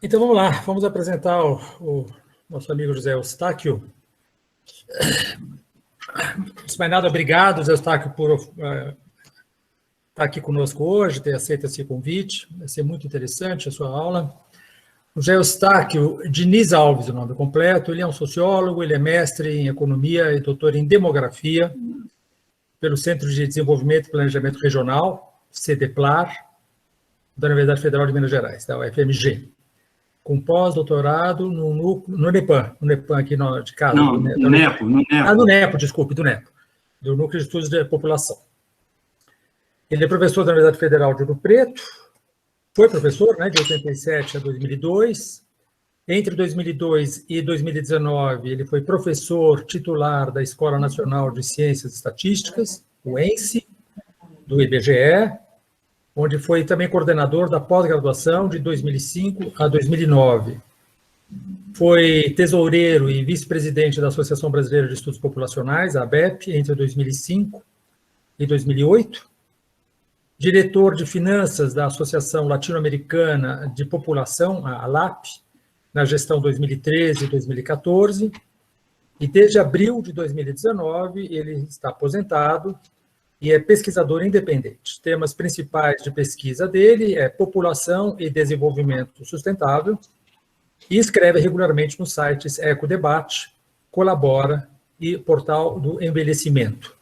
Então vamos lá, vamos apresentar o nosso amigo José Eustáquio. Antes de mais nada, obrigado, José Eustáquio, por estar aqui conosco hoje, ter aceito esse convite. Vai ser muito interessante a sua aula. O José Eustáquio Diniz Alves, o nome completo, ele é um sociólogo, ele é mestre em economia e doutor em demografia pelo Centro de Desenvolvimento e Planejamento Regional, CDPLAR, da Universidade Federal de Minas Gerais, da UFMG. Com pós-doutorado no NEPAM aqui de casa. Não, no NEPO. No NEPO, desculpe, do NEPO, do Núcleo de Estudos da População. Ele é professor da Universidade Federal de Ouro Preto, foi professor, de 87 a 2002. Entre 2002 e 2019, ele foi professor titular da Escola Nacional de Ciências e Estatísticas, o ENSE, do IBGE, onde foi também coordenador da pós-graduação de 2005 a 2009. Foi tesoureiro e vice-presidente da Associação Brasileira de Estudos Populacionais, a ABEP, entre 2005 e 2008. Diretor de Finanças da Associação Latino-Americana de População, a ALAP, na gestão 2013 e 2014. E desde abril de 2019, ele está aposentado e é pesquisador independente. Temas principais de pesquisa dele é população e desenvolvimento sustentável, e escreve regularmente nos sites Ecodebate, Colabora e Portal do Envelhecimento.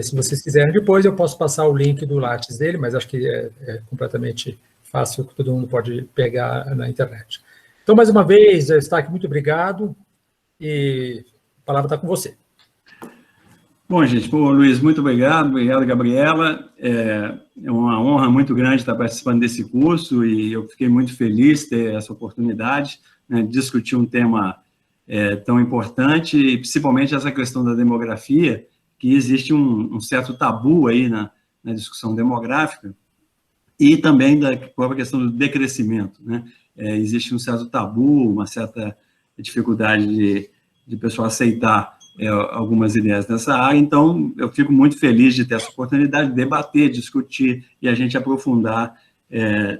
Se vocês quiserem depois, eu posso passar o link do Lattes dele, mas acho que é completamente fácil, que todo mundo pode pegar na internet. Então, mais uma vez, Eustáquio, muito obrigado, e a palavra está com você. Bom, gente, Luiz, muito obrigado, Gabriela. É uma honra muito grande estar participando desse curso e eu fiquei muito feliz de ter essa oportunidade, de discutir um tema tão importante, e principalmente essa questão da demografia, que existe um certo tabu aí na discussão demográfica, e também da própria questão do decrescimento, existe um certo tabu, uma certa dificuldade de pessoa aceitar algumas ideias nessa área, então eu fico muito feliz de ter essa oportunidade de debater, discutir e a gente aprofundar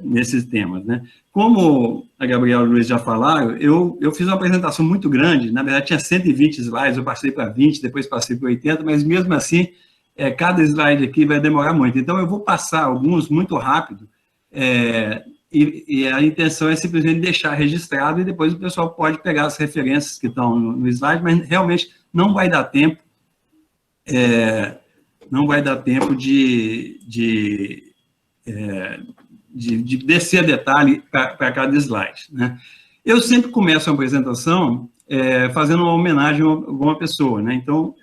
nesses temas. Como a Gabriela e o Luiz já falaram, eu fiz uma apresentação muito grande, na verdade tinha 120 slides, eu passei para 20, depois passei para 80, mas mesmo assim, cada slide aqui vai demorar muito, então eu vou passar alguns muito rápido, e a intenção é simplesmente deixar registrado e depois o pessoal pode pegar as referências que estão no slide, mas realmente não vai dar tempo, de descer a detalhe para cada slide. Eu sempre começo a apresentação fazendo uma homenagem a alguma pessoa, então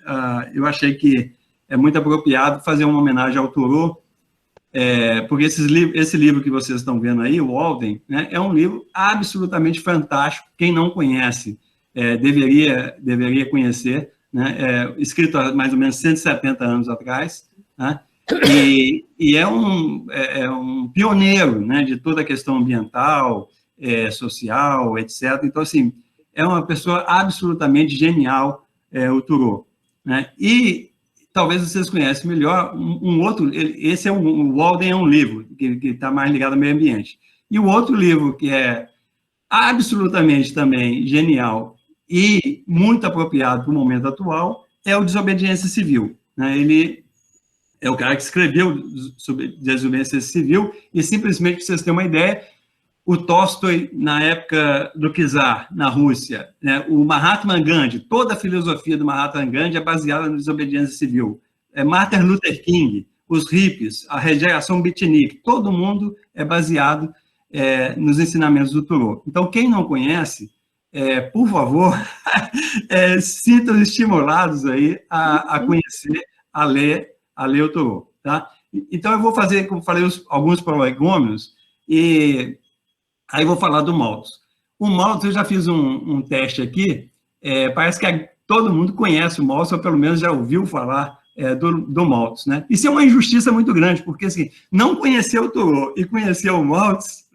eu achei que é muito apropriado fazer uma homenagem ao Thoreau, porque esse livro que vocês estão vendo aí, o Walden, é um livro absolutamente fantástico. Quem não conhece deveria conhecer, escrito há mais ou menos 170 anos atrás, e é um pioneiro, de toda a questão ambiental, social, etc. Então, assim, é uma pessoa absolutamente genial, o Thoreau. E talvez vocês conhecem melhor um outro, o Walden é um livro que está mais ligado ao meio ambiente. E o outro livro que é absolutamente também genial e muito apropriado para o momento atual é o Desobediência Civil. Ele é o cara que escreveu sobre desobediência civil e simplesmente, para vocês terem uma ideia, o Tolstói, na época do czar, na Rússia, o Mahatma Gandhi, toda a filosofia do Mahatma Gandhi é baseada na desobediência civil. Martin Luther King, os hippies, a geração beatnik, todo mundo é baseado nos ensinamentos do Thoreau. Então, quem não conhece, por favor, sintam estimulados aí a conhecer, a ler o Thoreau. Tá? Então, eu vou fazer, como falei, alguns prolegômenos, e aí vou falar do Malthus. O Malthus, eu já fiz um teste aqui, parece que todo mundo conhece o Malthus, ou pelo menos já ouviu falar do Malthus. Isso é uma injustiça muito grande, porque assim, não conhecer o Thoreau e conhecer o Malthus,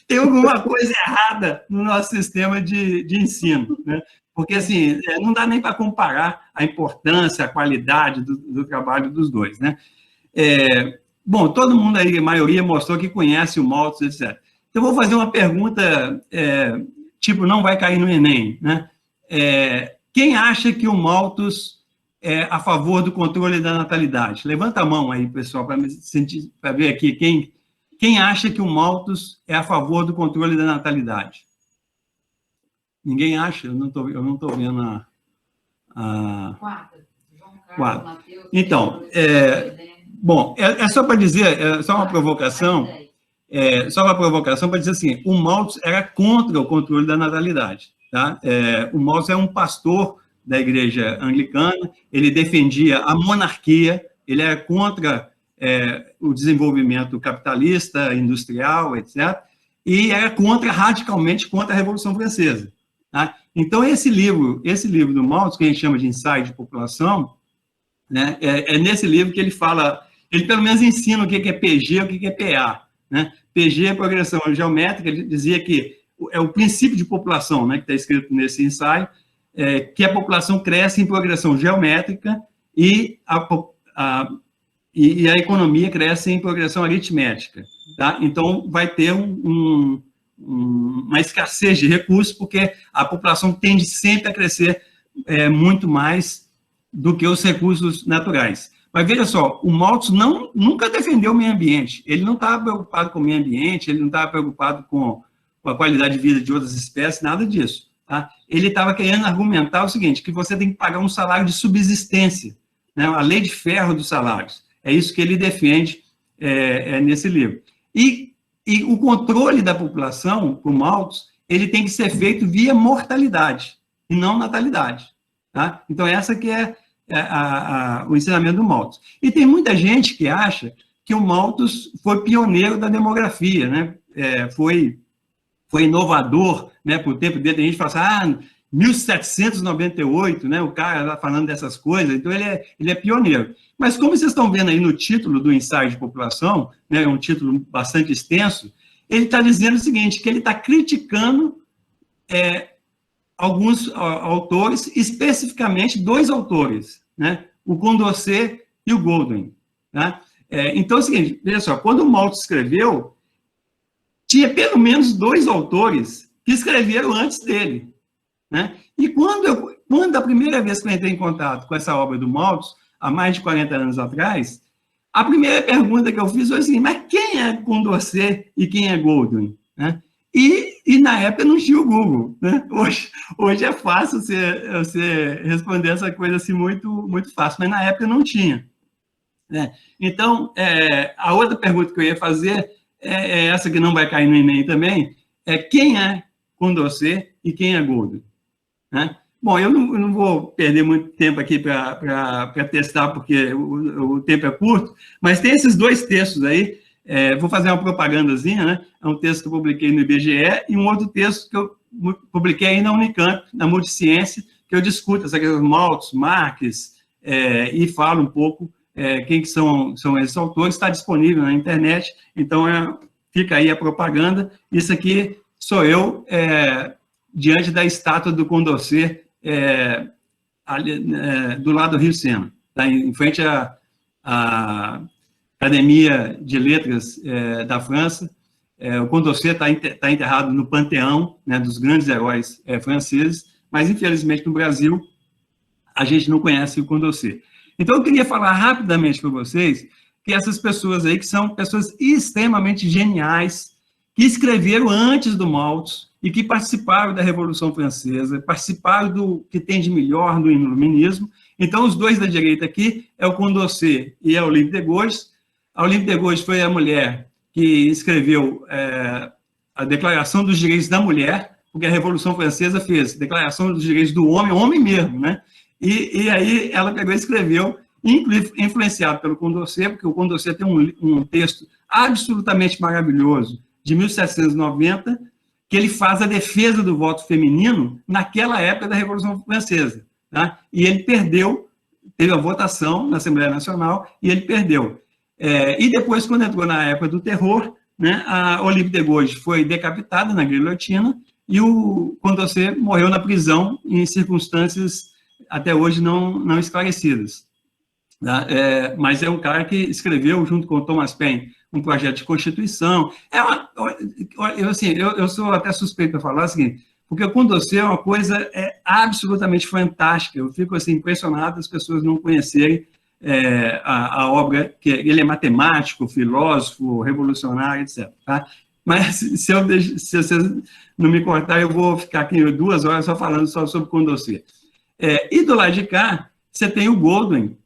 tem alguma coisa errada no nosso sistema de ensino. Porque assim, não dá nem para comparar a importância, a qualidade do trabalho dos dois. Bom, todo mundo aí, a maioria mostrou que conhece o Malthus, etc. Então, eu vou fazer uma pergunta, tipo, não vai cair no Enem, né? Quem acha que o Malthus é a favor do controle da natalidade? Levanta a mão aí, pessoal, para ver aqui. Quem acha que o Malthus é a favor do controle da natalidade? Ninguém acha? Eu não tô vendo a... Quatro. Então, bom, é só para dizer, é só uma provocação, para dizer assim, o Malthus era contra o controle da natalidade, tá? O Malthus é um pastor da igreja anglicana, ele defendia a monarquia, ele era contra o desenvolvimento capitalista, industrial, etc., e era radicalmente contra a Revolução Francesa. Tá? Então, esse livro do Malthus, que a gente chama de Ensaio de População, né, nesse livro que ele fala, ele pelo menos ensina o que é PG e o que é PA. Né? PG é progressão geométrica, ele dizia que é o princípio de população, né, que está escrito nesse ensaio, que a população cresce em progressão geométrica e a economia cresce em progressão aritmética. Tá? Então, vai ter uma escassez de recursos, porque a população tende sempre a crescer muito mais do que os recursos naturais. Mas veja só, o Malthus nunca defendeu o meio ambiente, ele não estava preocupado com o meio ambiente, ele não estava preocupado com a qualidade de vida de outras espécies, nada disso. Tá? Ele estava querendo argumentar o seguinte, que você tem que pagar um salário de subsistência, né? A lei de ferro dos salários. É isso que ele defende nesse livro. E o controle da população, para o Malthus, ele tem que ser feito via mortalidade, e não natalidade. Tá? Então, essa que é o ensinamento do Malthus. E tem muita gente que acha que o Malthus foi pioneiro da demografia, né? Foi inovador, né, por tempo dele. Tem gente que fala assim, 1798, né, o cara está falando dessas coisas, então ele é pioneiro. Mas como vocês estão vendo aí no título do Ensaio de População, né, é um título bastante extenso, ele está dizendo o seguinte, que ele está criticando alguns autores, especificamente 2 autores, né, o Condorcet e o Goldwyn. Tá? Então é o seguinte, veja só, quando o Malthus escreveu, tinha pelo menos 2 autores que escreveram antes dele. Né? E quando a primeira vez que eu entrei em contato com essa obra do Malthus, há mais de 40 anos atrás, a primeira pergunta que eu fiz foi assim, mas quem é Condorcet e quem é Goldwyn? Né? E na época não tinha o Google. Né? Hoje é fácil você responder essa coisa assim muito, muito fácil, mas na época não tinha. Né? Então, a outra pergunta que eu ia fazer é essa que não vai cair no Enem também, quem é Condorcet e quem é Goldwyn? Né? Bom, eu não vou perder muito tempo aqui para testar, porque o tempo é curto, mas tem esses 2 textos aí, vou fazer uma propagandazinha, né? É um texto que eu publiquei no IBGE e um outro texto que eu publiquei aí na Unicamp, na Multiciência, que eu discuto essa questão de Malthus, Marx, e falo um pouco quem que são esses autores, está disponível na internet, então fica aí a propaganda. Isso aqui sou eu diante da estátua do Condorcet, do lado do Rio Sena, tá? Em frente à Academia de Letras da França. O Condorcet está enterrado no panteão, né, dos grandes heróis franceses, mas, infelizmente, no Brasil, a gente não conhece o Condorcet. Então, eu queria falar rapidamente para vocês que essas pessoas aí, que são pessoas extremamente geniais, que escreveram antes do Malthus e que participaram da Revolução Francesa, participaram do que tem de melhor no iluminismo. Então, os 2 da direita aqui é o Condorcet e a Olympe de Gouges. A Olympe de Gouges foi a mulher que escreveu a Declaração dos Direitos da Mulher, porque a Revolução Francesa fez Declaração dos Direitos do Homem, homem mesmo, né? E aí ela pegou e escreveu, influenciado pelo Condorcet, porque o Condorcet tem um texto absolutamente maravilhoso, de 1790, que ele faz a defesa do voto feminino naquela época da Revolução Francesa. Tá? E ele perdeu, teve a votação na Assembleia Nacional, e ele perdeu. E depois, quando entrou na época do terror, né, a Olympe de Gouges foi decapitada na guilhotina, e o Condorcet morreu na prisão em circunstâncias até hoje não esclarecidas. Tá? Mas é um cara que escreveu, junto com o Thomas Paine, um projeto de constituição. Eu sou até suspeito para falar o seguinte, porque o Condorcet é uma coisa absolutamente fantástica. Eu fico assim, impressionado as pessoas não conhecerem a obra, que ele é matemático, filósofo, revolucionário, etc. Tá? Mas se vocês não me cortarem, eu vou ficar aqui 2 horas só falando só sobre Condorcet. E do lado de cá, você tem o Goldwyn,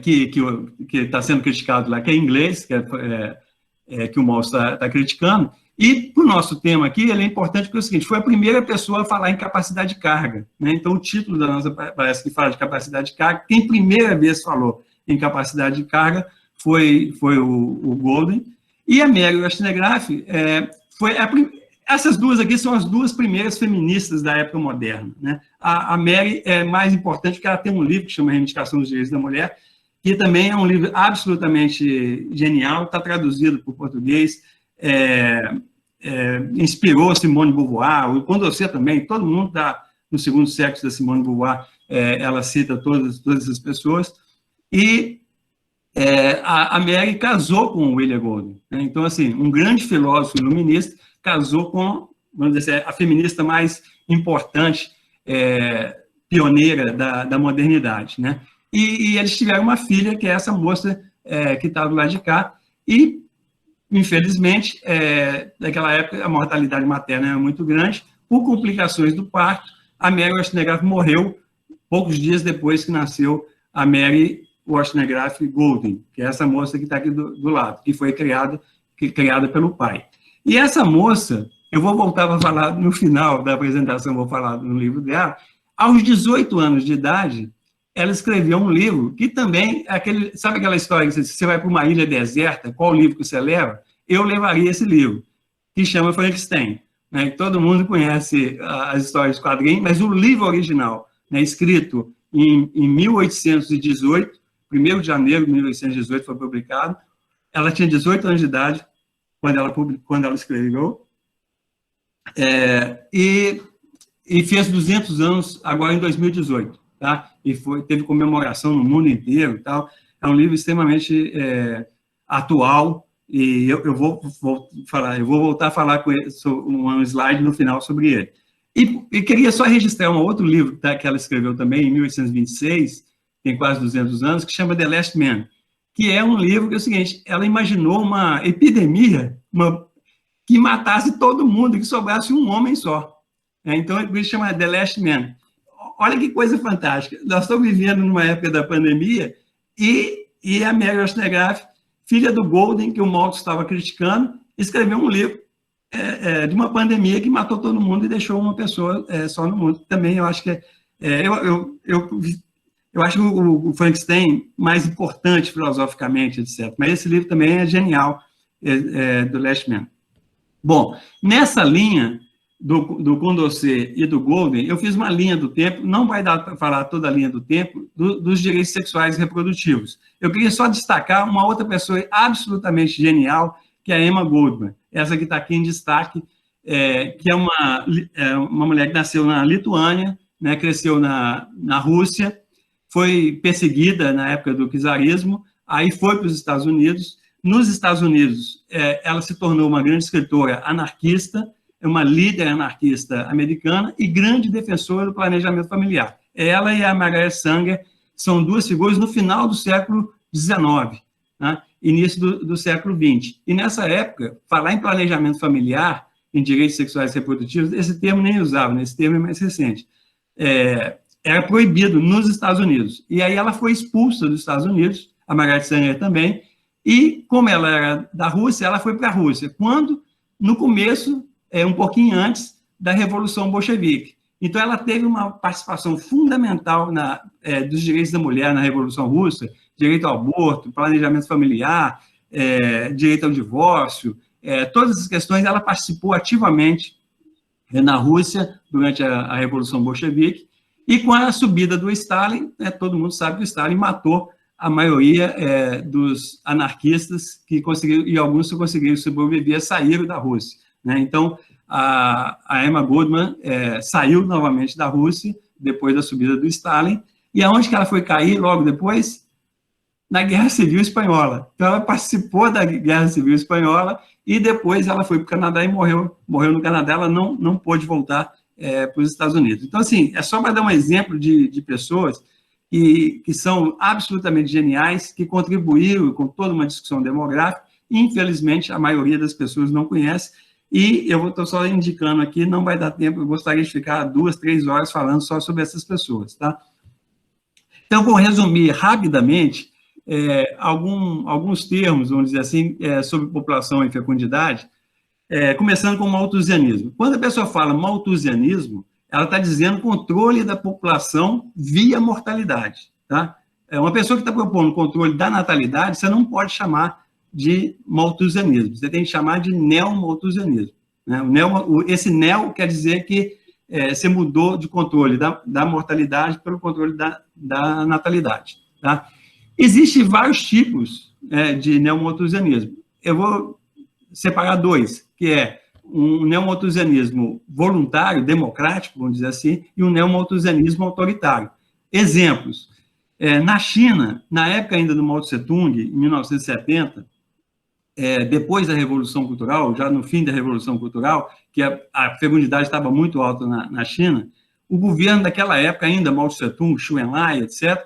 que está sendo criticado lá, que é inglês, que o Maltz está criticando. E, para o nosso tema aqui, ele é importante porque é o seguinte, foi a primeira pessoa a falar em capacidade de carga. Né? Então, o título da nossa parece que fala de capacidade de carga. Quem primeira vez falou em capacidade de carga foi o Goldwyn. E a Mary Wollstonecraft foi essas duas aqui são as 2 primeiras feministas da época moderna. Né? A Mary é mais importante porque ela tem um livro que chama Reivindicação dos Direitos da Mulher, que também é um livro absolutamente genial, está traduzido para o português, inspirou Simone de Beauvoir, o Condorcet também, todo mundo está no segundo sexo da Simone de Beauvoir, ela cita todas essas pessoas, e a Mary casou com o William Goldwyn. Né? Então, assim, um grande filósofo iluminista casou com, vamos dizer, a feminista mais importante, pioneira da modernidade. Né? E eles tiveram uma filha, que é essa moça que está do lado de cá, e infelizmente, naquela época, a mortalidade materna era muito grande. Por complicações do parto, a Mary Wollstonecraft morreu poucos dias depois que nasceu a Mary Wollstonecraft Goldwyn, que é essa moça que está aqui do lado, que foi criada pelo pai. E essa moça, eu vou voltar para falar no final da apresentação, vou falar no livro dela, aos 18 anos de idade, ela escreveu um livro que também, sabe aquela história que você vai para uma ilha deserta, qual livro que você leva? Eu levaria esse livro, que chama Frankenstein. Né? Todo mundo conhece as histórias de quadrinhos, mas o livro original, né, escrito em 1818, 1º de janeiro de 1818 foi publicado, ela tinha 18 anos de idade quando ela escreveu, e fez 200 anos agora em 2018. Tá? E teve comemoração no mundo inteiro e tal. É um livro extremamente atual, e eu vou voltar a falar com ele, um slide no final sobre ele. E queria só registrar um outro livro que ela escreveu também, em 1826, tem quase 200 anos, que chama The Last Man, que é um livro que é o seguinte, ela imaginou uma epidemia que matasse todo mundo, que sobrasse um homem só. Então, ele chama The Last Man. Olha que coisa fantástica. Nós estamos vivendo numa época da pandemia e a Mary Wollstonecraft, filha do Goldwyn, que o Maltz estava criticando, escreveu um livro de uma pandemia que matou todo mundo e deixou uma pessoa só no mundo. Também eu acho que eu acho o Frankenstein mais importante filosoficamente, etc. Mas esse livro também é genial, do Last Man. Bom, nessa linha do Condorcet e do Goldwyn, eu fiz uma linha do tempo, não vai dar para falar toda a linha do tempo, dos direitos sexuais e reprodutivos. Eu queria só destacar uma outra pessoa absolutamente genial, que é a Emma Goldman, essa que está aqui em destaque, que é uma mulher que nasceu na Lituânia, né, cresceu na Rússia, foi perseguida na época do czarismo, aí foi para os Estados Unidos. Nos Estados Unidos, ela se tornou uma grande escritora anarquista, uma líder anarquista americana e grande defensora do planejamento familiar. Ela e a Margaret Sanger são 2 figuras no final do século XIX, né? Início do século XX. E nessa época, falar em planejamento familiar, em direitos sexuais e reprodutivos, esse termo nem usava, né? Esse termo é mais recente. Era proibido nos Estados Unidos. E aí ela foi expulsa dos Estados Unidos, a Margaret Sanger também, e como ela era da Rússia, ela foi para a Rússia, quando, no começo, um pouquinho antes da Revolução Bolchevique. Então, ela teve uma participação fundamental dos direitos da mulher na Revolução Russa, direito ao aborto, planejamento familiar, direito ao divórcio, todas essas questões, ela participou ativamente na Rússia durante a Revolução Bolchevique, e com a subida do Stalin, todo mundo sabe que o Stalin matou a maioria dos anarquistas que conseguiram, e alguns que conseguiram sobreviver, saíram da Rússia. Né? Então, a Emma Goldman saiu novamente da Rússia, depois da subida do Stalin, e aonde que ela foi cair logo depois? na Guerra Civil Espanhola. Então, ela participou da Guerra Civil Espanhola e depois ela foi para o Canadá e morreu no Canadá. Ela não pôde voltar para os Estados Unidos. Então, assim, é só para dar um exemplo de pessoas que são absolutamente geniais, que contribuíram com toda uma discussão demográfica. Infelizmente, a maioria das pessoas não conhece. E eu estou só indicando aqui, não vai dar tempo, eu gostaria de ficar 2, 3 horas falando só sobre essas pessoas, tá? Então, vou resumir rapidamente alguns termos, vamos dizer assim, sobre população e fecundidade, começando com o malthusianismo. Quando a pessoa fala malthusianismo, ela está dizendo controle da população via mortalidade, tá? Uma pessoa que está propondo controle da natalidade, você não pode chamar de malthusianismo, você tem que chamar de neomalthusianismo, né? Esse neo quer dizer que você mudou de controle da mortalidade pelo controle da natalidade, tá? Existem vários tipos de neomalthusianismo. Eu vou separar 2, que é um neomalthusianismo voluntário, democrático, vamos dizer assim, e um neomalthusianismo autoritário. Exemplos. Na China, na época ainda do Mao Tse-tung, em 1970, depois da Revolução Cultural, já no fim da Revolução Cultural, que a fecundidade estava muito alta na China, o governo daquela época ainda, Mao Tse-tung, Xu Enlai, etc.,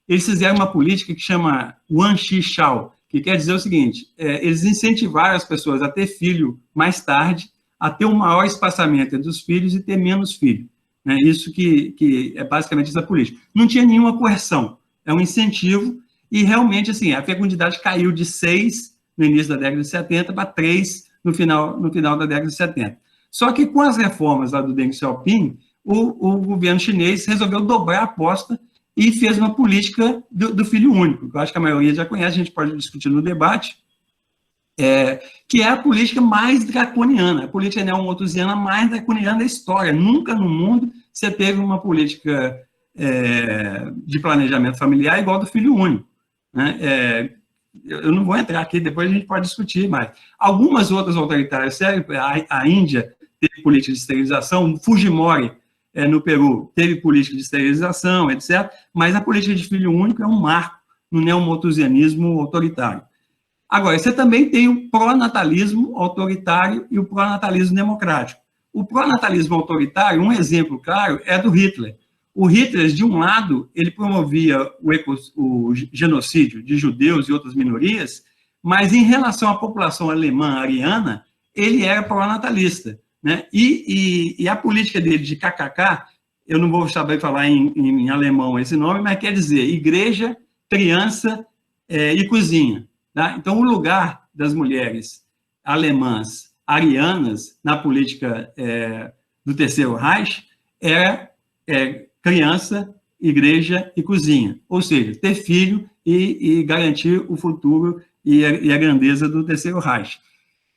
eles fizeram uma política que chama Wan Shishao, que quer dizer o seguinte, eles incentivaram as pessoas a ter filho mais tarde, a ter um maior espaçamento entre os filhos e ter menos filhos. Né? Isso que é basicamente essa política. Não tinha nenhuma coerção, é um incentivo, e realmente, assim, a fecundidade caiu de 6 no início da década de 70 para 3 no final da década de 70. Só que com as reformas lá do Deng Xiaoping, o governo chinês resolveu dobrar a aposta e fez uma política do filho único, que eu acho que a maioria já conhece, a gente pode discutir no debate, que é a política mais draconiana, a política neomalthusiana mais draconiana da história. Nunca no mundo você teve uma política de planejamento familiar igual do filho único, né? Eu não vou entrar aqui, depois a gente pode discutir, mas algumas outras autoritárias, a Índia teve política de esterilização, Fujimori, no Peru, teve política de esterilização, etc., mas a política de filho único é um marco no neomalthusianismo autoritário. Agora, você também tem o pronatalismo autoritário e o pronatalismo democrático. O pronatalismo autoritário, um exemplo claro, é do Hitler. O Hitler, de um lado, ele promovia o genocídio de judeus e outras minorias, mas em relação à população alemã ariana, ele era pronatalista, né? E a política dele de KKK, eu não vou saber falar em alemão esse nome, mas quer dizer igreja, criança e cozinha. Tá? Então, o lugar das mulheres alemãs arianas na política do Terceiro Reich era criança, igreja e cozinha. Ou seja, ter filho e garantir o futuro e a grandeza do Terceiro Reich.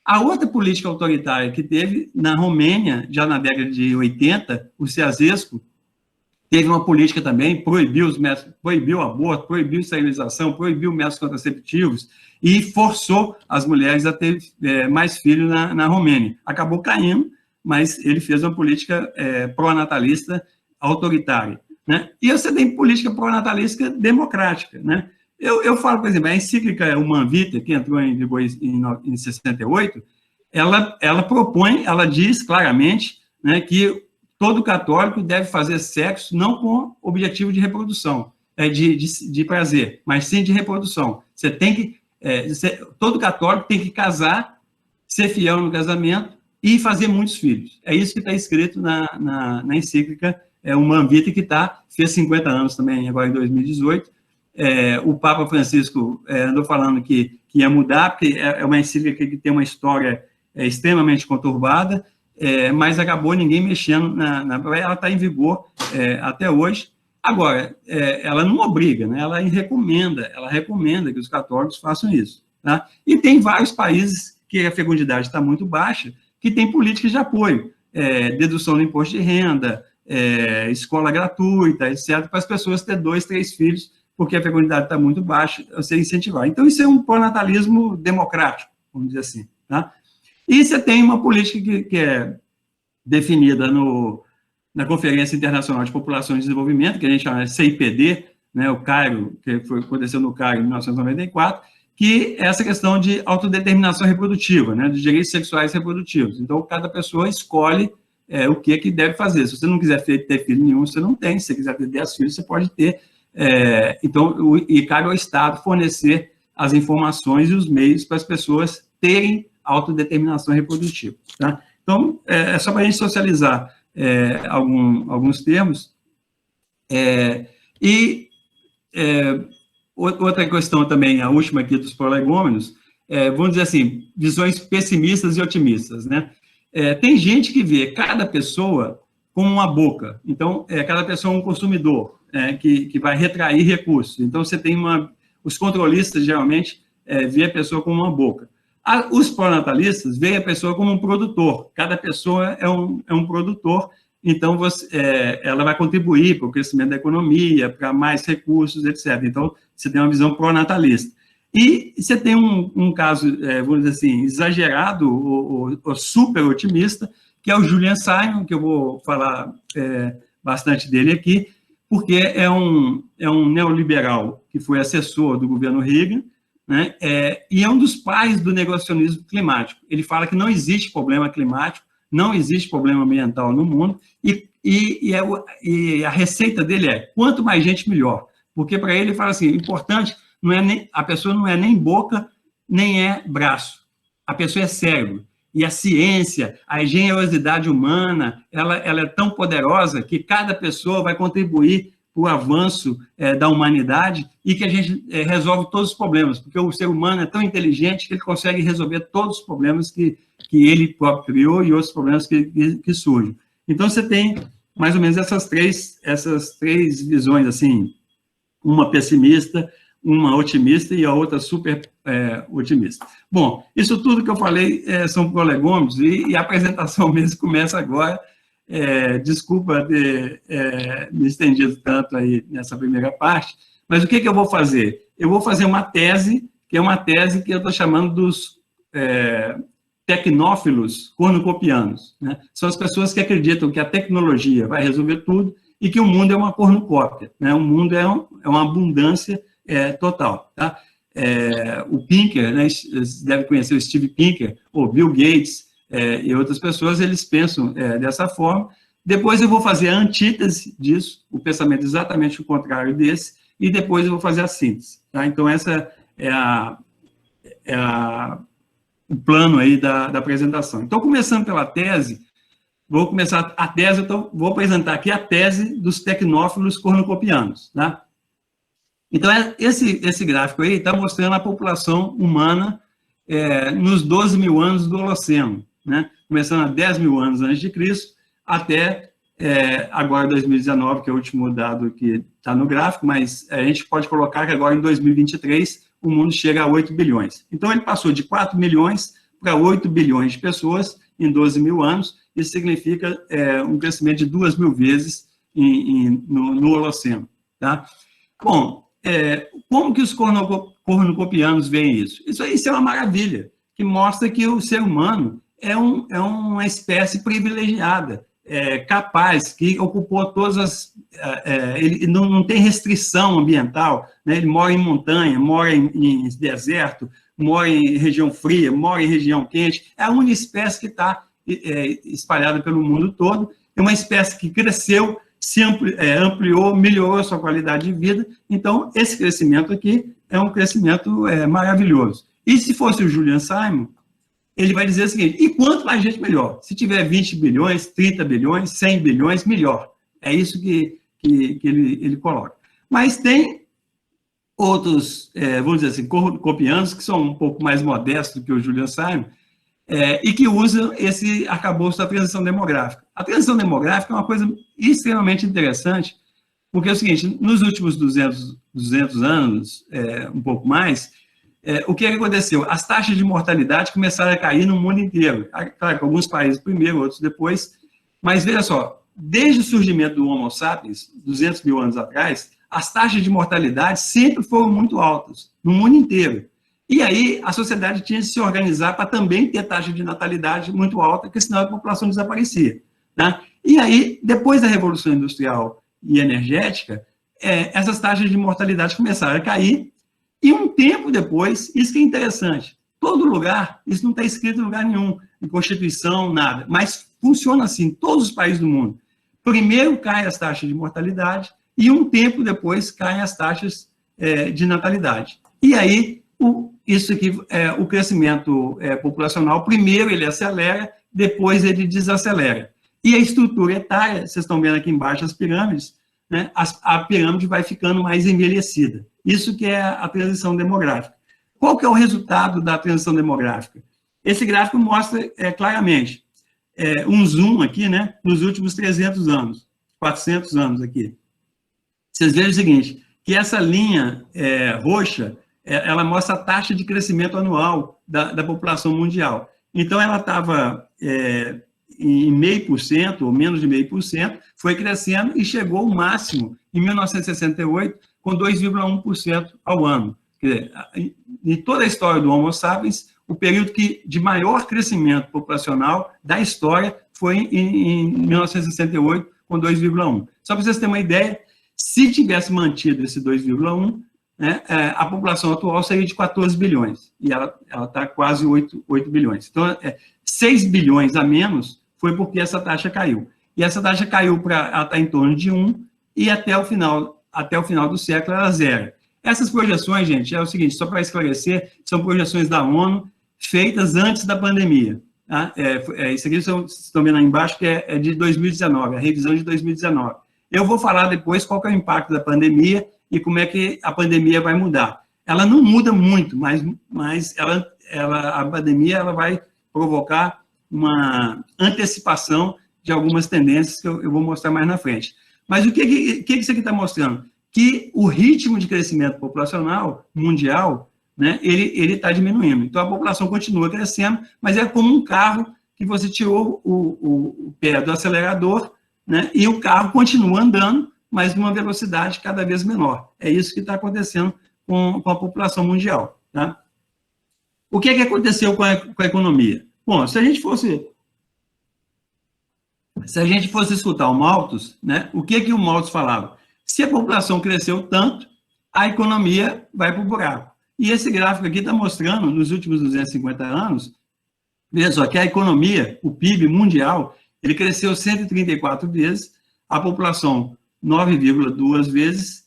A outra política autoritária que teve na Romênia, já na década de 80, o Ceausescu teve uma política também, proibiu o aborto, proibiu a esterilização, proibiu métodos contraceptivos e forçou as mulheres a ter mais filhos na Romênia. Acabou caindo, mas ele fez uma política pró-natalista autoritária, né? E você tem política pró-natalista democrática, né? Eu falo, por exemplo, a encíclica Humanum Vitae, que entrou em vigor em 68, ela propõe, ela diz claramente, né, que todo católico deve fazer sexo não com objetivo de reprodução, de prazer, mas sim de reprodução. Você tem que, todo católico tem que casar, ser fiel no casamento e fazer muitos filhos. É isso que está escrito na encíclica Humanum Vitae, que fez 50 anos também, agora em 2018. O Papa Francisco andou falando que ia mudar, porque é uma encíclica que tem uma história extremamente conturbada, mas acabou ninguém mexendo ela está em vigor até hoje. Agora, ela não obriga, né? Ela recomenda que os católicos façam isso. Tá? E tem vários países que a fecundidade está muito baixa, que tem políticas de apoio, dedução do imposto de renda, escola gratuita, etc., para as pessoas ter 2, 3 filhos, porque a fecundidade está muito baixa, você incentivar. Então, isso é um pronatalismo democrático, vamos dizer assim. Tá? E você tem uma política que é definida na Conferência Internacional de População e Desenvolvimento, que a gente chama de CIPD, né, o Cairo, aconteceu no Cairo em 1994, que é essa questão de autodeterminação reprodutiva, né, dos direitos sexuais reprodutivos. Então, cada pessoa escolhe o que deve fazer. Se você não quiser ter filho nenhum, você não tem. Se você quiser ter 10 filhos, você pode ter. Então, cabe ao Estado fornecer as informações e os meios para as pessoas terem autodeterminação reprodutiva. Tá? Então, é só para a gente socializar alguns termos. Outra questão também, a última aqui dos prolegômenos, vamos dizer assim, visões pessimistas e otimistas, né? Tem gente que vê cada pessoa como uma boca, então, cada pessoa é um consumidor, que vai retrair recursos. Então, você tem os controlistas, geralmente, vê a pessoa como uma boca. Os pró-natalistas veem a pessoa como um produtor, cada pessoa é um produtor, então ela vai contribuir para o crescimento da economia, para mais recursos, etc. Então, você tem uma visão pró-natalista. E você tem um caso, vamos dizer assim, exagerado, ou super otimista, que é o Julian Simon, que eu vou falar bastante dele aqui, porque é um neoliberal que foi assessor do governo Reagan, né, e é um dos pais do negacionismo climático. Ele fala que não existe problema climático, não existe problema ambiental no mundo, e a receita dele quanto mais gente, melhor. Porque para ele, ele fala assim, o importante a pessoa não é nem boca, nem é braço. A pessoa é cérebro. E a ciência, a engenhosidade humana, ela é tão poderosa que cada pessoa vai contribuir para o avanço da humanidade e que a gente resolve todos os problemas, porque o ser humano é tão inteligente que ele consegue resolver todos os problemas que ele próprio criou e outros problemas que surgem. Então, você tem mais ou menos essas três visões, assim, uma pessimista, uma otimista e a outra super otimista. Bom, isso tudo que eu falei são prolegômenos e a apresentação mesmo começa agora. Desculpa ter me estendido tanto aí nessa primeira parte, mas o que eu vou fazer? Eu vou fazer uma tese, que é uma tese que eu estou chamando dos tecnófilos cornucopianos, né? São as pessoas que acreditam que a tecnologia vai resolver tudo e que o mundo é uma cornucópia, né? O mundo é uma abundância total, tá? O Pinker, né, vocês devem conhecer o Steve Pinker, ou Bill Gates e outras pessoas, eles pensam dessa forma. Depois eu vou fazer a antítese disso, o pensamento exatamente o contrário desse, e depois eu vou fazer a síntese, tá? Então, essa é o plano aí da apresentação. Então, começando pela tese, vou começar a tese, então, vou apresentar aqui a tese dos tecnófilos cornucopianos, tá? Então, esse gráfico aí está mostrando a população humana nos 12 mil anos do Holoceno, né? Começando a 10 mil anos antes de Cristo, até agora 2019, que é o último dado que está no gráfico, mas a gente pode colocar que agora em 2023 o mundo chega a 8 bilhões. Então, ele passou de 4 milhões para 8 bilhões de pessoas em 12 mil anos, isso significa um crescimento de 2.000 vezes no Holoceno, tá? Bom, como que os cornucopianos veem isso? Isso é uma maravilha, que mostra que o ser humano é uma espécie privilegiada, capaz, que ocupou todas as... ele não tem restrição ambiental, né? Ele mora em montanha, mora em deserto, mora em região fria, mora em região quente, é a única espécie que está espalhada pelo mundo todo, é uma espécie que cresceu, se ampliou, melhorou a sua qualidade de vida. Então, esse crescimento aqui é um crescimento maravilhoso. E se fosse o Julian Simon, ele vai dizer o seguinte, e quanto mais gente, melhor. Se tiver 20 bilhões, 30 bilhões, 100 bilhões, melhor. É isso que ele coloca. Mas tem outros, vamos dizer assim, cornucopianos, que são um pouco mais modestos do que o Julian Simon, e que usam esse arcabouço da transição demográfica. A transição demográfica é uma coisa extremamente interessante, porque é o seguinte, nos últimos 200 anos, um pouco mais, o que aconteceu? As taxas de mortalidade começaram a cair no mundo inteiro. Claro que alguns países primeiro, outros depois, mas veja só, desde o surgimento do Homo sapiens, 200 mil anos atrás, as taxas de mortalidade sempre foram muito altas, no mundo inteiro. E aí, a sociedade tinha de se organizar para também ter taxa de natalidade muito alta, porque senão a população desaparecia, tá? E aí, depois da Revolução Industrial e Energética, essas taxas de mortalidade começaram a cair, e um tempo depois, isso que é interessante, todo lugar, isso não está escrito em lugar nenhum, em Constituição, nada, mas funciona assim, em todos os países do mundo. Primeiro caem as taxas de mortalidade, e um tempo depois caem as taxas de natalidade. E aí, isso aqui, o crescimento populacional, primeiro ele acelera, depois ele desacelera. E a estrutura etária, vocês estão vendo aqui embaixo as pirâmides, né, a pirâmide vai ficando mais envelhecida. Isso que é a transição demográfica. Qual que é o resultado da transição demográfica? Esse gráfico mostra claramente um zoom aqui, né, nos últimos 300 anos, 400 anos aqui. Vocês vejam o seguinte, que essa linha roxa, ela mostra a taxa de crescimento anual da população mundial. Então, ela estava em 0,5%, ou menos de 0,5%, foi crescendo e chegou ao máximo, em 1968, com 2,1% ao ano. Quer dizer, em toda a história do Homo sapiens, o período de maior crescimento populacional da história foi em 1968, com 2,1%. Só para vocês terem uma ideia, se tivesse mantido esse 2,1%, né, a população atual seria de 14 bilhões, e ela está quase 8 bilhões. Então, 6 bilhões a menos foi porque essa taxa caiu. E essa taxa caiu para ela estar em torno de 1, e até o final do século ela zera. Essas projeções, gente, é o seguinte, só para esclarecer, são projeções da ONU feitas antes da pandemia. Tá? Isso aqui vocês estão vendo aí embaixo, que é de 2019, a revisão de 2019. Eu vou falar depois qual que é o impacto da pandemia e como é que a pandemia vai mudar. Ela não muda muito, mas a pandemia ela vai provocar uma antecipação de algumas tendências que eu vou mostrar mais na frente. Mas o que isso aqui está mostrando? Que o ritmo de crescimento populacional mundial, né, ele está diminuindo. Então, a população continua crescendo, mas é como um carro que você tirou o pé do acelerador, né, e o carro continua andando, mas numa velocidade cada vez menor. É isso que está acontecendo com a população mundial. Tá? O que aconteceu com a economia? Bom, se a gente fosse escutar o Malthus, né, o que o Malthus falava? Se a população cresceu tanto, a economia vai para o buraco. E esse gráfico aqui está mostrando, nos últimos 250 anos, veja só, que a economia, o PIB mundial, ele cresceu 134 vezes, a população 9,2 vezes,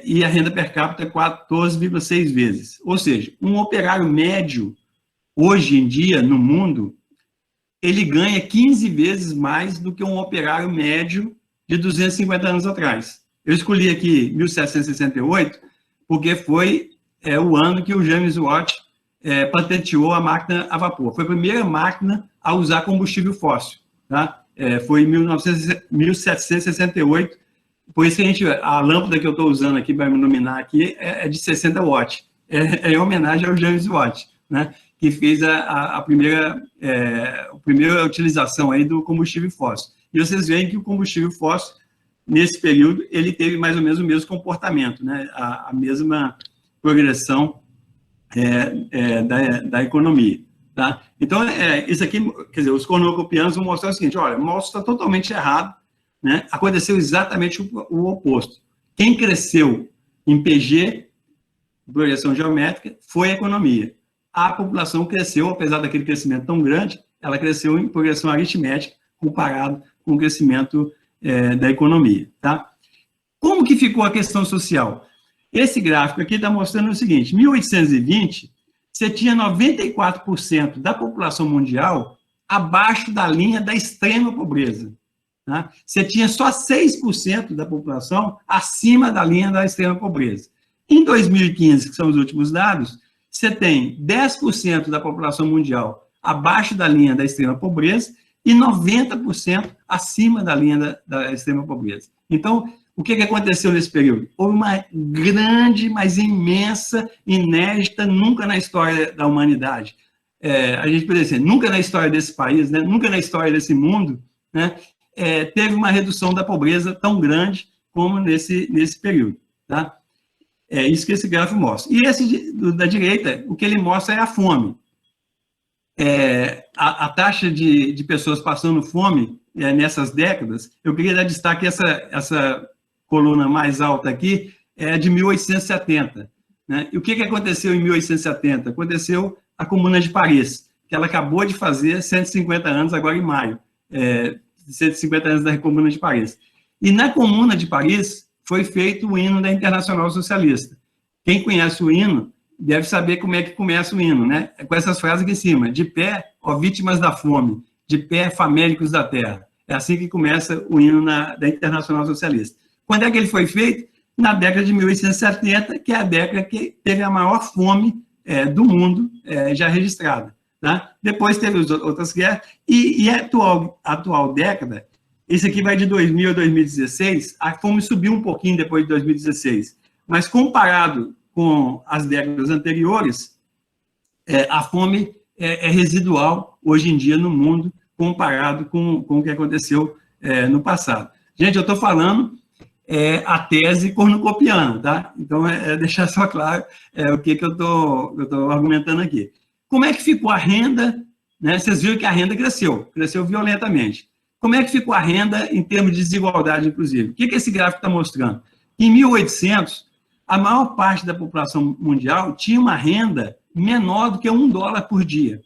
e a renda per capita 14,6 vezes. Ou seja, um operário médio, hoje em dia, no mundo, ele ganha 15 vezes mais do que um operário médio de 250 anos atrás. Eu escolhi aqui 1768, porque foi o ano que o James Watt patenteou a máquina a vapor. Foi a primeira máquina a usar combustível fóssil. Tá? Foi em 1768, por isso que a lâmpada que eu estou usando aqui para me iluminar aqui é de 60 watts. É em homenagem ao James Watt, né? Que fez a primeira utilização aí do combustível fóssil. E vocês veem que o combustível fóssil, nesse período, ele teve mais ou menos o mesmo comportamento, né? A mesma progressão da economia. Tá? Então, isso aqui, quer dizer, os cornucopianos vão mostrar o seguinte, olha, o Malthus está totalmente errado, né? Aconteceu exatamente o oposto. Quem cresceu em PG, progressão geométrica, foi a economia. A população cresceu, apesar daquele crescimento tão grande, ela cresceu em progressão aritmética, comparado com o crescimento da economia. Tá? Como que ficou a questão social? Esse gráfico aqui está mostrando o seguinte, em 1820, você tinha 94% da população mundial abaixo da linha da extrema pobreza. Tá? Você tinha só 6% da população acima da linha da extrema pobreza. Em 2015, que são os últimos dados, você tem 10% da população mundial abaixo da linha da extrema pobreza e 90% acima da linha da extrema pobreza. Então, o que aconteceu nesse período? Houve uma grande, mas imensa, inédita, nunca na história da humanidade. A gente pode dizer, nunca na história desse país, né? Nunca na história desse mundo, né? Teve uma redução da pobreza tão grande como nesse período. Tá? É isso que esse gráfico mostra. E esse da direita, o que ele mostra é a fome. A taxa de pessoas passando fome nessas décadas, eu queria dar destaque a essa coluna mais alta aqui, é de 1870. Né? E o que aconteceu em 1870? Aconteceu a Comuna de Paris, que ela acabou de fazer 150 anos, agora em maio, 150 anos da Comuna de Paris. E na Comuna de Paris foi feito o hino da Internacional Socialista. Quem conhece o hino deve saber como é que começa o hino, né? Com essas frases aqui em cima: de pé, ó vítimas da fome, de pé, famélicos da terra. É assim que começa o hino da Internacional Socialista. Quando é que ele foi feito? Na década de 1870, que é a década que teve a maior fome do mundo já registrada. Tá? Depois teve outras guerras, e a atual década, esse aqui vai de 2000 a 2016, a fome subiu um pouquinho depois de 2016, mas comparado com as décadas anteriores, a fome é residual hoje em dia no mundo, comparado com o que aconteceu no passado. Gente, eu estou falando a tese cornucopiana, tá? Então, deixar só claro o que eu estou argumentando aqui. Como é que ficou a renda, né? Vocês viram que a renda cresceu violentamente. Como é que ficou a renda em termos de desigualdade, inclusive? O que esse gráfico está mostrando? Em 1800, a maior parte da população mundial tinha uma renda menor do que $1 por dia.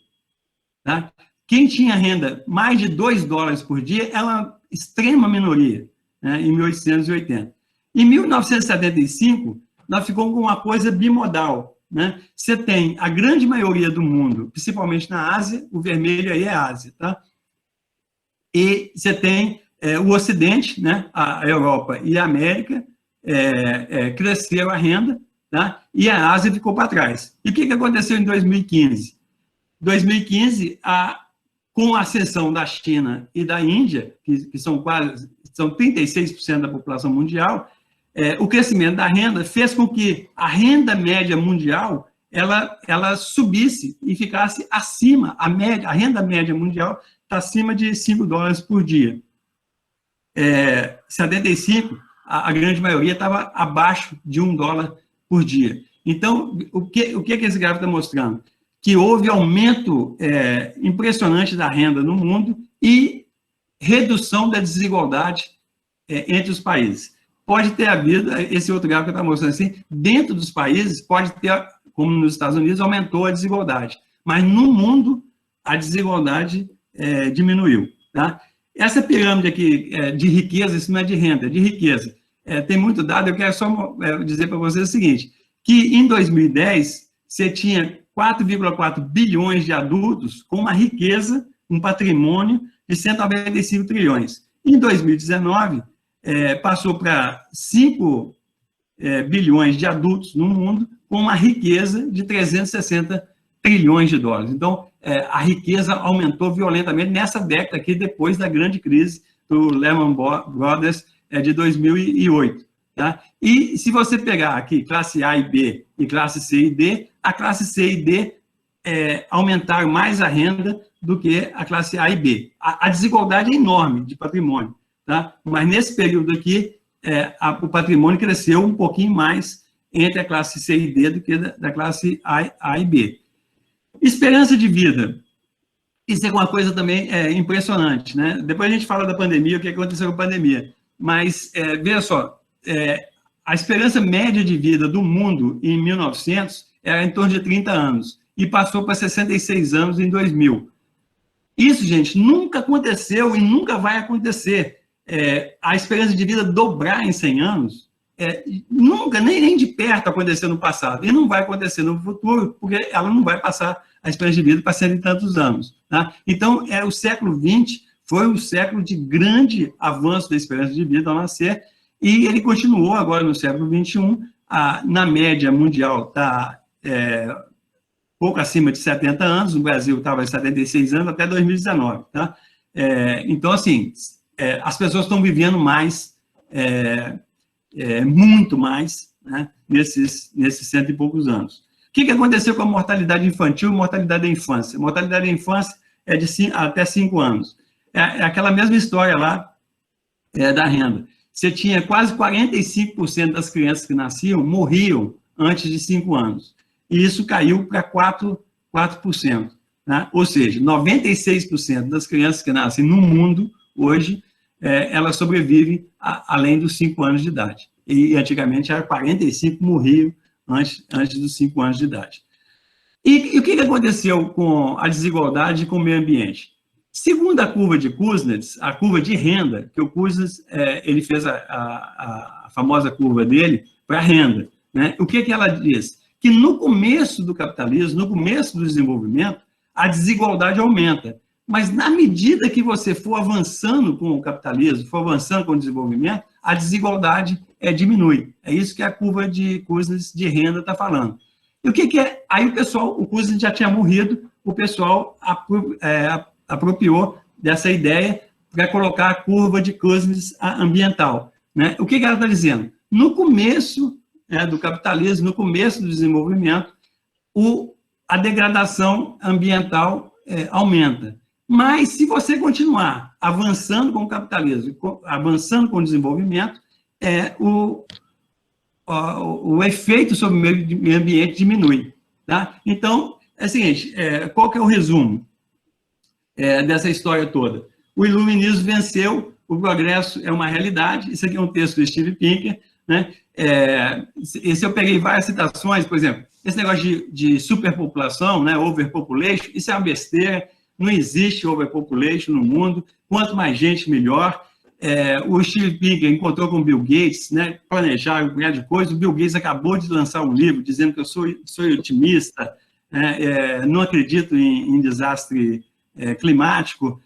Tá? Quem tinha renda mais de $2 por dia era uma extrema minoria, né, em 1880. Em 1975, nós ficamos com uma coisa bimodal. Né? Você tem a grande maioria do mundo, principalmente na Ásia, o vermelho aí é a Ásia, tá? E você tem o Ocidente, né, a Europa e a América, cresceram a renda, tá? E a Ásia ficou para trás. E o que aconteceu em 2015? 2015, com a ascensão da China e da Índia, que são 36% da população mundial, o crescimento da renda fez com que a renda média mundial ela subisse e ficasse acima, a renda média mundial está acima de $5 por dia. 75, a grande maioria estava abaixo de $1 por dia. Então, o que esse gráfico está mostrando? Que houve aumento impressionante da renda no mundo e redução da desigualdade entre os países. Pode ter havido, esse outro gráfico está mostrando assim, dentro dos países, pode ter, como nos Estados Unidos, aumentou a desigualdade. Mas no mundo, a desigualdade diminuiu. Tá? Essa pirâmide aqui de riqueza, isso não é de renda, é de riqueza. Tem muito dado, eu quero só dizer para vocês o seguinte, que em 2010, você tinha 4,4 bilhões de adultos com uma riqueza, um patrimônio de 195 trilhões. Em 2019, passou para 5 bilhões de adultos no mundo com uma riqueza de 360 trilhões de dólares. Então, a riqueza aumentou violentamente nessa década aqui, depois da grande crise do Lehman Brothers de 2008. Tá? E se você pegar aqui classe A e B e classe C e D, a classe C e D aumentaram mais a renda do que a classe A e B. A desigualdade é enorme de patrimônio, tá? Mas nesse período aqui, o patrimônio cresceu um pouquinho mais entre a classe C e D do que da classe A e B. Esperança de vida. Isso é uma coisa também impressionante, né? Depois a gente fala da pandemia, o que aconteceu com a pandemia. Mas, veja só, a esperança média de vida do mundo em 1900 era em torno de 30 anos, e passou para 66 anos em 2000. Isso, gente, nunca aconteceu e nunca vai acontecer. A esperança de vida dobrar em 100 anos, nunca, nem de perto aconteceu no passado, e não vai acontecer no futuro, porque ela não vai passar a esperança de vida para 100 e tantos anos. Tá? Então, o século XX foi um século de grande avanço da esperança de vida ao nascer, e ele continuou agora no século XXI, na média mundial está pouco acima de 70 anos, no Brasil estava em 76 anos até 2019. Tá? Então, assim, as pessoas estão vivendo mais, muito mais, né, nesses 100 e poucos anos. O que aconteceu com a mortalidade infantil e mortalidade da infância? A mortalidade da infância é de até 5 anos. É aquela mesma história lá da renda. Você tinha quase 45% das crianças que nasciam morriam antes de 5 anos. E isso caiu para 4%. Né? Ou seja, 96% das crianças que nascem no mundo hoje ela sobrevive além dos 5 anos de idade. E antigamente era 45 morriam antes dos 5 anos de idade. E o que aconteceu com a desigualdade e com o meio ambiente? Segundo a curva de Kuznets, a curva de renda, que o Kuznets ele fez a famosa curva dele para a renda, né? O que ela diz? Que no começo do capitalismo, no começo do desenvolvimento, a desigualdade aumenta. Mas na medida que você for avançando com o capitalismo, for avançando com o desenvolvimento, a desigualdade diminui. É isso que a curva de Kuznets de renda está falando. E o que é? Aí o Kuznets já tinha morrido, o pessoal apropriou dessa ideia para colocar a curva de Kuznets ambiental, né? O que ela está dizendo? No começo do capitalismo, no começo do desenvolvimento, a degradação ambiental aumenta. Mas, se você continuar avançando com o capitalismo, avançando com o desenvolvimento, o efeito sobre o meio ambiente diminui. Tá? Então, é o seguinte, qual que é o resumo dessa história toda? O iluminismo venceu, o progresso é uma realidade. Isso aqui é um texto do Steve Pinker, né? Esse eu peguei várias citações, por exemplo, esse negócio de superpopulação, né, overpopulation, isso é uma besteira, não existe overpopulation no mundo, quanto mais gente, melhor. O Steve Pinker encontrou com o Bill Gates, né, planejar um milhar de coisas, o Bill Gates acabou de lançar um livro dizendo que eu sou otimista, não acredito em desastre climático.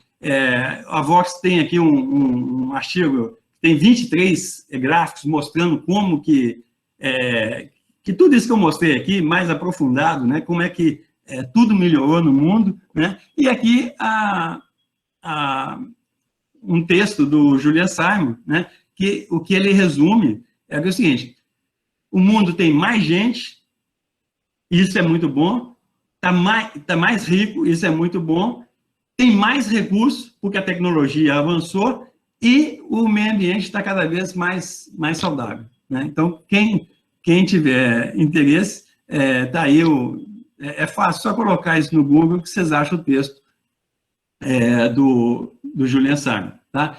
A Vox tem aqui um artigo, tem 23 gráficos mostrando como que tudo isso que eu mostrei aqui, mais aprofundado, né, como é que tudo melhorou no mundo, né? E aqui um texto do Julian Simon, né, que o que ele resume é o seguinte: o mundo tem mais gente, isso é muito bom, tá mais rico, isso é muito bom, tem mais recursos, porque a tecnologia avançou, e o meio ambiente está cada vez mais saudável, né? Então, quem tiver interesse, tá aí é fácil, só colocar isso no Google que vocês acham o texto do Julian Simon, tá?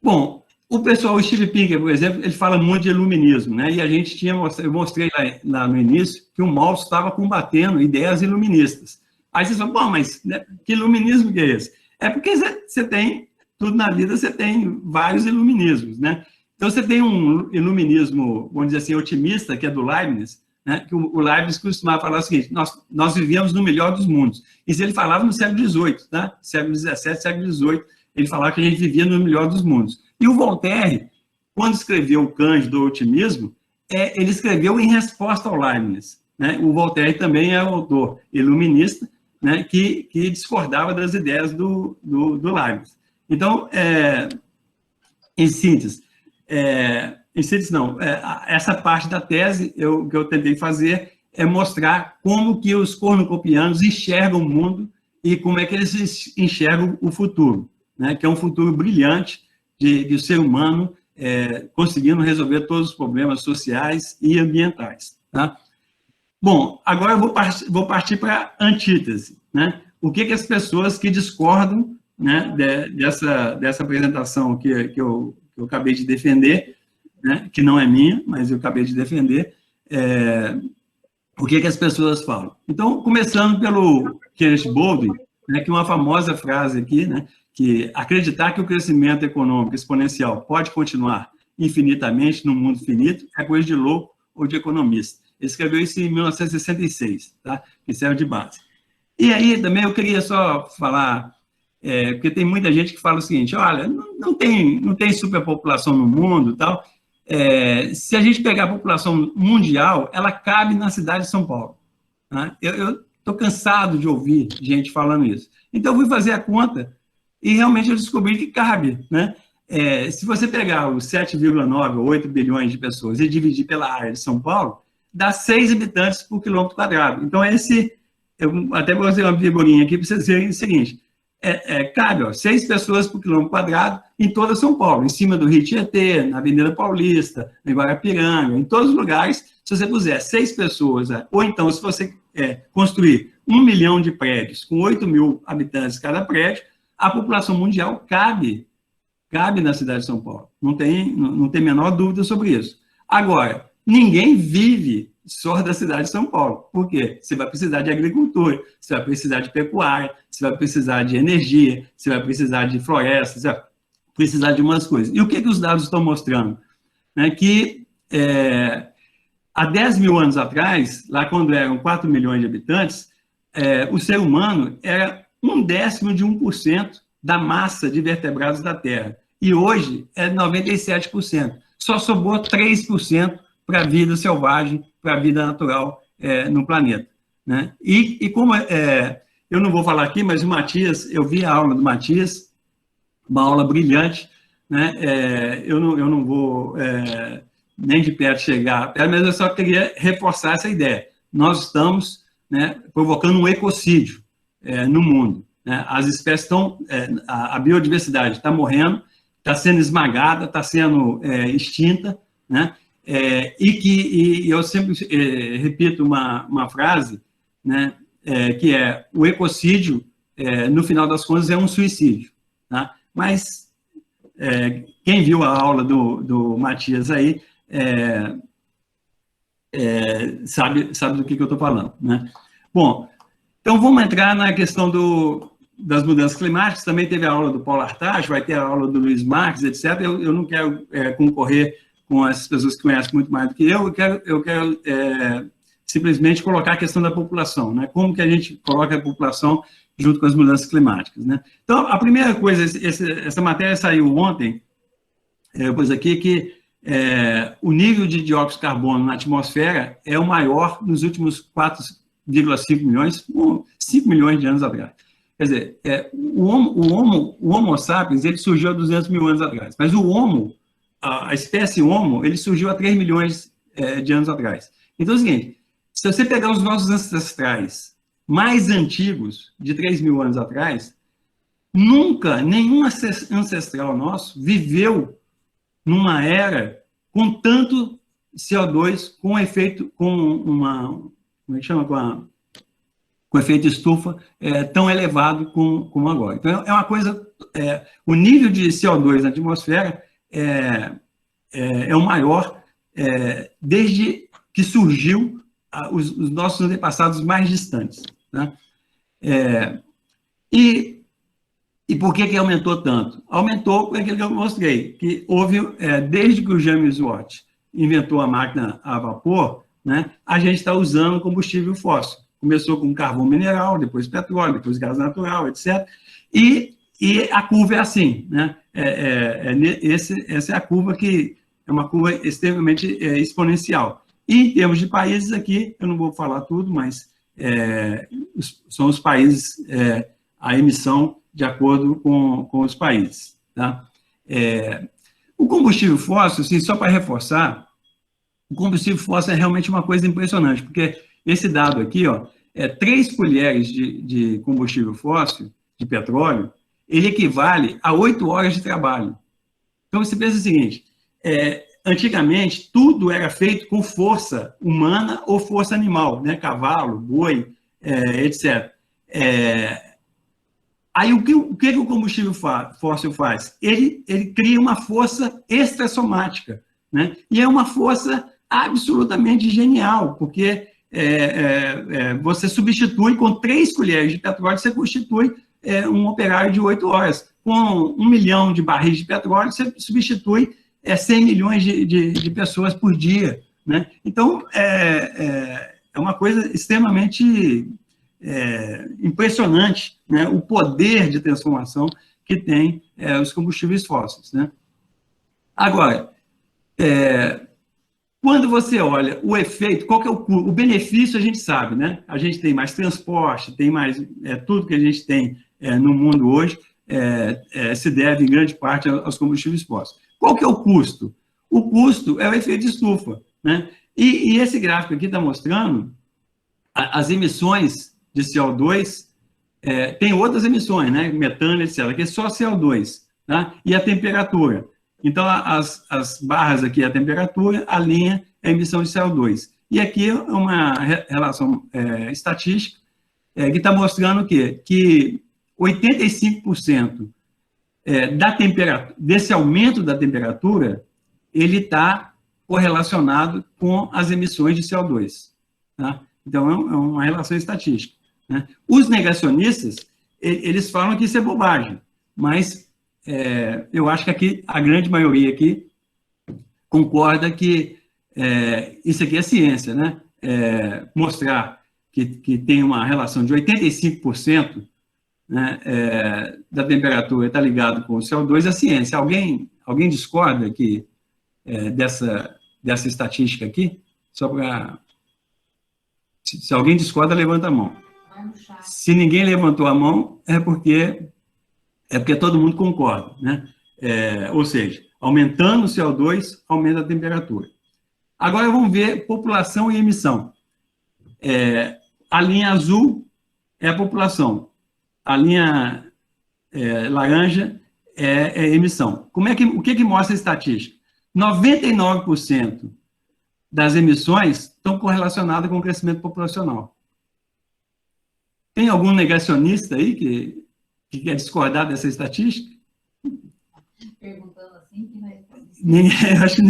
Bom, o pessoal, o Steve Pinker, por exemplo, ele fala muito de iluminismo, né? E a gente eu mostrei lá no início que o Mao estava combatendo ideias iluministas. Aí vocês falam, bom, mas né, que iluminismo que é esse? É porque você tem, tudo na vida, você tem vários iluminismos, né? Então, você tem um iluminismo, vamos dizer assim, otimista, que é do Leibniz, né? Que o Leibniz costumava falar o seguinte: nós vivíamos no melhor dos mundos. Isso ele falava no século XVIII, tá? Século XVII, século XVIII, ele falava que a gente vivia no melhor dos mundos. E o Voltaire, quando escreveu o Cândido Otimismo, ele escreveu em resposta ao Leibniz, né? O Voltaire também é autor iluminista, né? Que discordava das ideias do Leibniz. Então, em síntese, essa parte da tese que eu tentei fazer é mostrar como que os cornucopianos enxergam o mundo e como é que eles enxergam o futuro, né? Que é um futuro brilhante de o ser humano conseguindo resolver todos os problemas sociais e ambientais, tá? Bom, agora eu vou partir para a antítese, né? O que as pessoas que discordam, né, dessa apresentação que eu acabei de defender, né, que não é minha, mas eu acabei de defender, o que as pessoas falam. Então, começando pelo Kenneth Boulding, né, que é uma famosa frase aqui, né, que acreditar que o crescimento econômico exponencial pode continuar infinitamente no mundo finito é coisa de louco ou de economista. Ele escreveu isso em 1966, tá? Que serve de base. E aí, também, eu queria só falar, porque tem muita gente que fala o seguinte: olha, não tem superpopulação no mundo e tal. Se a gente pegar a população mundial, ela cabe na cidade de São Paulo. Tá? Eu estou cansado de ouvir gente falando isso. Então, eu fui fazer a conta e realmente eu descobri que cabe, né? Se você pegar os 7,9 ou 8 bilhões de pessoas e dividir pela área de São Paulo, dá 6 habitantes por quilômetro quadrado. Então, eu até vou fazer uma figurinha aqui para vocês verem o seguinte: cabe 6 pessoas por quilômetro quadrado em toda São Paulo, em cima do Rio Tietê, na Avenida Paulista, na Guarapiranga, em todos os lugares. Se você puser 6 pessoas, ou então, se você construir 1 milhão de prédios com 8 mil habitantes cada prédio, a população mundial cabe cabe na cidade de São Paulo. Não tem a menor dúvida sobre isso. Agora, ninguém vive só da cidade de São Paulo. Por quê? Você vai precisar de agricultura, você vai precisar de pecuária, você vai precisar de energia, você vai precisar de floresta, você vai precisar de umas coisas. E o que os dados estão mostrando? Que há 10 mil anos atrás, lá quando eram 4 milhões de habitantes, o ser humano era 1/10 de 1% da massa de vertebrados da Terra. E hoje é 97%. Só sobrou 3% para a vida selvagem, para a vida natural no planeta. Né? E como eu não vou falar aqui, mas o Matias, eu vi a aula do Matias, uma aula brilhante, né? Eu não vou nem de perto chegar, mas eu só queria reforçar essa ideia. Nós estamos, né, provocando um ecocídio no mundo. Né? As espécies estão, a biodiversidade está morrendo, está sendo esmagada, está sendo extinta, né? E eu sempre repito uma frase, né, que o ecocídio, no final das contas, é um suicídio. Tá? Mas quem viu a aula do Matias aí sabe do que eu estou falando. Né? Bom, então vamos entrar na questão das mudanças climáticas. Também teve a aula do Paulo Artacho, vai ter a aula do Luiz Marques, etc. Eu não quero concorrer com as pessoas que conhecem muito mais do que eu quero simplesmente colocar a questão da população, né? Como que a gente coloca a população junto com as mudanças climáticas, né? Então, a primeira coisa, essa matéria saiu ontem, pois aqui, que o nível de dióxido de carbono na atmosfera é o maior nos últimos 4,5 milhões, 5 milhões de anos atrás. Quer dizer, o Homo sapiens, ele surgiu há 200 mil anos atrás, mas a espécie Homo, ele surgiu há 3 milhões de anos atrás. Então é o seguinte, se você pegar os nossos ancestrais mais antigos, de 3 mil anos atrás, nunca nenhum ancestral nosso viveu numa era com tanto CO2, com efeito, como é que chama? Com efeito estufa tão elevado como agora. Então, é uma coisa, o nível de CO2 na atmosfera é o maior desde que surgiu os nossos antepassados mais distantes. Né? E por que aumentou tanto? Aumentou por aquilo que eu mostrei, que houve, desde que o James Watt inventou a máquina a vapor, né, a gente está usando combustível fóssil. Começou com carvão mineral, depois petróleo, depois gás natural, etc. E a curva é assim, né? Essa é a curva que é uma curva extremamente exponencial. E em termos de países aqui, eu não vou falar tudo, mas são os países, a emissão de acordo com os países. Tá? O combustível fóssil, assim, só para reforçar, o combustível fóssil é realmente uma coisa impressionante, porque esse dado aqui, ó, 3 colheres de combustível fóssil, de petróleo, ele equivale a 8 horas de trabalho. Então, você pensa o seguinte, antigamente, tudo era feito com força humana ou força animal, né? Cavalo, boi, etc. Aí, o que o combustível fóssil faz? Ele cria uma força extrassomática, né? E é uma força absolutamente genial, porque você substitui com 3 colheres de petróleo, você constitui um operário de 8 horas. Com 1 milhão de barris de petróleo, você substitui 100 milhões de pessoas por dia. Né? Então, é uma coisa extremamente impressionante, né? O poder de transformação que tem os combustíveis fósseis. Né? Agora, quando você olha o efeito, qual que é o benefício, a gente sabe, né? A gente tem mais transporte, tem mais tudo que a gente tem no mundo hoje se deve, em grande parte, aos combustíveis fósseis. Qual que é o custo? O custo é o efeito de estufa. Né? E esse gráfico aqui está mostrando as emissões de CO2, tem outras emissões, né? Metano, etc., que é só CO2, tá? E a temperatura. Então, as barras aqui é a temperatura, a linha é a emissão de CO2. E aqui é uma relação estatística que está mostrando o quê? Que 85% desse aumento da temperatura, ele está correlacionado com as emissões de CO2. Tá? Então, é uma relação estatística. Né? Os negacionistas, eles falam que isso é bobagem, mas eu acho que aqui, a grande maioria aqui concorda que isso aqui é ciência, né? Mostrar que tem uma relação de 85%, né, da temperatura está ligado com o CO2 é ciência. Alguém discorda dessa estatística aqui? Só para... Se alguém discorda, levanta a mão. Se ninguém levantou a mão, é porque todo mundo concorda, né? Ou seja, aumentando o CO2, aumenta a temperatura. Agora vamos ver população e emissão. A linha azul é a população, a linha laranja é emissão. O que mostra a estatística? 99% das emissões estão correlacionadas com o crescimento populacional. Tem algum negacionista aí que quer discordar dessa estatística? Perguntando assim, que vai Eu acho que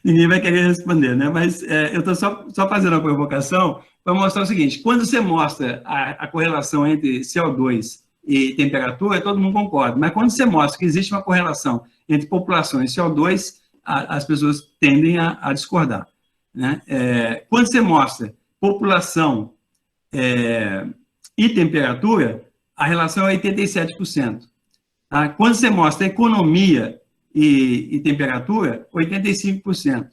ninguém vai querer responder, né? Mas eu estou só fazendo uma provocação para mostrar o seguinte: quando você mostra a correlação entre CO2 e temperatura, todo mundo concorda. Mas quando você mostra que existe uma correlação entre população e CO2, as pessoas tendem a discordar. Né? Quando você mostra população e temperatura, a relação é 87%. Tá? Quando você mostra economia e temperatura, 85%.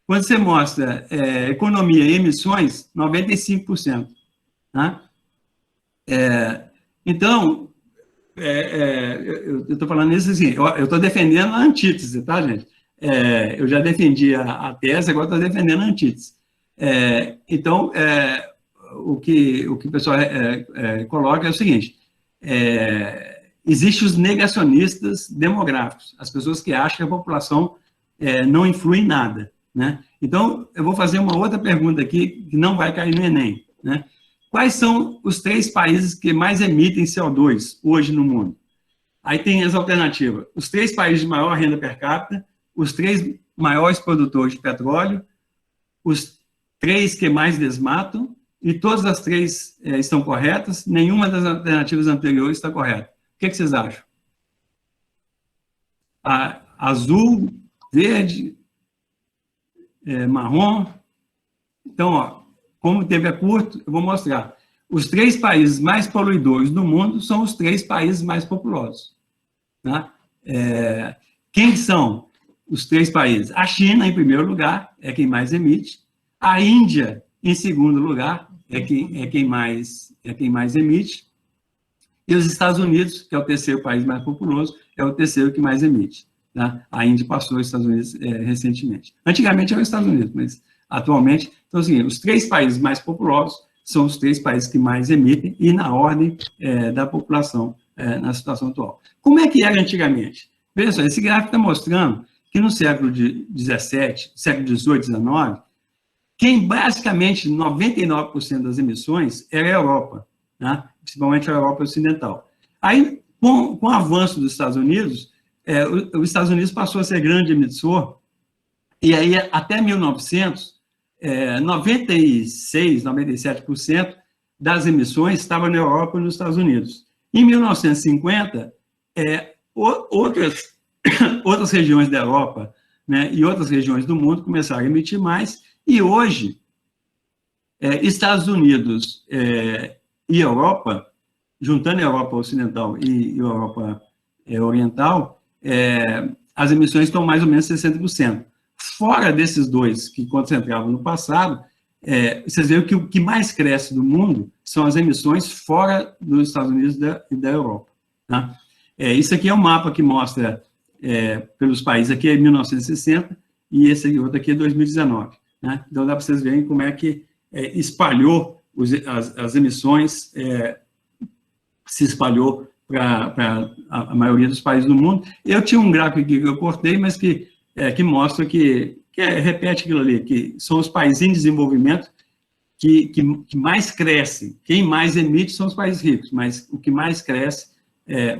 Quando você mostra economia e emissões, 95%. Tá? Então, eu estou falando isso assim, eu estou defendendo a antítese, tá, gente? Eu já defendi a tese, agora estou defendendo a antítese. Então, o que o pessoal coloca é o seguinte: existem os negacionistas demográficos, as pessoas que acham que a população não influi em nada. Né? Então, eu vou fazer uma outra pergunta aqui, que não vai cair no Enem. Né? Quais são os 3 países que mais emitem CO2 hoje no mundo? Aí tem as alternativas: os 3 países de maior renda per capita, os 3 maiores produtores de petróleo, os 3 que mais desmatam, e todas as 3 estão corretas, nenhuma das alternativas anteriores está correta. O que vocês acham? Azul, verde, marrom. Então, ó, como o tempo é curto, eu vou mostrar. Os 3 países mais poluidores do mundo são os 3 países mais populosos. Tá? Quem são os 3 países? A China, em primeiro lugar, é quem mais emite. A Índia, em segundo lugar, é quem mais emite. E os Estados Unidos, que é o 3º país mais populoso, é o 3º que mais emite. Tá? A Índia passou os Estados Unidos recentemente. Antigamente era os Estados Unidos, mas atualmente... Então, assim, os 3 países mais populosos são os 3 países que mais emitem e na ordem da população na situação atual. Como é que era antigamente? Veja só, esse gráfico está mostrando que no século XVII, século XVIII, XIX, quem basicamente 99% das emissões era a Europa, né? Principalmente a Europa Ocidental. Aí, com o avanço dos Estados Unidos, os Estados Unidos passou a ser grande emissor, e aí até 1900, 96%, 97% das emissões estavam na Europa e nos Estados Unidos. Em 1950, outras regiões da Europa, né, e outras regiões do mundo começaram a emitir mais, e hoje, Estados Unidos e Europa, juntando a Europa Ocidental e Europa Oriental, as emissões estão mais ou menos 60%. Fora desses 2 que concentravam no passado, vocês veem que o que mais cresce do mundo são as emissões fora dos Estados Unidos e da Europa. Tá? Isso aqui é um mapa que mostra, pelos países, aqui é 1960, e esse outro aqui é 2019. Né? Então, dá para vocês verem como é que espalhou as emissões, se espalhou para a maioria dos países do mundo. Eu tinha um gráfico aqui que eu cortei, mas que mostra que repete aquilo ali, que são os países em desenvolvimento que mais crescem. Quem mais emite são os países ricos, mas o que mais cresce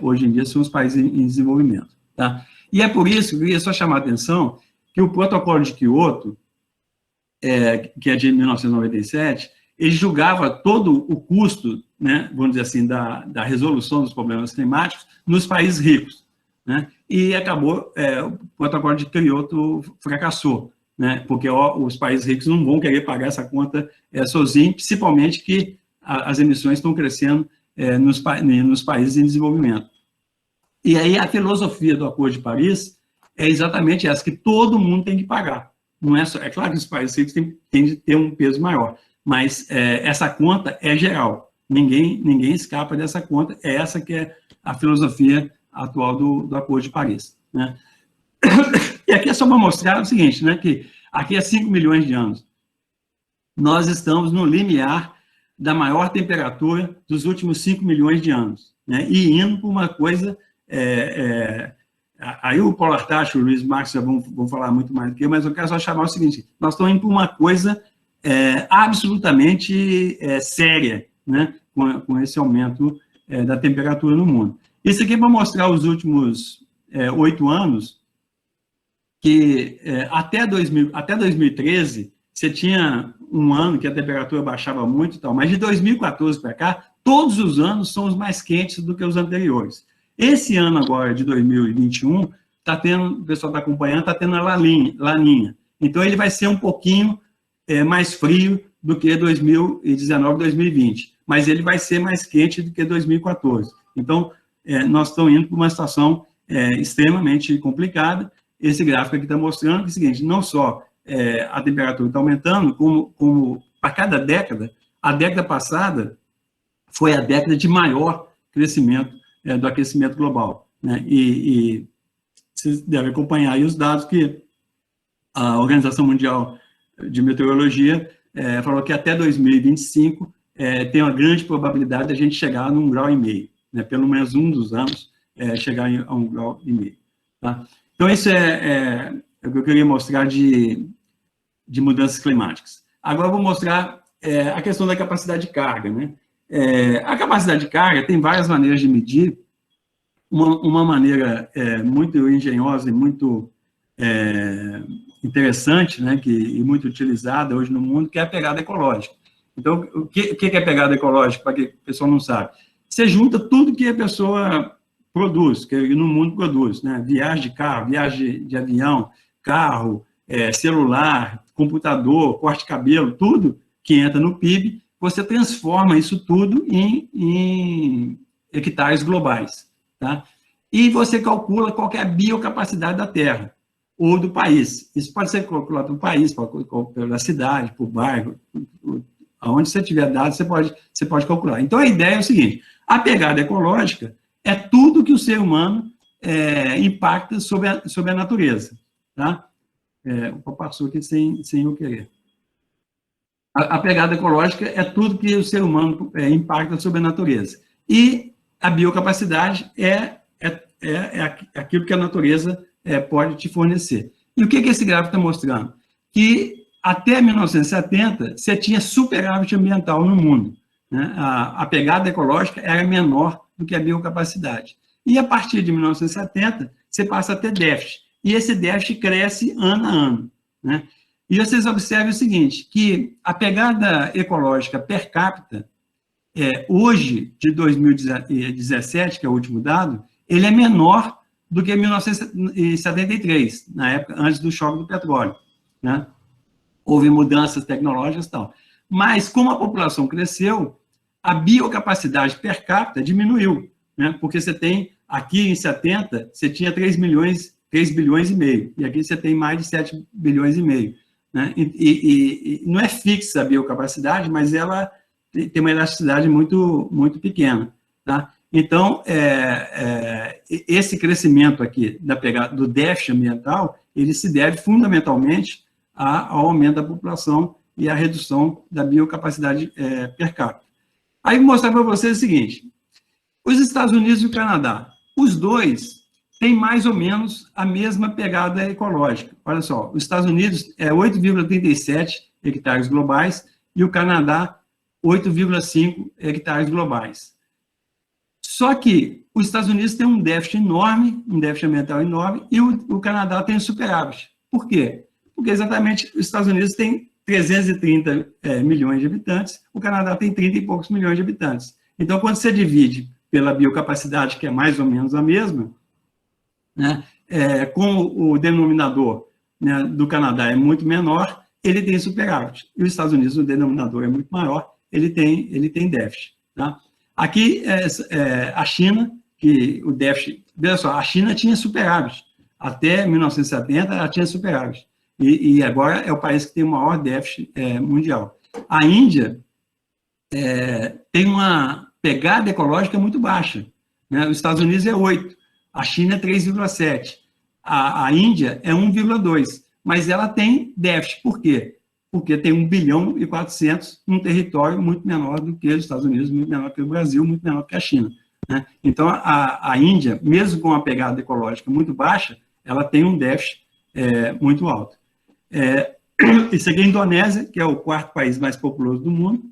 hoje em dia são os países em desenvolvimento. Tá? E é por isso que eu queria só chamar a atenção que o protocolo de Kyoto, que é de 1997, ele julgava todo o custo, né, vamos dizer assim, da resolução dos problemas climáticos nos países ricos, né, e acabou, o protocolo de Kyoto fracassou, né, porque os países ricos não vão querer pagar essa conta sozinhos, principalmente que as emissões estão crescendo nos países em desenvolvimento. E aí a filosofia do Acordo de Paris é exatamente essa, que todo mundo tem que pagar. Não é só, é claro que os países ricos têm de ter um peso maior, mas essa conta é geral. Ninguém escapa dessa conta. É essa que é a filosofia atual do Acordo de Paris, né? E aqui é só para mostrar o seguinte, né, que aqui há 5 milhões de anos, nós estamos no limiar da maior temperatura dos últimos 5 milhões de anos, né, e indo para uma coisa... aí o Paulo Artacho e o Luiz Marques já vão falar muito mais do que eu, mas eu quero só chamar o seguinte: nós estamos indo para uma coisa absolutamente séria, né, com esse aumento da temperatura no mundo. Isso aqui é para mostrar os últimos 8 anos, que até 2013, você tinha um ano que a temperatura baixava muito e tal, mas de 2014 para cá, todos os anos são os mais quentes do que os anteriores. Esse ano agora, de 2021, está tendo, o pessoal está acompanhando, está tendo a laninha. Então, ele vai ser um pouquinho mais frio do que 2019, 2020, mas ele vai ser mais quente do que 2014. Então, nós estamos indo para uma situação extremamente complicada. Esse gráfico aqui está mostrando que é o seguinte: não só a temperatura está aumentando, como a cada década, a década passada foi a década de maior crescimento do aquecimento global, né? E vocês devem acompanhar aí os dados que a Organização Mundial de Meteorologia falou que até 2025 tem uma grande probabilidade de a gente chegar num 1,5 grau, né? Pelo menos um dos anos chegar a 1,5 grau. Tá? Então, isso é o que eu queria mostrar de mudanças climáticas. Agora, eu vou mostrar a questão da capacidade de carga, né? A capacidade de carga tem várias maneiras de medir. Uma maneira muito engenhosa e muito interessante, né, e muito utilizada hoje no mundo, que é a pegada ecológica. Então, o que é pegada ecológica, para que o pessoal não sabe? Você junta tudo que a pessoa produz, que no mundo produz, né? Viagem de carro, viagem de avião, carro, celular, computador, corte de cabelo, tudo que entra no PIB, você transforma isso tudo em hectares globais, tá? E você calcula qual que é a biocapacidade da Terra ou do país. Isso pode ser calculado do país, pela cidade, por bairro, aonde você tiver dados, você pode calcular. Então, a ideia é o seguinte: a pegada ecológica é tudo que o ser humano impacta sobre a natureza, tá? Passou aqui sem eu querer. A pegada ecológica é tudo que o ser humano impacta sobre a natureza. E a biocapacidade é aquilo que a natureza pode te fornecer. E o que esse gráfico está mostrando? Que até 1970, você tinha superávit ambiental no mundo, né? A pegada ecológica era menor do que a biocapacidade. E a partir de 1970, você passa a ter déficit. E esse déficit cresce ano a ano, né? E vocês observem o seguinte, que a pegada ecológica per capita, hoje, de 2017, que é o último dado, ele é menor do que em 1973, na época, antes do choque do petróleo, né? Houve mudanças tecnológicas e tal. Mas, como a população cresceu, a biocapacidade per capita diminuiu, né? Porque você tem, aqui em 70, você tinha 3 bilhões e meio, e aqui você tem mais de 7 bilhões e meio. Né? E não é fixa a biocapacidade, mas ela tem uma elasticidade muito, muito pequena. Tá? Então, esse crescimento aqui do déficit ambiental, ele se deve fundamentalmente ao aumento da população e à redução da biocapacidade per capita. Aí vou mostrar para vocês o seguinte: os Estados Unidos e o Canadá, os dois têm mais ou menos a mesma pegada ecológica. Olha só, os Estados Unidos 8,37 hectares globais e o Canadá 8,5 hectares globais. Só que os Estados Unidos têm um déficit enorme, um déficit ambiental enorme, e o Canadá tem superávit. Por quê? Porque exatamente os Estados Unidos têm 330 milhões de habitantes, o Canadá tem 30 e poucos milhões de habitantes. Então, quando você divide pela biocapacidade, que é mais ou menos a mesma, né, com o denominador, né, do Canadá é muito menor, ele tem superávit. E os Estados Unidos, o denominador é muito maior, ele tem déficit. Tá? Aqui, a China, que o déficit... Veja só, a China tinha superávit. Até 1970, ela tinha superávit. E agora é o país que tem o maior déficit mundial. A Índia tem uma pegada ecológica muito baixa. Né? Os Estados Unidos é 8, a China é 3,7, a Índia é 1,2, mas ela tem déficit. Por quê? Porque tem 1 bilhão e 400 num território muito menor do que os Estados Unidos, muito menor que o Brasil, muito menor que a China. Né? Então, a Índia, mesmo com uma pegada ecológica muito baixa, ela tem um déficit muito alto. Isso aqui é a Indonésia, que é o 4º país mais populoso do mundo,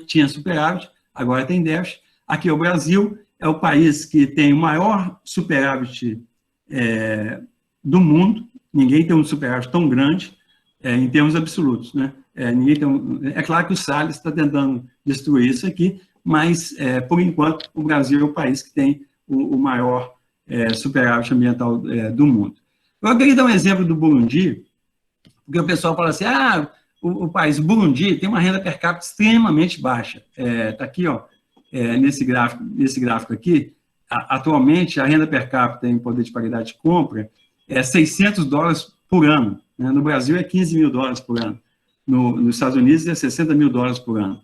tinha superávit, agora tem déficit. Aqui o Brasil é o país que tem o maior superávit do mundo, ninguém tem um superávit tão grande, em termos absolutos. Né? É claro que o Salles está tentando destruir isso aqui, mas, por enquanto, o Brasil é o país que tem o maior superávit ambiental do mundo. Eu queria dar um exemplo do Burundi, porque o pessoal fala assim, o país, o Burundi, tem uma renda per capita extremamente baixa. Está aqui, ó, nesse gráfico aqui, atualmente, a renda per capita em poder de paridade de compra é $600 por ano. Né? No Brasil, é $15 mil por ano. Nos Estados Unidos, é $60 mil por ano.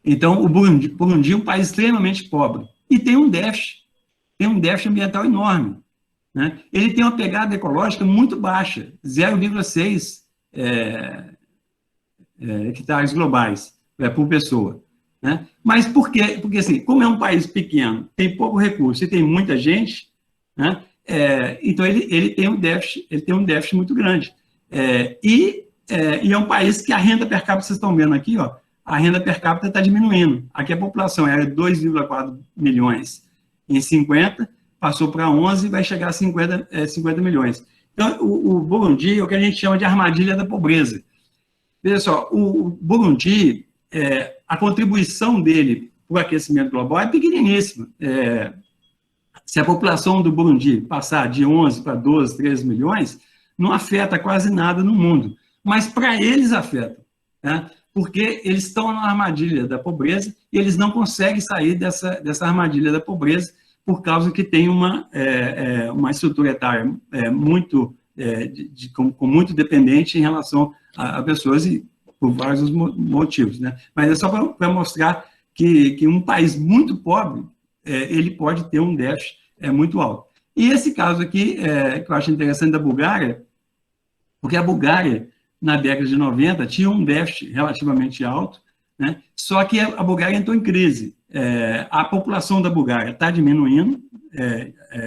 Então, o Burundi é um país extremamente pobre. E tem um déficit ambiental enorme. Né? Ele tem uma pegada ecológica muito baixa, 0,6 hectares globais por pessoa. Né? Mas por quê? Porque, assim, como é um país pequeno, tem pouco recurso e tem muita gente, né? Então ele tem um déficit muito grande. E é um país que a renda per capita, vocês estão vendo aqui, ó, a renda per capita está diminuindo. Aqui a população era 2,4 milhões em 50, passou para 11 e vai chegar a 50 milhões. Então, o Burundi é o que a gente chama de armadilha da pobreza. Veja só, o Burundi, a contribuição dele para o aquecimento global é pequeniníssima. Se a população do Burundi passar de 11 para 12, 13 milhões, não afeta quase nada no mundo. Mas para eles afeta, né? Porque eles estão na armadilha da pobreza e eles não conseguem sair dessa armadilha da pobreza por causa que tem uma estrutura etária com muito dependente em relação a pessoas e por vários motivos. Né? Mas é só para mostrar que um país muito pobre, ele pode ter um déficit muito alto. E esse caso aqui, que eu acho interessante da Bulgária, porque a Bulgária, na década de 90, tinha um déficit relativamente alto, né? Só que a Bulgária entrou em crise. A população da Bulgária está diminuindo,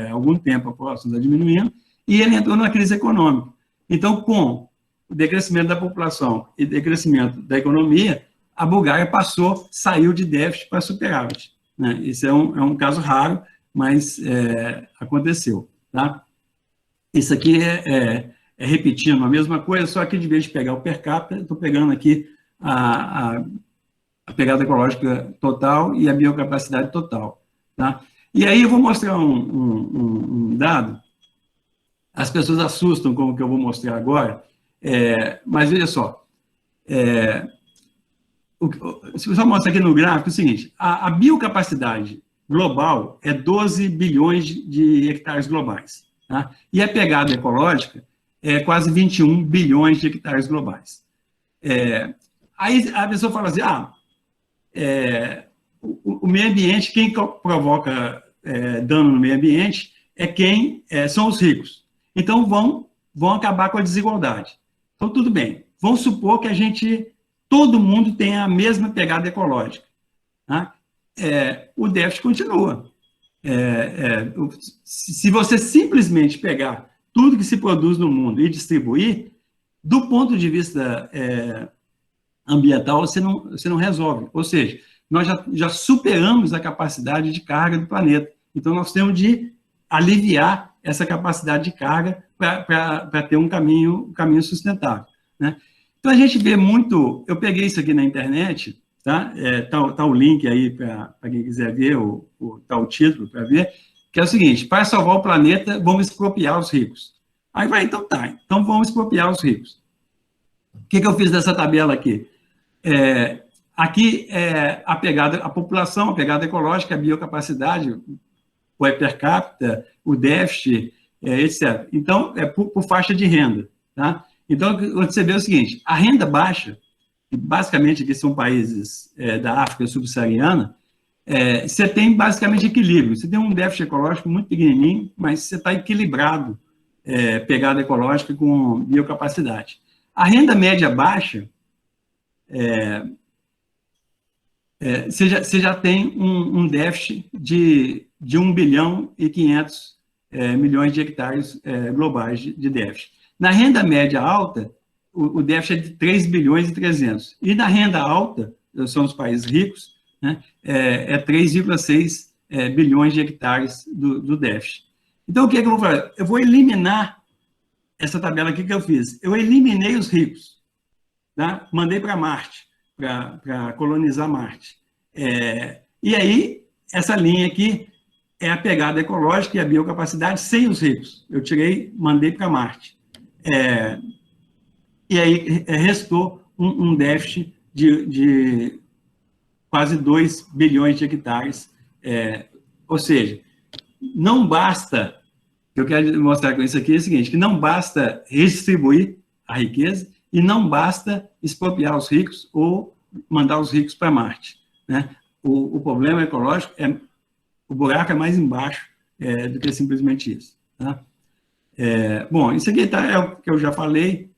há algum tempo a população está diminuindo, e ele entrou numa crise econômica. Então, com o decrescimento da população e decrescimento da economia, a Bulgária saiu de déficit para superávit. Né? Isso é um caso raro, mas aconteceu. Tá? Isso aqui repetindo a mesma coisa, só que de vez de pegar o per capita, estou pegando aqui a pegada ecológica total e a biocapacidade total. Tá? E aí eu vou mostrar um dado, as pessoas assustam com o que eu vou mostrar agora, mas veja só, se eu só mostrar aqui no gráfico, é o seguinte, a biocapacidade global é 12 bilhões de hectares globais, tá? E a pegada ecológica é quase 21 bilhões de hectares globais. Aí a pessoa fala assim, o meio ambiente, quem provoca dano no meio ambiente são os ricos. Então, vão acabar com a desigualdade. Então, tudo bem. Vamos supor que todo mundo tem a mesma pegada ecológica. Tá? O déficit continua. Se você simplesmente pegar tudo que se produz no mundo e distribuir, do ponto de vista ambiental, você não resolve. Ou seja, nós já superamos a capacidade de carga do planeta. Então, nós temos de aliviar essa capacidade de carga para ter um caminho sustentável, né? Então, a gente vê muito... Eu peguei isso aqui na internet, tá? Tá o link aí para quem quiser ver, tá o título para ver, que é o seguinte: para salvar o planeta, vamos expropriar os ricos. Aí vai, então tá, então vamos expropriar os ricos. O que eu fiz dessa tabela aqui? Aqui é a população, a pegada ecológica, a biocapacidade, o per capita, o déficit, etc. Então, é por faixa de renda, tá? Então, você vê o seguinte: a renda baixa, basicamente aqui são países da África subsaariana, você tem basicamente equilíbrio. Você tem um déficit ecológico muito pequenininho, mas você está equilibrado, pegada ecológica com biocapacidade. A renda média baixa, você já tem um déficit de 1 bilhão e 500 milhões de hectares globais de déficit. Na renda média alta, o déficit é de 3 bilhões e 300. E na renda alta, são os países ricos, né, 3,6 bilhões de hectares do déficit. Então, o que eu vou fazer? Eu vou eliminar essa tabela aqui que eu fiz. Eu eliminei os ricos, tá? Mandei para Marte, para colonizar Marte. E aí, essa linha aqui é a pegada ecológica e a biocapacidade sem os ricos. Eu tirei, mandei para Marte. E aí restou um déficit de quase 2 bilhões de hectares. Ou seja, não basta, o que eu quero mostrar com isso aqui é o seguinte, que não basta redistribuir a riqueza e não basta expropriar os ricos ou mandar os ricos para Marte, né? O problema ecológico o buraco é mais embaixo do que simplesmente isso, tá? Bom, isso aqui é o que eu já falei.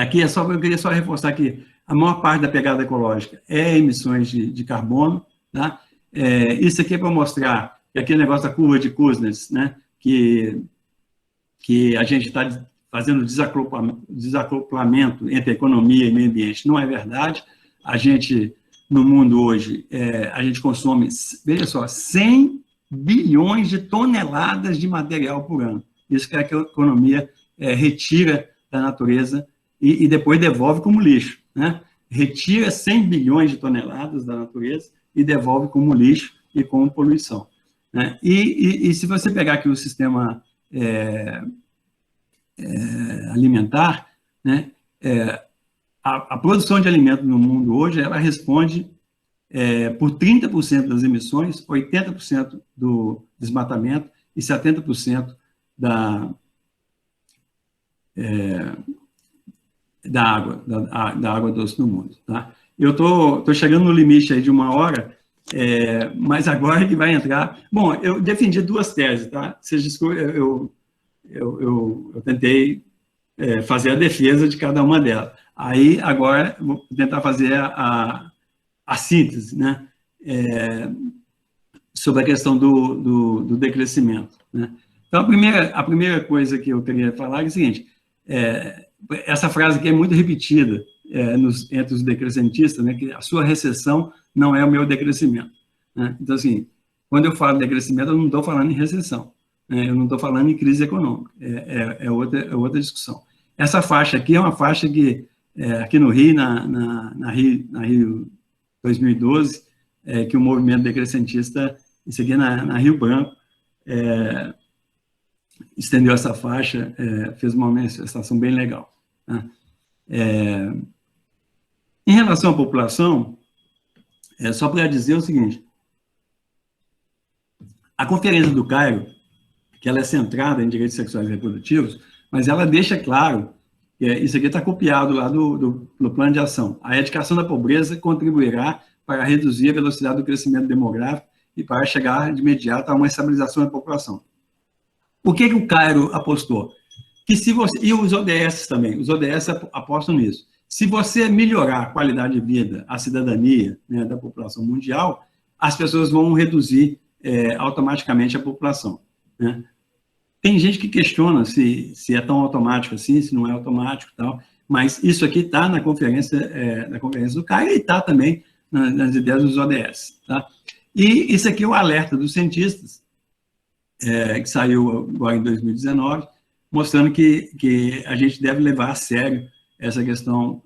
Aqui eu queria só reforçar que a maior parte da pegada ecológica é emissões de carbono, tá? Isso aqui é para mostrar que aquele negócio da curva de Kuznets, né, que a gente está fazendo desacoplamento entre economia e meio ambiente. Não é verdade. A gente, no mundo hoje, a gente consome, veja só, 100 bilhões de toneladas de material por ano. Isso que a economia retira da natureza e depois devolve como lixo, né? Retira 100 bilhões de toneladas da natureza e devolve como lixo e como poluição, né? E se você pegar aqui o sistema alimentar, né, a produção de alimento no mundo hoje, ela responde por 30% das emissões, 80% do desmatamento e 70% da água doce no mundo, tá? Eu tô chegando no limite aí de 1 hora, mas agora que vai entrar... Bom, eu defendi 2 teses, tá? Eu tentei fazer a defesa de cada uma delas. Aí, agora, vou tentar fazer a síntese, né? Sobre a questão do decrescimento, né? Então, a primeira coisa que eu queria falar é o seguinte: essa frase aqui é muito repetida entre os decrescentistas, né, que a sua recessão não é o meu decrescimento, né? Então, assim, quando eu falo decrescimento, eu não estou falando em recessão, né? Eu não estou falando em crise econômica, é outra discussão. Essa faixa aqui é uma faixa que, aqui no Rio, na Rio 2012, que o movimento decrescentista, isso aqui na Rio Branco, estendeu essa faixa, fez uma manifestação bem legal, né? Em relação à população, só para dizer o seguinte: a Conferência do Cairo, que ela é centrada em direitos sexuais e reprodutivos, mas ela deixa claro, isso aqui está copiado lá do plano de ação: a erradicação da pobreza contribuirá para reduzir a velocidade do crescimento demográfico e para chegar de imediato a uma estabilização da população. O que o Cairo apostou? Que se você, e os ODS também, os ODS apostam nisso. Se você melhorar a qualidade de vida, a cidadania, né, da população mundial, as pessoas vão reduzir automaticamente a população, né? Tem gente que questiona se é tão automático assim, se não é automático e tal, mas isso aqui está na conferência do Cairo e está também nas ideias dos ODS. Tá? E isso aqui é o alerta dos cientistas, que saiu agora em 2019, mostrando que a gente deve levar a sério essa questão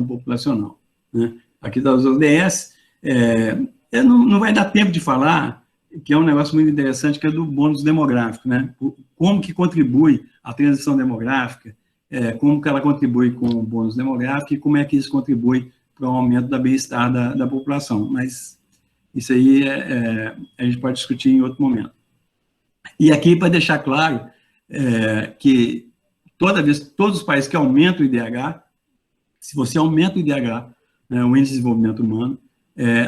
populacional. Né? Aqui das ODS, não vai dar tempo de falar, que é um negócio muito interessante, que é do bônus demográfico, né? Como que contribui a transição demográfica, como que ela contribui com o bônus demográfico e como é que isso contribui para o aumento do bem-estar da população. Mas isso aí a gente pode discutir em outro momento. E aqui, para deixar claro, que todos os países que aumentam o IDH, se você aumenta o IDH, né, o Índice de Desenvolvimento Humano,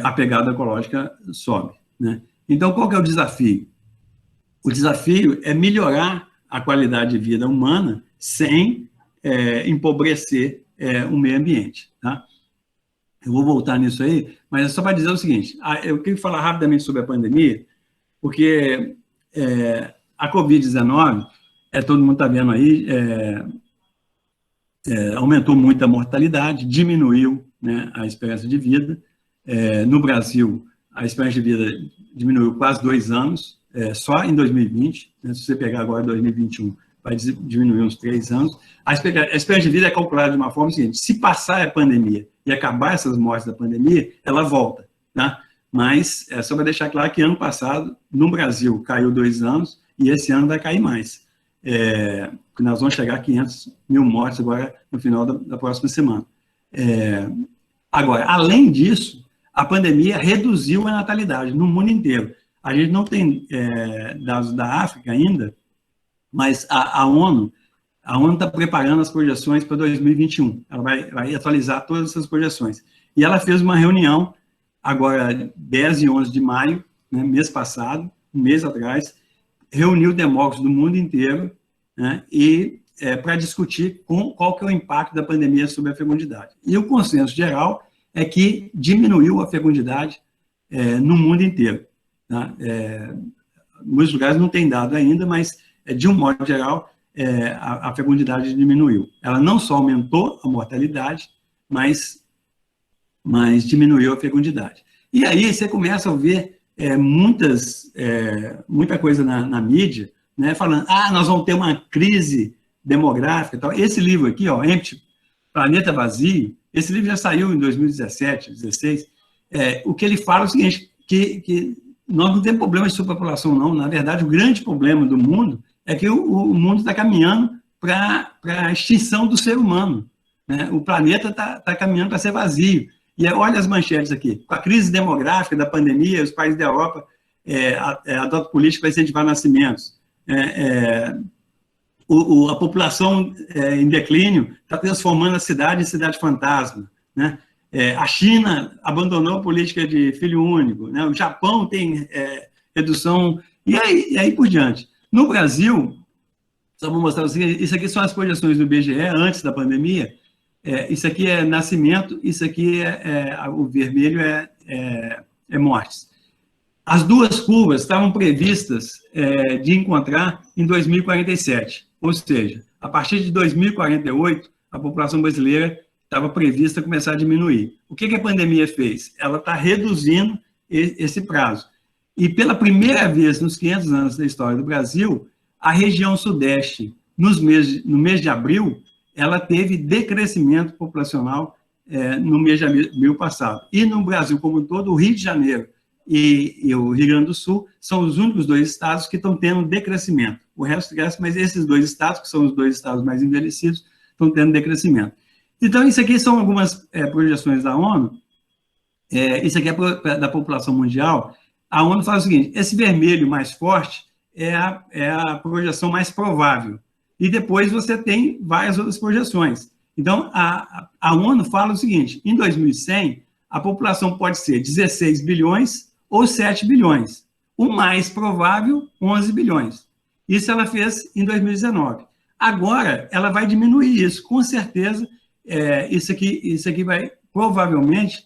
a pegada ecológica sobe. Né? Então, qual que é o desafio? O desafio é melhorar a qualidade de vida humana sem empobrecer o meio ambiente. Tá? Eu vou voltar nisso aí, mas é só para dizer o seguinte, eu queria falar rapidamente sobre a pandemia, porque a Covid-19, todo mundo está vendo aí, aumentou muito a mortalidade, diminuiu, né, a esperança de vida. No Brasil, a esperança de vida diminuiu quase 2 anos, só em 2020, né, se você pegar agora 2021, vai diminuir uns 3 anos. A esperança de vida é calculada de uma forma seguinte, se passar a pandemia e acabar essas mortes da pandemia, ela volta, tá? Mas só para deixar claro que ano passado, no Brasil, caiu 2 anos, e esse ano vai cair mais. Nós vamos chegar a 500 mil mortes agora no final da próxima semana. Agora, além disso, a pandemia reduziu a natalidade no mundo inteiro. A gente não tem dados da África ainda, mas a ONU está preparando as projeções para 2021. Ela vai atualizar todas essas projeções. E ela fez uma reunião agora 10 e 11 de maio, né, mês passado, um mês atrás, reuniu demócratas do mundo inteiro, né, e para discutir qual que é o impacto da pandemia sobre a fecundidade. E o consenso geral é que diminuiu a fecundidade no mundo inteiro. Tá? Muitos lugares não tem dado ainda, mas, de um modo geral, a fecundidade diminuiu. Ela não só aumentou a mortalidade, mas diminuiu a fecundidade. E aí você começa a ver muita coisa na mídia, né, falando, nós vamos ter uma crise demográfica e tal. Esse livro aqui, ó, Empty, Planeta Vazio, esse livro já saiu em 2017, 2016, o que ele fala é o seguinte, que nós não temos problema de superpopulação, não. Na verdade, o grande problema do mundo é que o mundo está caminhando para a extinção do ser humano. Né? O planeta está caminhando para ser vazio. E olha as manchetes aqui. Com a crise demográfica da pandemia, os países da Europa adotam políticas para incentivar nascimentos. A população em declínio está transformando a cidade em cidade fantasma. Né? A China abandonou a política de filho único. Né? O Japão tem redução, e aí por diante. No Brasil, só vou mostrar vocês, isso aqui são as projeções do IBGE antes da pandemia. Isso aqui é nascimento, isso aqui o vermelho é mortes. As duas curvas estavam previstas de encontrar em 2047, ou seja, a partir de 2048, a população brasileira estava prevista começar a diminuir. O que a pandemia fez? Ela está reduzindo esse prazo. E pela primeira vez nos 500 anos da história do Brasil, a região sudeste, no mês de abril, ela teve decrescimento populacional no mês de abril passado. E no Brasil como um todo, o Rio de Janeiro e o Rio Grande do Sul são os únicos 2 estados que estão tendo decrescimento. O resto cresce, mas esses 2 estados, que são os 2 estados mais envelhecidos, estão tendo decrescimento. Então, isso aqui são algumas projeções da ONU. Isso aqui é da população mundial. A ONU fala o seguinte, esse vermelho mais forte é a projeção mais provável. E depois você tem várias outras projeções. Então, a ONU fala o seguinte, em 2100, a população pode ser 16 bilhões ou 7 bilhões. O mais provável, 11 bilhões. Isso ela fez em 2019. Agora, ela vai diminuir isso, com certeza. Isso aqui vai, provavelmente,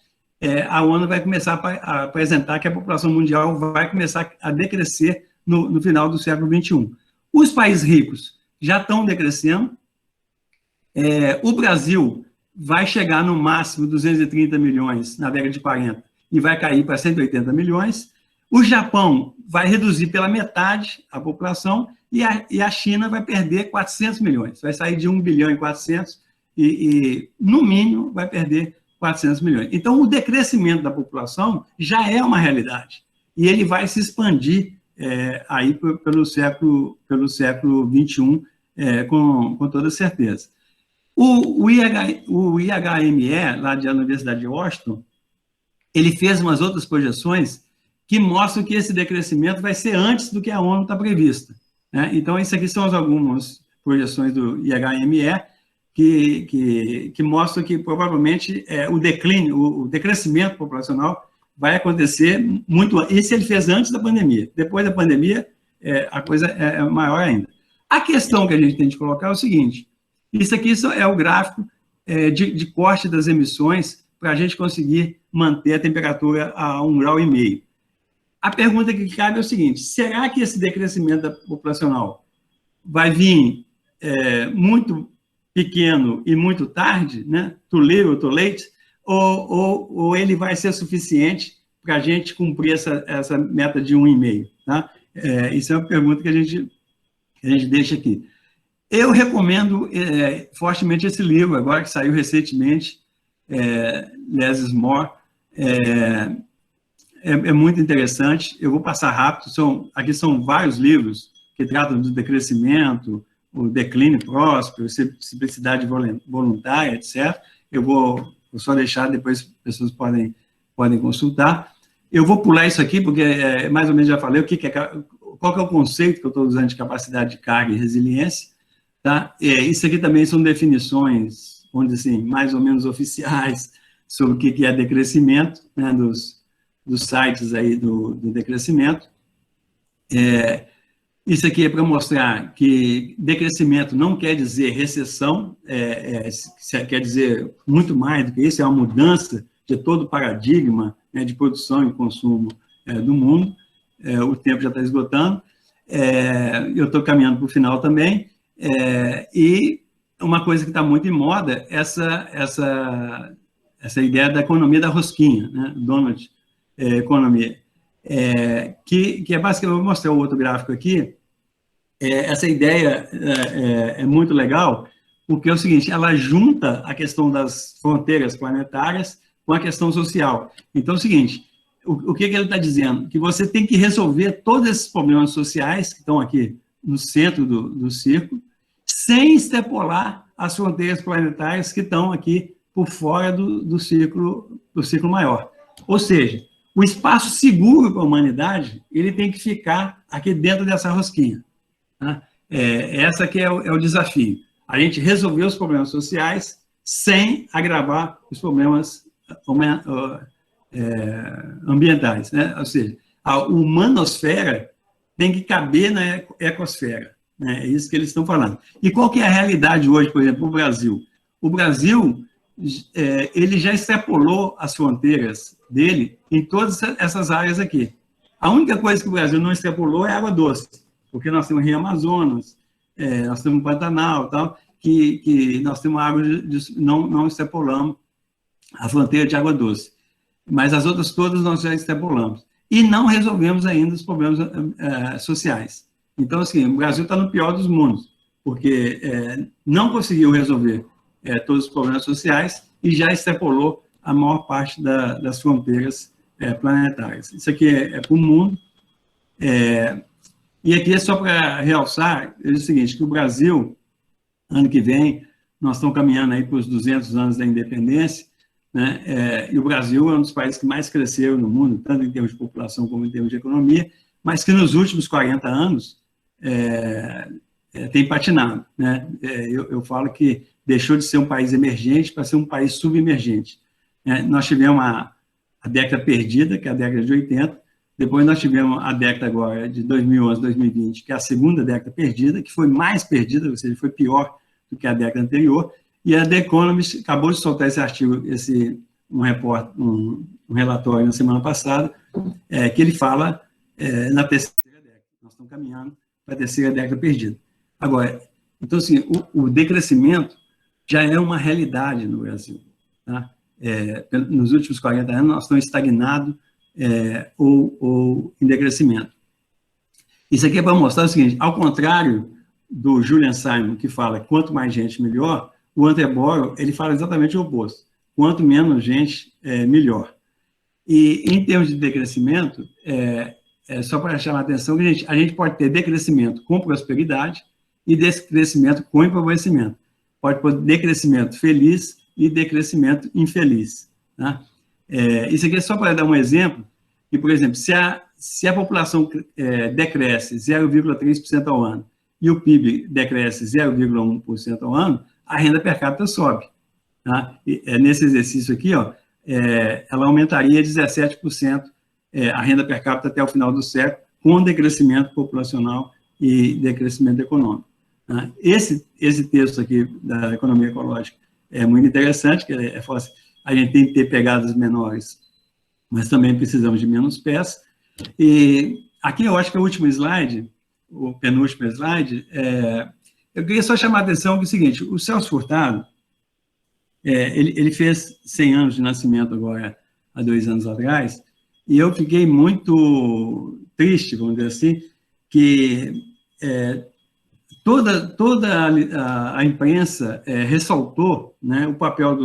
a ONU vai começar a apresentar que a população mundial vai começar a decrescer no final do século XXI. Os países ricos já estão decrescendo. O Brasil vai chegar no máximo 230 milhões na década de 40 e vai cair para 180 milhões. O Japão vai reduzir pela metade a população e a China vai perder 400 milhões. Vai sair de 1 bilhão e 400 e, no mínimo, vai perder 400 milhões. Então, o decrescimento da população já é uma realidade. E ele vai se expandir aí pelo século XXI, com toda certeza. O IHME, lá da Universidade de Washington, ele fez umas outras projeções que mostram que esse decrescimento vai ser antes do que a ONU está prevista, né? Então, isso aqui são algumas projeções do IHME que mostram que, provavelmente, o decrescimento populacional vai acontecer muito antes. Isso ele fez antes da pandemia. Depois da pandemia, a coisa é maior ainda. A questão que a gente tem de colocar é o seguinte: isso aqui é o gráfico de corte das emissões para a gente conseguir manter a temperatura a 1,5 grau. A pergunta que cabe é o seguinte: será que esse decrescimento populacional vai vir muito pequeno e muito tarde, né? Too little, too late, ou ele vai ser suficiente para a gente cumprir essa meta de 1,5? Tá? Isso é uma pergunta que a gente deixa aqui. Eu recomendo fortemente esse livro, agora que saiu recentemente, Less is More. É muito interessante. Eu vou passar rápido. Aqui são vários livros que tratam do decrescimento, o declínio próspero, simplicidade voluntária, etc. Eu vou só deixar, depois as pessoas podem consultar. Eu vou pular isso aqui, porque mais ou menos já falei qual que é o conceito que eu estou usando de capacidade de carga e resiliência. Tá? Isso aqui também são definições, vamos dizer assim, mais ou menos oficiais, sobre o que é decrescimento, né, dos sites aí do decrescimento. Isso aqui é para mostrar que decrescimento não quer dizer recessão, quer dizer muito mais do que isso, é uma mudança de todo o paradigma, né, de produção e consumo do mundo. O tempo já está esgotando. Eu estou caminhando para o final também. E uma coisa que está muito em moda é essa ideia da economia da rosquinha, né? Donut Economy, que é basicamente, eu vou mostrar o outro gráfico aqui. Essa ideia é muito legal, porque é o seguinte: ela junta a questão das fronteiras planetárias com a questão social. Então, é o seguinte: o que ele está dizendo? Que você tem que resolver todos esses problemas sociais que estão aqui no centro do círculo, sem extrapolar as fronteiras planetárias que estão aqui por fora do círculo maior. Ou seja, o espaço seguro para a humanidade, ele tem que ficar aqui dentro dessa rosquinha. Tá? Essa que é o desafio. A gente resolver os problemas sociais sem agravar os problemas ambientais, né? Ou seja, a humanosfera tem que caber na ecosfera, né? É isso que eles estão falando. E qual que é a realidade hoje, por exemplo, no Brasil? O Brasil, ele já extrapolou as fronteiras dele em todas essas áreas aqui. A única coisa que o Brasil não extrapolou é água doce, porque nós temos Rio Amazonas, nós temos Pantanal, tal, que nós temos água, não extrapolamos a fronteira de água doce. Mas as outras todas nós já extrapolamos. E não resolvemos ainda os problemas sociais. Então, assim, o Brasil está no pior dos mundos, porque não conseguiu resolver todos os problemas sociais e já extrapolou a maior parte das fronteiras planetárias. Isso aqui é para o mundo. E aqui é só para realçar o seguinte, que o Brasil, ano que vem, nós estamos caminhando aí para os 200 anos da independência, né? E o Brasil é um dos países que mais cresceu no mundo, tanto em termos de população como em termos de economia, mas que nos últimos 40 anos tem patinado, né? Eu falo que deixou de ser um país emergente para ser um país subemergente. Nós tivemos a década perdida, que é a década de 80, depois nós tivemos a década agora de 2011, 2020, que é a segunda década perdida, que foi mais perdida, ou seja, foi pior do que a década anterior, e a The Economist acabou de soltar esse artigo, um relatório na semana passada, que ele fala na terceira década. Nós estamos caminhando para a terceira década perdida. Agora, então, assim, o decrescimento já é uma realidade no Brasil. Tá? nos últimos 40 anos, nós estamos estagnados ou em decrescimento. Isso aqui é para mostrar o seguinte, ao contrário do Julian Simon, que fala quanto mais gente, melhor, o Hunter Borel, ele fala exatamente o oposto. Quanto menos gente, melhor. E, em termos de decrescimento, só para chamar a atenção, que a gente pode ter decrescimento com prosperidade e decrescimento com empobrecimento. Pode ter decrescimento feliz e decrescimento infeliz. Tá? Isso aqui é só para dar um exemplo, que, por exemplo, se a população decresce 0,3% ao ano e o PIB decresce 0,1% ao ano, a renda per capita sobe. Tá? Nesse exercício aqui, ó, ela aumentaria 17% a renda per capita até o final do século, com decrescimento populacional e decrescimento econômico. Tá? Esse texto aqui da economia ecológica é muito interessante, que fácil. A gente tem que ter pegadas menores, mas também precisamos de menos pés. E aqui eu acho que é o último slide, o penúltimo slide, eu queria só chamar a atenção que é o seguinte, o Celso Furtado, ele fez 100 anos de nascimento agora, há 2 anos atrás, e eu fiquei muito triste, vamos dizer assim, que toda a imprensa ressaltou, né, o papel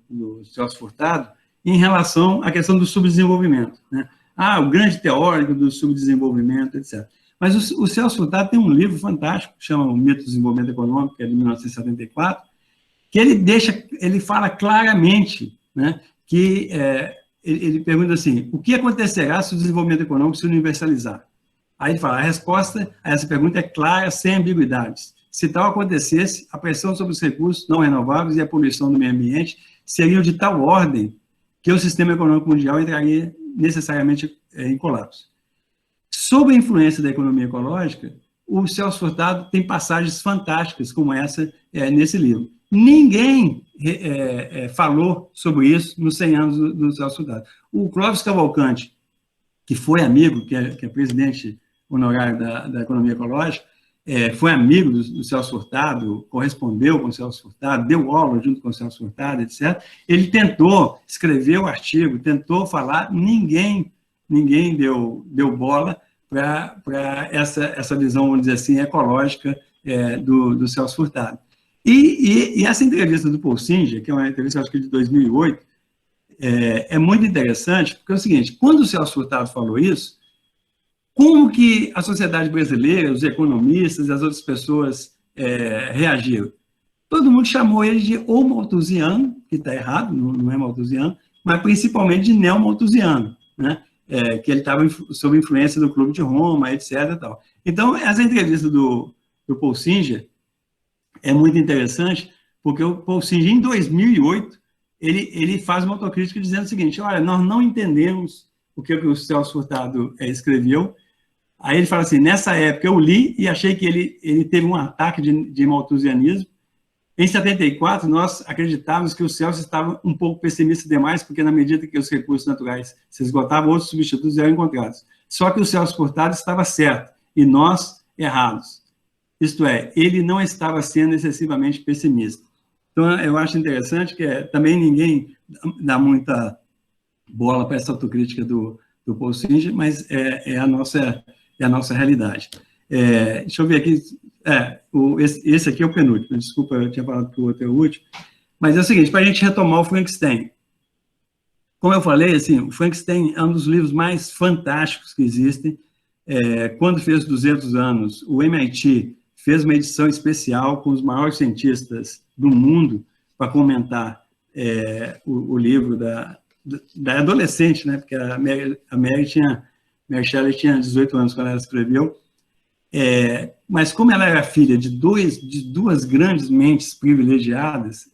do Celso Furtado em relação à questão do subdesenvolvimento, né? O grande teórico do subdesenvolvimento, etc. Mas o Celso Furtado tem um livro fantástico, que chama O Mito do Desenvolvimento Econômico, que é de 1974, que ele fala claramente, né, que ele pergunta assim, o que acontecerá se o desenvolvimento econômico se universalizar? Aí ele fala, a resposta a essa pergunta é clara, sem ambiguidades. Se tal acontecesse, a pressão sobre os recursos não renováveis e a poluição do meio ambiente seriam de tal ordem que o sistema econômico mundial entraria necessariamente em colapso. Sob a influência da economia ecológica, o Celso Furtado tem passagens fantásticas como essa nesse livro. Ninguém falou sobre isso nos 100 anos do Celso Furtado. O Clóvis Cavalcanti, que foi amigo, que é presidente honorário da economia ecológica, foi amigo do Celso Furtado, correspondeu com o Celso Furtado, deu aula junto com o Celso Furtado, etc. Ele tentou escrever o artigo, tentou falar, ninguém deu bola para essa visão, vamos dizer assim, ecológica do Celso Furtado. E essa entrevista do Paul Singer, que é uma entrevista, acho que de 2008, é muito interessante, porque é o seguinte, quando o Celso Furtado falou isso, como que a sociedade brasileira, os economistas e as outras pessoas reagiram? Todo mundo chamou ele de ou malthusiano, que está errado, não é malthusiano, mas principalmente de neo-malthusiano, né? Que ele estava sob influência do Clube de Roma, etc. E tal. Então, essa entrevista do Paul Singer é muito interessante, porque o Paul Singer, em 2008, ele faz uma autocrítica dizendo o seguinte, olha, nós não entendemos o que o Celso Furtado escreveu. Aí ele fala assim, nessa época eu li e achei que ele teve um ataque de malthusianismo. Em 74, nós acreditávamos que o Celso estava um pouco pessimista demais, porque na medida que os recursos naturais se esgotavam, outros substitutos eram encontrados. Só que o Celso Furtado estava certo, e nós errados. Isto é, ele não estava sendo excessivamente pessimista. Então, eu acho interessante que também ninguém dá muita bola para essa autocrítica do Paul Singer, mas é a nossa realidade. Deixa eu ver aqui, esse aqui é o penúltimo, desculpa, eu tinha falado que o outro é o último, mas é o seguinte, para a gente retomar o Frankenstein. Como eu falei, assim, o Frankenstein é um dos livros mais fantásticos que existem. Quando fez 200 anos, o MIT fez uma edição especial com os maiores cientistas do mundo para comentar o livro da adolescente, né? Porque a Mary Shelley tinha 18 anos quando ela escreveu. Mas como ela era filha de duas grandes mentes privilegiadas,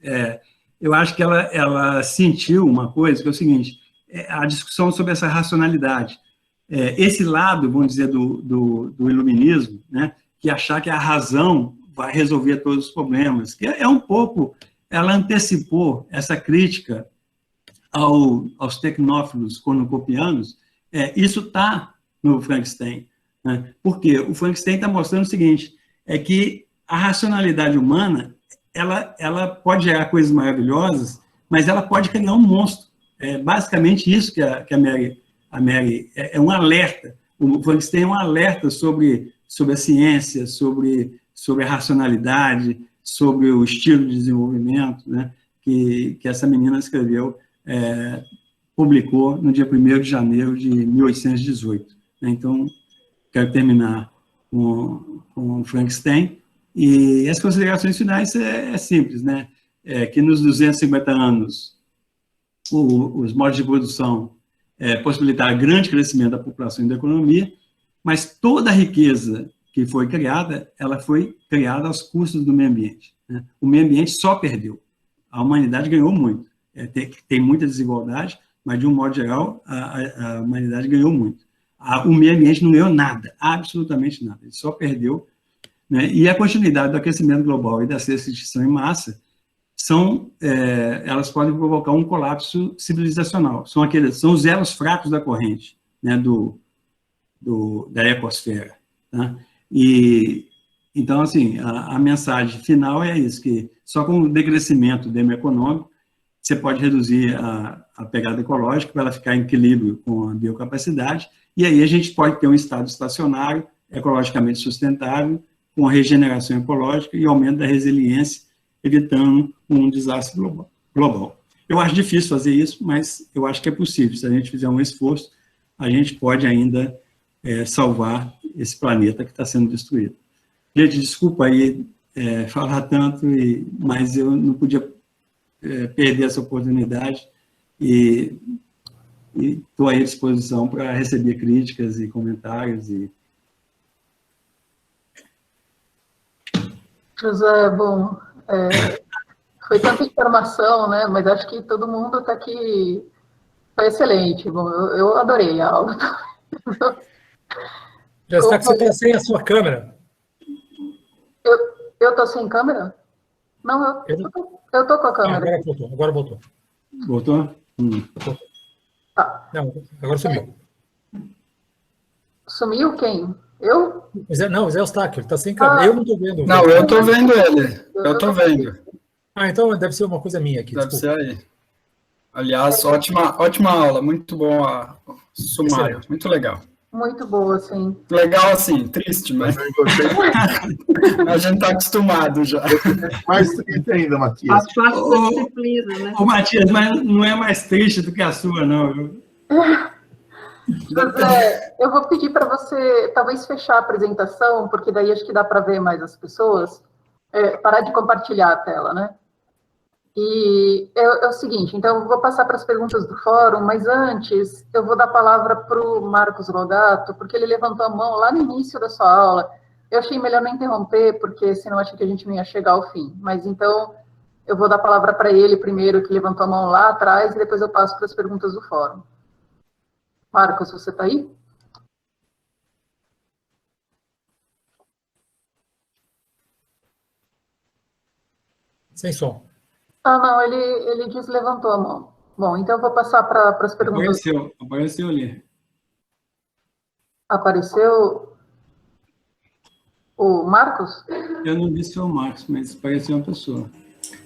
eu acho que ela sentiu uma coisa, que é o seguinte, a discussão sobre essa racionalidade. Esse lado, vamos dizer, do iluminismo, né, que achar que a razão vai resolver todos os problemas, que um pouco, ela antecipou essa crítica aos tecnófilos cornucopianos, isso está no Frankenstein. Né? Porque o Frankenstein está mostrando o seguinte, que a racionalidade humana, ela pode gerar coisas maravilhosas, mas ela pode criar um monstro. É basicamente isso que a Mary é um alerta. O Frankenstein é um alerta sobre a ciência, sobre a racionalidade, sobre o estilo de desenvolvimento, né, que essa menina escreveu, publicou no dia 1º de janeiro de 1818. Né? Então, quero terminar com Frankenstein. E as considerações finais é simples, né? Que nos 250 anos, os modos de produção possibilitaram grande crescimento da população e da economia, mas toda a riqueza que foi criada, ela foi criada aos custos do meio ambiente. Né? O meio ambiente só perdeu. A humanidade ganhou muito. Tem muita desigualdade, mas, de um modo geral, a humanidade ganhou muito. O meio ambiente não ganhou nada, absolutamente nada. Ele só perdeu. Né? E a continuidade do aquecimento global e da extinção em massa elas podem provocar um colapso civilizacional. São os elos fracos da corrente, né, da ecosfera. Tá? Então, assim, a mensagem final é isso, que só com o decrescimento econômico você pode reduzir a pegada ecológica para ela ficar em equilíbrio com a biocapacidade, e aí a gente pode ter um estado estacionário, ecologicamente sustentável, com a regeneração ecológica e aumento da resiliência, evitando um desastre global. Eu acho difícil fazer isso, mas eu acho que é possível. Se a gente fizer um esforço, a gente pode ainda salvar esse planeta que está sendo destruído. Gente, desculpa aí falar tanto, mas eu não podia perder essa oportunidade e estou aí à disposição para receber críticas e comentários. José, bom, foi tanta informação, né? Mas acho que todo mundo está aqui. Foi excelente. Bom, eu adorei a aula. Já está que você está sem a sua câmera. Eu estou sem câmera? Não, eu estou com a câmera. Agora voltou. Voltou? Tá. Não, agora sumiu. Sumiu quem? Eu? Não, o Zé Eustáquio, ele está sem câmera. Eu não estou vendo. Não, eu estou vendo ele. Eu estou vendo. Então deve ser uma coisa minha aqui. Deve ser aí. Aliás, ótima aula, muito bom sumário, excelente. Muito legal. Muito boa, sim. Legal assim, triste, mas a gente está acostumado já. Mais triste ainda, Matias. Faz parte da disciplina, né? Ô, Matias, mas não é mais triste do que a sua, não, viu? José, eu vou pedir para você, talvez, fechar a apresentação, porque daí acho que dá para ver mais as pessoas. Parar de compartilhar a tela, né? E é o seguinte, então eu vou passar para as perguntas do fórum, mas antes eu vou dar a palavra para o Marcos Rogato, porque ele levantou a mão lá no início da sua aula. Eu achei melhor não interromper, porque senão acho que a gente não ia chegar ao fim. Mas então eu vou dar a palavra para ele primeiro, que levantou a mão lá atrás, e depois eu passo para as perguntas do fórum. Marcos, você está aí? Sem som. Não, ele deslevantou a mão. Bom, então eu vou passar para as perguntas. Apareceu ali. Apareceu o Marcos? Eu não vi se foi o Marcos, mas apareceu uma pessoa.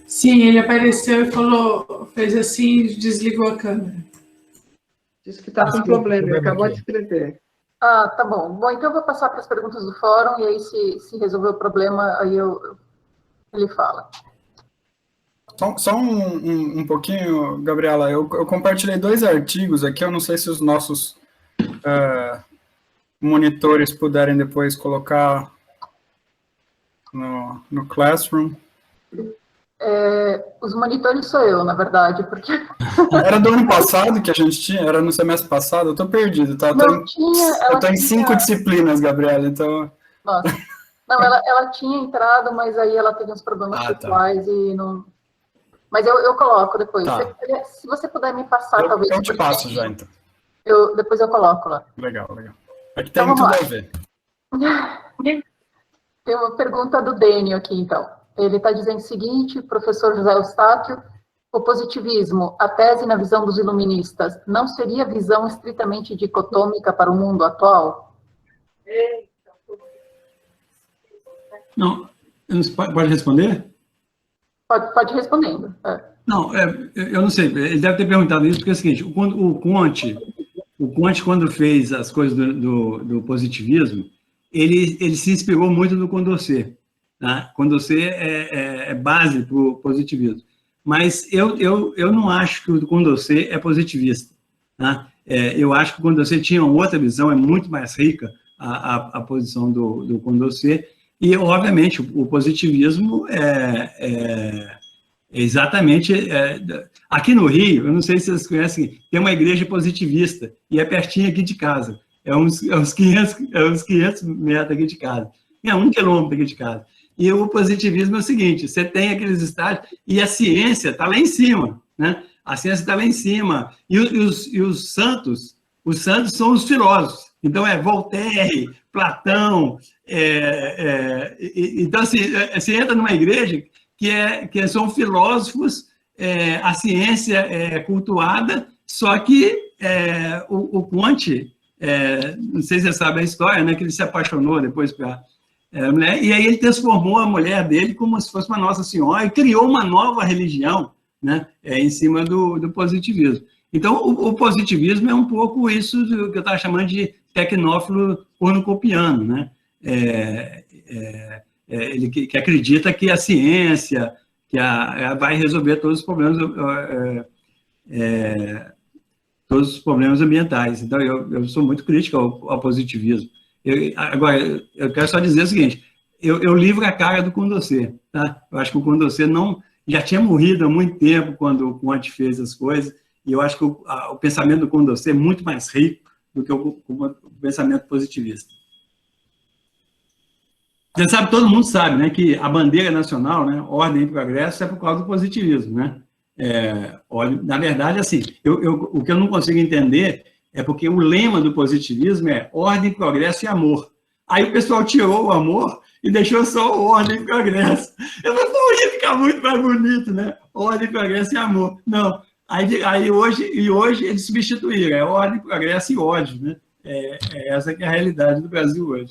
Sim, ele apareceu e falou, fez assim e desligou a câmera. Disse que está com problema, ele acabou de escrever. Tá bom. Bom, então eu vou passar para as perguntas do fórum, e aí se resolver o problema, aí ele fala. Só um pouquinho, Gabriela, eu compartilhei 2 artigos aqui, eu não sei se os nossos monitores puderem depois colocar no Classroom. Os monitores sou eu, na verdade, porque... Era do ano passado que a gente tinha? Era no semestre passado? Eu estou perdido, tá? Eu estou em 5 disciplinas, Gabriela, então... Nossa. Não, ela tinha entrado, mas aí ela teve uns problemas pessoais e não... Mas eu coloco depois. Tá. Se você puder me passar, talvez... Eu te passo já, então. Depois eu coloco lá. Legal. Aqui tem tudo a ver. Tem uma pergunta do Dênio aqui, então. Ele está dizendo o seguinte, professor José Eustáquio, o positivismo, a tese na visão dos iluministas, não seria visão estritamente dicotômica para o mundo atual? Não, pode responder? Pode ir respondendo. Não, eu não sei, ele deve ter perguntado isso, porque é o seguinte, o Conte, quando fez as coisas do positivismo, ele se inspirou muito no Condorcet. Tá? Condorcet é base para o positivismo. Mas eu não acho que o Condorcet é positivista. Tá? Eu acho que o Condorcet tinha outra visão, é muito mais rica a posição do Condorcet, e, obviamente, o positivismo exatamente. Aqui no Rio, eu não sei se vocês conhecem, tem uma igreja positivista, e é pertinho aqui de casa. É uns 500 metros aqui de casa. É 1 quilômetro aqui de casa. E o positivismo é o seguinte, você tem aqueles estágios, e a ciência está lá em cima, né? A ciência está lá em cima. E os santos são os filósofos. Então, Voltaire, Platão. Então, assim, você entra numa igreja que são filósofos, a ciência é cultuada, só que o Conte, não sei se você sabe a história, né, que ele se apaixonou depois pela mulher, e aí ele transformou a mulher dele como se fosse uma Nossa Senhora e criou uma nova religião, né, em cima do positivismo. Então, o positivismo é um pouco isso que eu estava chamando de tecnófilo cornucopiano, né? Ele que acredita que a ciência vai resolver todos os problemas ambientais. Então, eu sou muito crítico ao positivismo. Agora, eu quero só dizer o seguinte, eu livro a cara do Condorcet, tá? Eu acho que o Condorcet já tinha morrido há muito tempo quando o Conte fez as coisas, e eu acho que o pensamento do Condorcet é muito mais rico do que o pensamento positivista. Você sabe, todo mundo sabe, né, que a bandeira nacional, né, Ordem e Progresso, é por causa do positivismo, né? Na verdade, assim, o que eu não consigo entender é porque o lema do positivismo é Ordem, Progresso e Amor. Aí o pessoal tirou o amor e deixou só o Ordem e Progresso. Eu falei, pô, ia ficar muito mais bonito, né? Ordem, Progresso e Amor. Não. Aí hoje eles substituíram, Ordem, Progresso e ódio, né? Essa que é a realidade do Brasil hoje.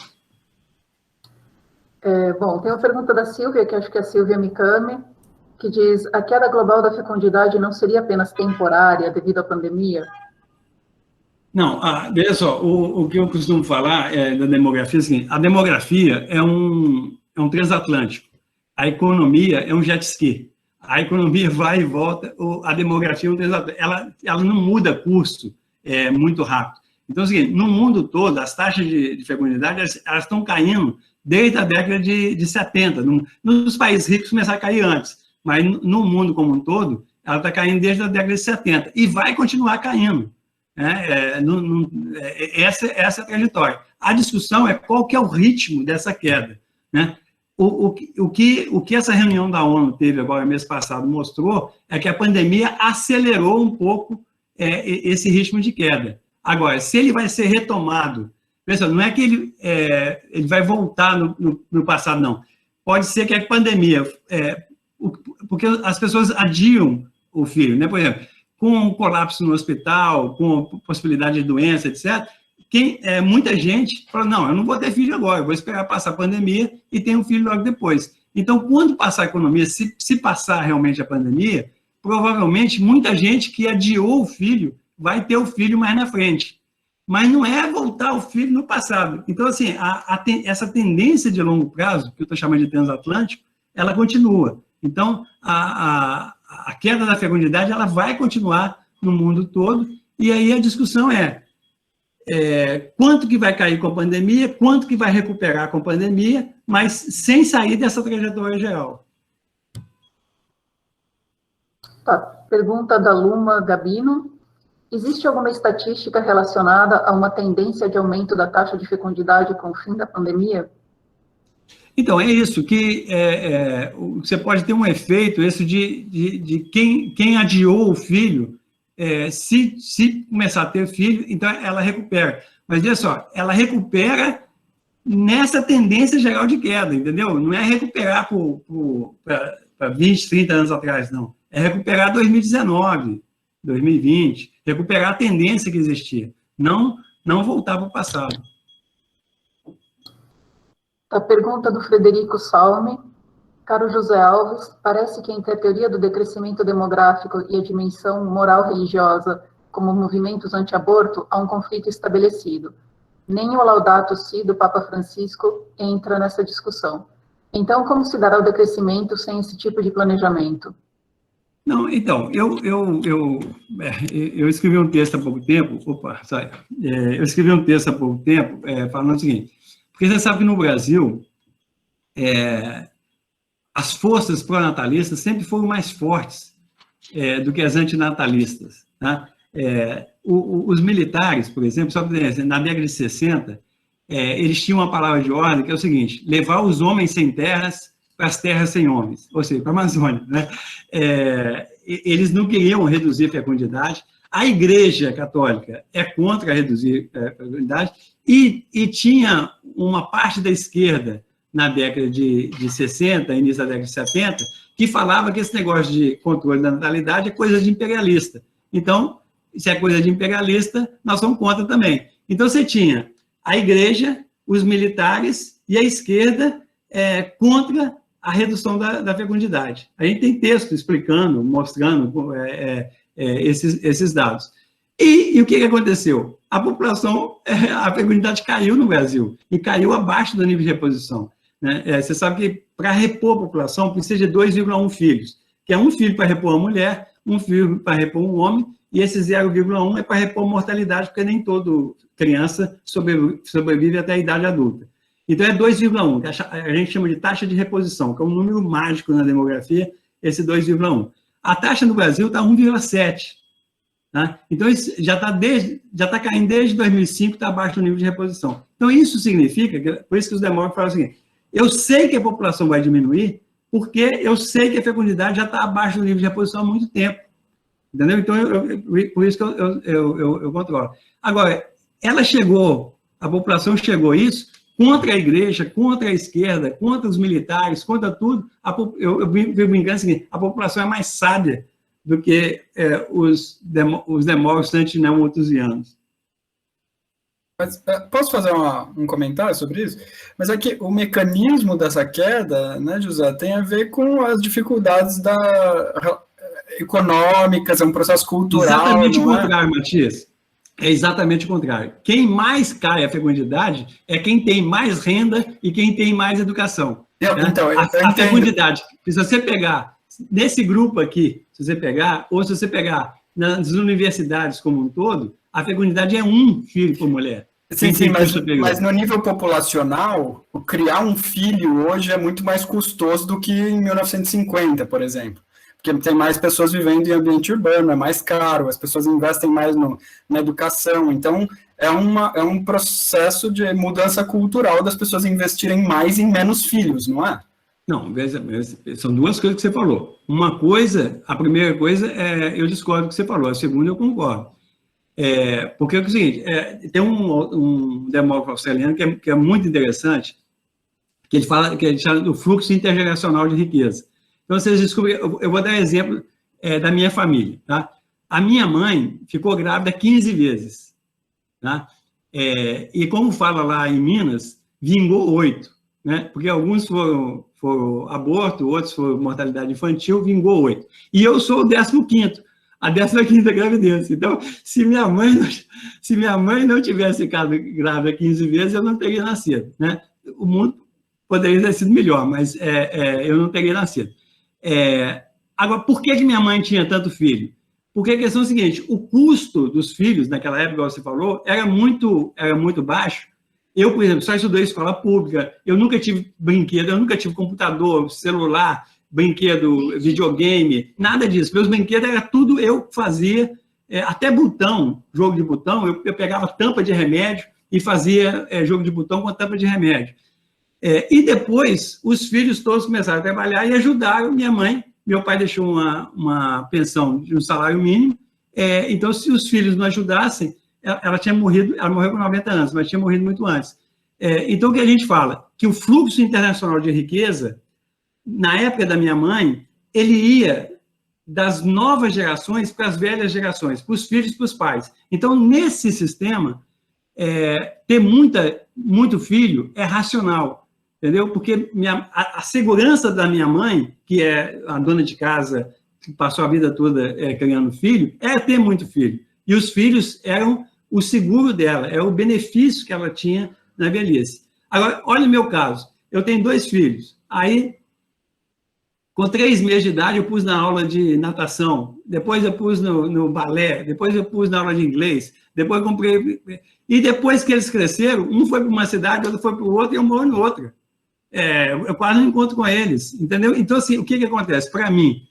Bom, tem uma pergunta da Silvia, que acho que é a Silvia Mikami, que diz, a queda global da fecundidade não seria apenas temporária devido à pandemia? Não, veja só, o que eu costumo falar da demografia é o seguinte, a demografia é um transatlântico, a economia é um jet ski, a economia vai e volta, a demografia é um transatlântico, ela não muda curso muito rápido. Então, é o seguinte, no mundo todo, as taxas de fecundidade, elas estão caindo desde a década de 70. Nos países ricos começaram a cair antes, mas no mundo como um todo, ela está caindo desde a década de 70 e vai continuar caindo. Essa é a trajetória. A discussão é qual que é o ritmo dessa queda. Né? O que essa reunião da ONU teve agora, mês passado, mostrou é que a pandemia acelerou um pouco esse ritmo de queda. Agora, se ele vai ser retomado, pessoal, não é que ele vai voltar no passado, não. Pode ser que a pandemia, porque as pessoas adiam o filho, né? Por exemplo, com um colapso no hospital, com possibilidade de doença, etc., muita gente fala, não, eu não vou ter filho agora, eu vou esperar passar a pandemia e ter um filho logo depois. Então, quando passar a economia, se passar realmente a pandemia, provavelmente muita gente que adiou o filho vai ter o filho mais na frente. Mas não é voltar o filho no passado. Então, assim, essa tendência de longo prazo, que eu estou chamando de transatlântico, ela continua. Então, a queda da fecundidade, ela vai continuar no mundo todo, e aí a discussão quanto que vai cair com a pandemia, quanto que vai recuperar com a pandemia, mas sem sair dessa trajetória geral. Tá. Pergunta da Luma Gabino. Existe alguma estatística relacionada a uma tendência de aumento da taxa de fecundidade com o fim da pandemia? Então, é isso, que você pode ter um efeito, esse de quem adiou o filho, se começar a ter filho, então ela recupera. Mas, olha só, ela recupera nessa tendência geral de queda, entendeu? Não é recuperar para 20, 30 anos atrás, não. É recuperar 2019, 2020, recuperar a tendência que existia, não voltar para o passado. A pergunta do Frederico Salme. Caro José Alves, parece que entre a teoria do decrescimento demográfico e a dimensão moral-religiosa como movimentos anti-aborto, há um conflito estabelecido. Nem o Laudato Si do Papa Francisco entra nessa discussão. Então, como se dará o decrescimento sem esse tipo de planejamento? Não, então, eu escrevi um texto há pouco tempo, eu escrevi um texto há pouco tempo falando o seguinte, porque você sabe que no Brasil, as forças pró-natalistas sempre foram mais fortes do que as antinatalistas, tá? Os militares, por exemplo, só na década de 60, eles tinham uma palavra de ordem que é o seguinte: levar os homens sem terras para as terras sem homens, ou seja, para a Amazônia, né? Eles não queriam reduzir a fecundidade, a Igreja Católica é contra reduzir a fecundidade, e tinha uma parte da esquerda, na década de 60, início da década de 70, que falava que esse negócio de controle da natalidade é coisa de imperialista. Então, se é coisa de imperialista, nós somos contra também. Então, você tinha a Igreja, os militares e a esquerda contra a redução da fecundidade. A gente tem texto explicando, mostrando esses dados. E o que aconteceu? A população, a fecundidade caiu no Brasil, e caiu abaixo do nível de reposição, né? Você sabe que para repor a população precisa de 2,1 filhos, que é um filho para repor a mulher, um filho para repor um homem, e esse 0,1 é para repor a mortalidade, porque nem toda criança sobrevive até a idade adulta. Então, é 2,1, que a gente chama de taxa de reposição, que é um número mágico na demografia, esse 2,1. A taxa no Brasil está 1,7. Tá? Então, isso já está caindo desde 2005, está abaixo do nível de reposição. Então, isso significa, por isso que os demógrafos falam o seguinte: eu sei que a população vai diminuir, porque eu sei que a fecundidade já está abaixo do nível de reposição há muito tempo. Entendeu? Então, por isso que eu controlo. Agora, a população chegou a isso contra a Igreja, contra a esquerda, contra os militares, contra tudo. Eu brincando assim, a população é mais sábia do que os demógrafos antineomalthusianos. Mas, posso fazer um comentário sobre isso? Mas é que o mecanismo dessa queda, né, José, tem a ver com as dificuldades econômicas, é um processo cultural. Exatamente o contrário, Matias. É exatamente o contrário. Quem mais cai a fecundidade é quem tem mais renda e quem tem mais educação. Então, a fecundidade, se você pegar nesse grupo aqui, ou se você pegar nas universidades como um todo, a fecundidade é 1 filho por mulher. Sim, mas no nível populacional, criar um filho hoje é muito mais custoso do que em 1950, por exemplo. Porque tem mais pessoas vivendo em ambiente urbano, é mais caro, as pessoas investem mais na educação. Então, é um processo de mudança cultural das pessoas investirem mais em menos filhos, não é? Não, são duas coisas que você falou. A primeira coisa, eu discordo do que você falou, a segunda eu concordo. Porque é o seguinte, tem um demógrafo australiano que é muito interessante, que ele chama do fluxo intergeracional de riqueza. Então, vocês descobrem, eu vou dar exemplo da minha família, tá? A minha mãe ficou grávida 15 vezes, tá? E como fala lá em Minas, vingou 8, né? Porque alguns foram aborto, outros foram mortalidade infantil, vingou 8. E eu sou o 15º, a 15ª gravidez. Então, se minha mãe não tivesse ficado grávida 15 vezes, eu não teria nascido, né? O mundo poderia ter sido melhor, mas eu não teria nascido. Agora, por que minha mãe tinha tanto filho? Porque a questão é a seguinte: o custo dos filhos, naquela época, como você falou, era muito baixo. Eu, por exemplo, só estudei escola pública, eu nunca tive brinquedo, eu nunca tive computador, celular, brinquedo, videogame, nada disso. Meus brinquedos era tudo eu fazia, até botão, jogo de botão, eu pegava tampa de remédio e fazia jogo de botão com tampa de remédio. E depois, os filhos todos começaram a trabalhar e ajudaram minha mãe. Meu pai deixou uma pensão de um salário mínimo. Então, se os filhos não ajudassem, ela morreu com 90 anos, mas tinha morrido muito antes. Então, o que a gente fala? Que o fluxo internacional de riqueza, na época da minha mãe, ele ia das novas gerações para as velhas gerações, para os filhos e para os pais. Então, nesse sistema, ter muito filho é racional. entendeu? Porque a segurança da minha mãe, que é a dona de casa, que passou a vida toda criando filho, é ter muito filho. E os filhos eram o seguro dela, é o benefício que ela tinha na velhice. Agora, olha o meu caso. Eu tenho 2 filhos. Aí, com 3 meses de idade, eu pus na aula de natação. Depois eu pus no balé. Depois eu pus na aula de inglês. Depois eu comprei... E depois que eles cresceram, um foi para uma cidade, outro foi para o outro, e eu moro em outra. Eu quase não encontro com eles, entendeu? Então, assim, o que acontece? Para mim,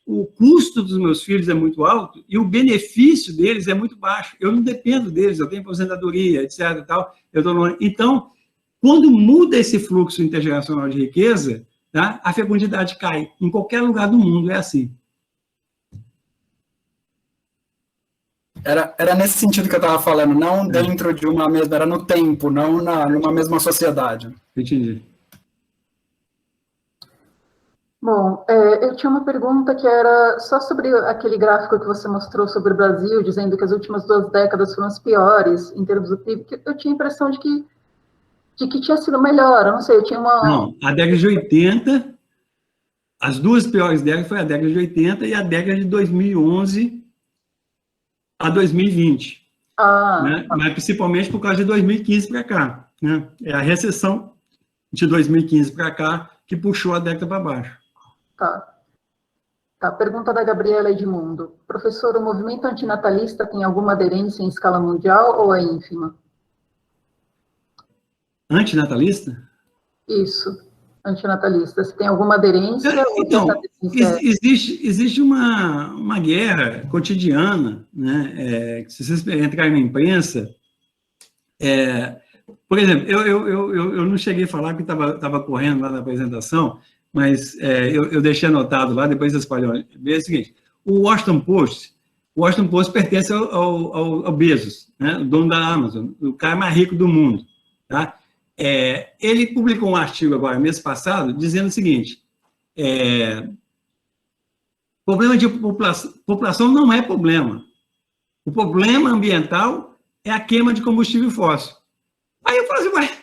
o custo dos meus filhos é muito alto e o benefício deles é muito baixo. Eu não dependo deles, eu tenho aposentadoria, etc. E tal, então, quando muda esse fluxo intergeracional de riqueza, tá, a fecundidade cai. Em qualquer lugar do mundo é assim. Era nesse sentido que eu estava falando, não dentro de uma mesma, era no tempo, não numa mesma sociedade. Entendi. Bom, eu tinha uma pergunta que era só sobre aquele gráfico que você mostrou sobre o Brasil, dizendo que as últimas 2 décadas foram as piores em termos do PIB, que eu tinha a impressão de que tinha sido melhor, eu não sei, eu tinha uma... Não, a década de 80, as 2 piores décadas foi a década de 80 e a década de 2011 a 2020. Né? Mas principalmente por causa de 2015 para cá. Né? É a recessão de 2015 para cá que puxou a década para baixo. Tá. Pergunta da Gabriela Edmundo. Professor, o movimento antinatalista tem alguma aderência em escala mundial ou é ínfima? Antinatalista? Isso, antinatalista. Se tem alguma aderência? Então, existe uma guerra cotidiana, né? Se vocês entrarem na imprensa, por exemplo, eu não cheguei a falar porque estava correndo lá na apresentação, mas eu deixei anotado lá, depois vocês podem ver o seguinte, o Washington Post pertence ao Bezos, né? O dono da Amazon, o cara mais rico do mundo, tá? Ele publicou um artigo agora, mês passado, dizendo o seguinte, problema de população não é problema. O problema ambiental é a queima de combustível fóssil. Aí eu falo assim,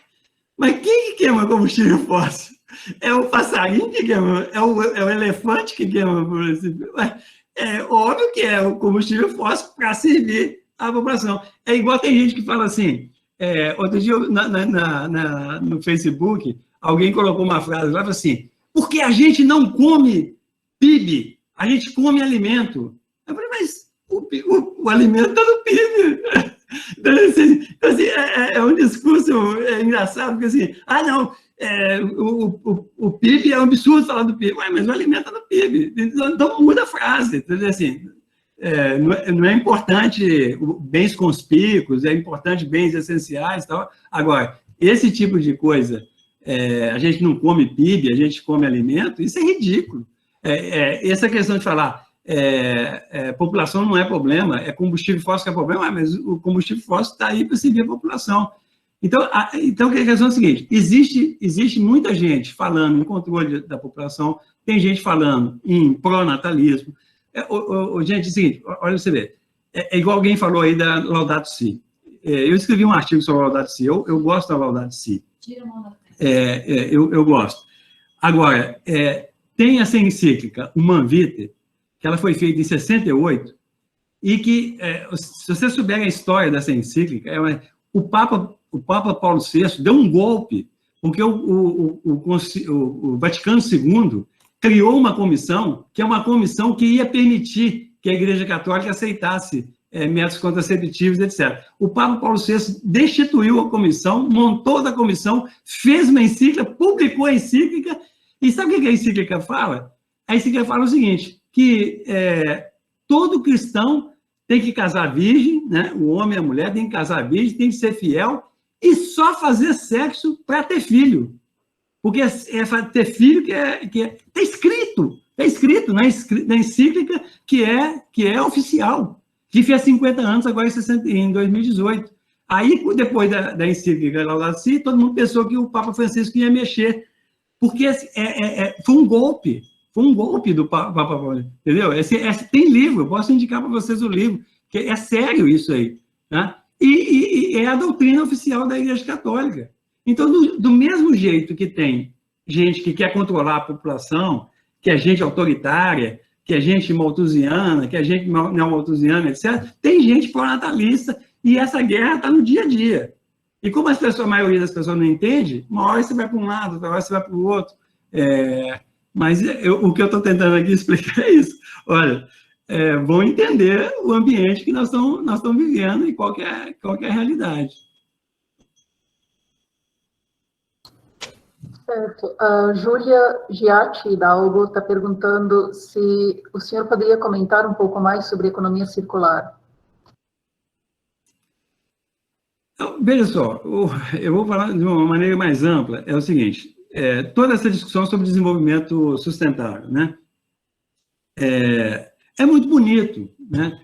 mas quem que queima combustível fóssil? É o passarinho que queima? É o elefante que queima? É óbvio que é o combustível fóssil para servir à população. É igual tem gente que fala assim, outro dia no Facebook, alguém colocou uma frase lá, falou assim, porque a gente não come PIB, a gente come alimento. Eu falei, mas o alimento está no PIB. Então, assim, é um discurso engraçado, porque assim, não, o PIB é um absurdo falar do PIB, mas o alimento está no PIB. Então muda a frase. Então, assim, não é importante bens conspícuos, é importante bens essenciais e tal. Agora, esse tipo de coisa, a gente não come PIB, a gente come alimento, isso é ridículo. Essa questão de falar população não é problema, é combustível fóssil que é problema, mas o combustível fóssil está aí para servir a população. Então, a questão é a seguinte, existe muita gente falando em controle da população, tem gente falando em pró-natalismo. Gente, é o seguinte, olha você ver, é igual alguém falou aí da Laudato Si. Eu escrevi um artigo sobre a Laudato Si, eu gosto da Laudato Si. Tira a mão da frente. Eu gosto. Agora, tem essa encíclica, Humanum Vitae, que ela foi feita em 68, e que, se você souber a história dessa encíclica, o Papa Paulo VI deu um golpe, porque o Vaticano II criou uma comissão, que é uma comissão que ia permitir que a Igreja Católica aceitasse métodos contraceptivos, etc. O Papa Paulo VI destituiu a comissão, montou da comissão, fez uma encíclica, publicou a encíclica, e sabe o que a encíclica fala? A encíclica fala o seguinte, que todo cristão tem que casar virgem, né? O homem e a mulher tem que casar virgem, tem que ser fiel, e só fazer sexo para ter filho. Porque ter filho que está escrito na encíclica que é oficial, que fez 50 anos agora em 2018. Aí, depois da encíclica Laudato Si, todo mundo pensou que o Papa Francisco ia mexer, porque foi um golpe do Papa Paulo, entendeu? Tem livro, eu posso indicar para vocês o livro, que é sério isso aí, tá? E é a doutrina oficial da Igreja Católica. Então, do mesmo jeito que tem gente que quer controlar a população, que é gente autoritária, que é gente malthusiana, que é gente neomalthusiana, etc., tem gente pró-natalista, e essa guerra está no dia a dia. E como a maioria das pessoas não entende, uma hora você vai para um lado, outra hora você vai para o outro. Mas o que eu estou tentando aqui explicar é isso. Olha, vão entender o ambiente que nós estamos vivendo e qual que é a realidade. Certo. A Júlia Giatti Hidalgo está perguntando se o senhor poderia comentar um pouco mais sobre economia circular. Então, veja só, eu vou falar de uma maneira mais ampla. É o seguinte, toda essa discussão sobre desenvolvimento sustentável, né? É muito bonito, né?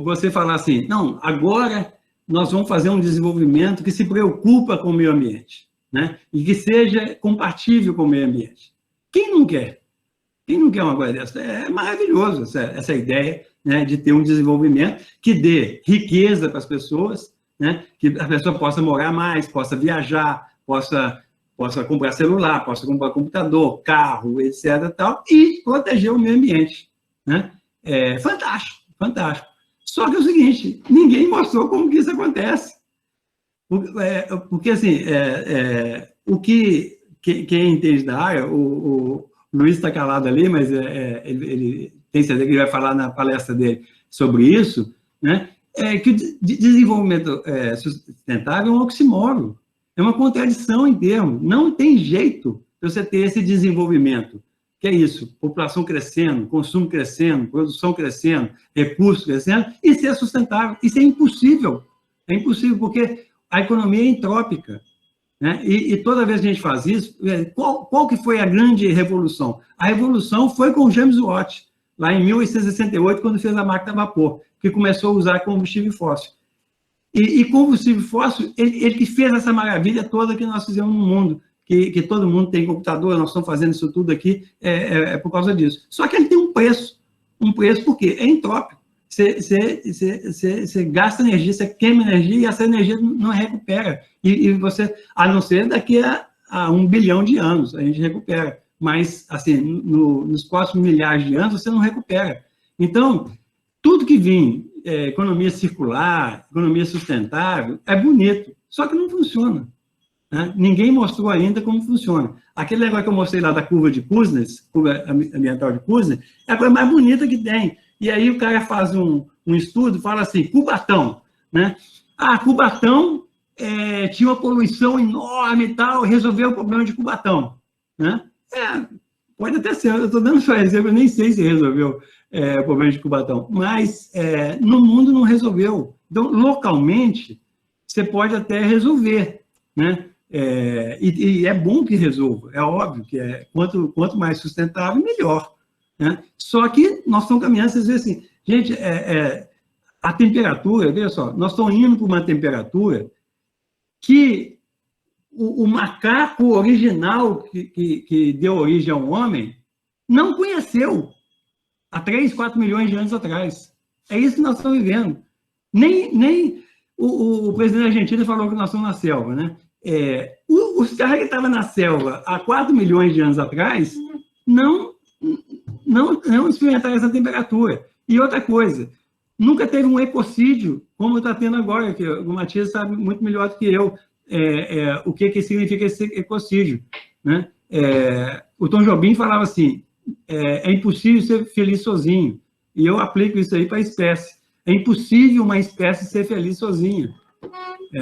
Você falar assim, não, agora nós vamos fazer um desenvolvimento que se preocupa com o meio ambiente, né? E que seja compatível com o meio ambiente. Quem não quer? Quem não quer uma coisa dessa? É maravilhoso essa ideia, né, de ter um desenvolvimento que dê riqueza para as pessoas, né, que a pessoa possa morar mais, possa viajar, possa comprar celular, possa comprar computador, carro, etc. Tal, e proteger o meio ambiente, né? Fantástico, fantástico. Só que é o seguinte, ninguém mostrou como que isso acontece. Porque assim, quem entende da área, o Luiz está calado ali, mas ele tem certeza que ele vai falar na palestra dele sobre isso, né? Que o desenvolvimento sustentável é um oxímoro, é uma contradição em termos. Não tem jeito de você ter esse desenvolvimento, que é isso, população crescendo, consumo crescendo, produção crescendo, recursos crescendo, e ser sustentável. Isso é impossível, porque a economia é entrópica, né? E toda vez que a gente faz isso, qual que foi a grande revolução? A revolução foi com o James Watt, lá em 1868, quando fez a máquina a vapor, que começou a usar combustível fóssil. E combustível fóssil, ele que fez essa maravilha toda que nós fizemos no mundo, que todo mundo tem computador, nós estamos fazendo isso tudo aqui, por causa disso. Só que ele tem um preço porque é entrópico. Você gasta energia, você queima energia e essa energia não recupera. E você, a não ser daqui a 1 bilhão de anos, a gente recupera. Mas, assim, nos próximos milhares de anos, você não recupera. Então, tudo que vem, economia circular, economia sustentável, é bonito, só que não funciona, né? Ninguém mostrou ainda como funciona. Aquele negócio que eu mostrei lá da curva de Kuznets, curva ambiental de Kuznets, é a coisa mais bonita que tem. E aí o cara faz um estudo, fala assim, Cubatão, né? Cubatão tinha uma poluição enorme e tal, resolveu o problema de Cubatão, né? Pode até ser, eu estou dando só exemplo, eu nem sei se resolveu o problema de Cubatão, mas no mundo não resolveu. Então, localmente, você pode até resolver, né? E é bom que resolva, é óbvio que quanto mais sustentável, melhor, né? Só que nós estamos caminhando, vocês veem assim, gente, a temperatura, veja só, nós estamos indo para uma temperatura que o macaco original que deu origem ao homem não conheceu há 3, 4 milhões de anos atrás. É isso que nós estamos vivendo. Nem o presidente da Argentina falou que nós estamos na selva, né? Os caras que estavam na selva há 4 milhões de anos atrás não experimentaram essa temperatura. E outra coisa, nunca teve um ecocídio como está tendo agora, que o Matias sabe muito melhor do que eu, o que significa esse ecocídio, né? O Tom Jobim falava assim, é impossível ser feliz sozinho, e eu aplico isso aí para a espécie. É impossível uma espécie ser feliz sozinha.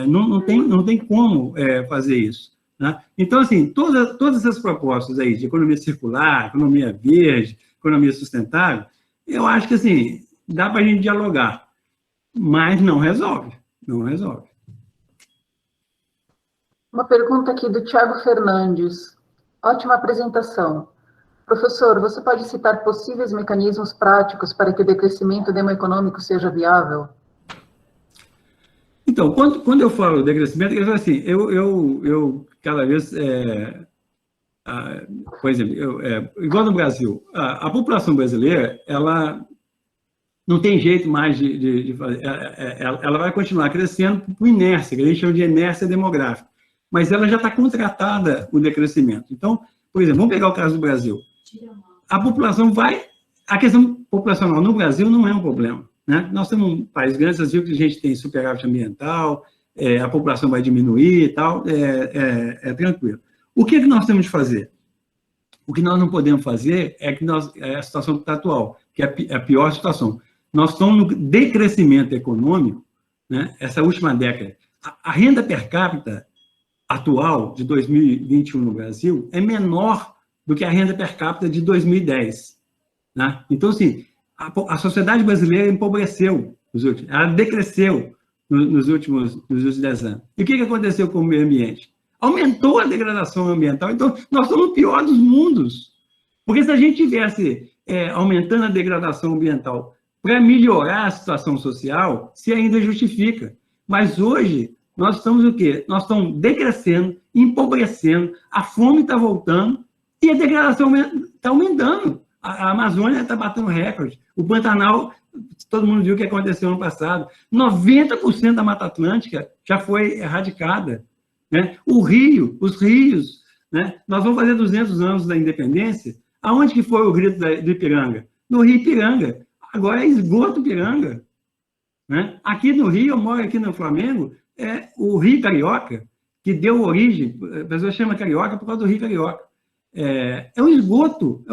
Não tem como fazer isso, né? Então, assim, todas essas propostas aí de economia circular, economia verde, economia sustentável, eu acho que, assim, dá para a gente dialogar, mas não resolve. Uma pergunta aqui do Thiago Fernandes. Ótima apresentação. Professor, você pode citar possíveis mecanismos práticos para que o decrescimento demoeconômico seja viável? Então, quando eu falo decrescimento, eu falo assim, eu cada vez, por exemplo, igual no Brasil, a população brasileira, ela não tem jeito mais de fazer, ela vai continuar crescendo por inércia, que a gente chama de inércia demográfica. mas ela já está contratada o decrescimento. Então, por exemplo, vamos pegar o caso do Brasil. A população a questão populacional no Brasil não é um problema, né? Nós temos um país grande, vocês viram que a gente tem superávit ambiental, a população vai diminuir e tal, é tranquilo. O que nós temos de fazer? O que nós não podemos fazer é a situação atual, que é a pior situação. Nós estamos no decrescimento econômico, né? Essa última década. A renda per capita atual, de 2021 no Brasil, é menor do que a renda per capita de 2010. Né? Então, assim, a sociedade brasileira empobreceu, ela decresceu nos últimos 10 anos. E o que aconteceu com o meio ambiente? Aumentou a degradação ambiental, então nós estamos no pior dos mundos. Porque se a gente tivesse aumentando a degradação ambiental para melhorar a situação social, se ainda justifica. Mas hoje, nós estamos o quê? Nós estamos decrescendo, empobrecendo, a fome está voltando e a degradação está aumentando. A Amazônia está batendo recorde. O Pantanal, todo mundo viu o que aconteceu no passado. 90% da Mata Atlântica já foi erradicada. Né? Os rios, né? Nós vamos fazer 200 anos da independência. Aonde que foi o grito do Ipiranga? No Rio Ipiranga. Agora é esgoto Ipiranga. Né? Aqui no Rio, eu moro aqui no Flamengo, o Rio Carioca, que deu origem, a pessoa chama Carioca por causa do Rio Carioca. É um esgoto,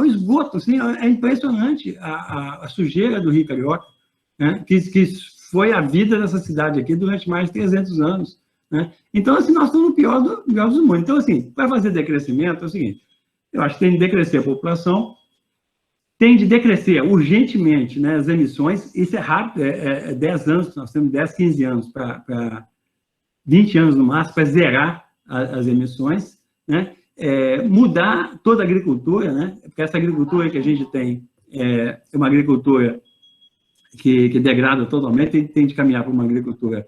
assim, é impressionante a sujeira do Rio Carioca, né? que foi a vida dessa cidade aqui durante mais de 300 anos. Né? Então, assim, nós estamos no pior dos mundos. Então, assim, para fazer decrescimento, é o seguinte, eu acho que tem de decrescer a população, tem de decrescer urgentemente, né, as emissões, isso é rápido, 10 anos, nós temos 10, 15 anos, para 20 anos no máximo, para zerar as emissões, né? Mudar toda a agricultura, né? Porque essa agricultura que a gente tem é uma agricultura que degrada totalmente, tem de caminhar para uma agricultura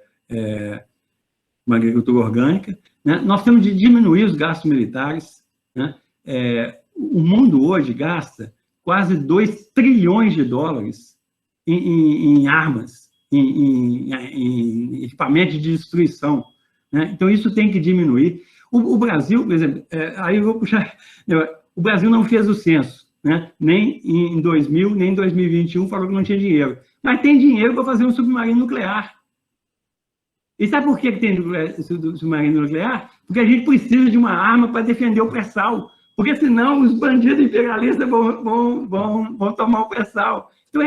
orgânica, né? Nós temos de diminuir os gastos militares, né? O mundo hoje gasta quase 2 trilhões de dólares em armas, em equipamento de destruição, né? Então, isso tem que diminuir. O Brasil, por exemplo, aí eu vou puxar... O Brasil não fez o censo, né? Nem em 2000, nem em 2021, falou que não tinha dinheiro. Mas tem dinheiro para fazer um submarino nuclear. E sabe por que tem submarino nuclear? Porque a gente precisa de uma arma para defender o pré-sal. Porque senão os bandidos imperialistas vão tomar o pré-sal. Então,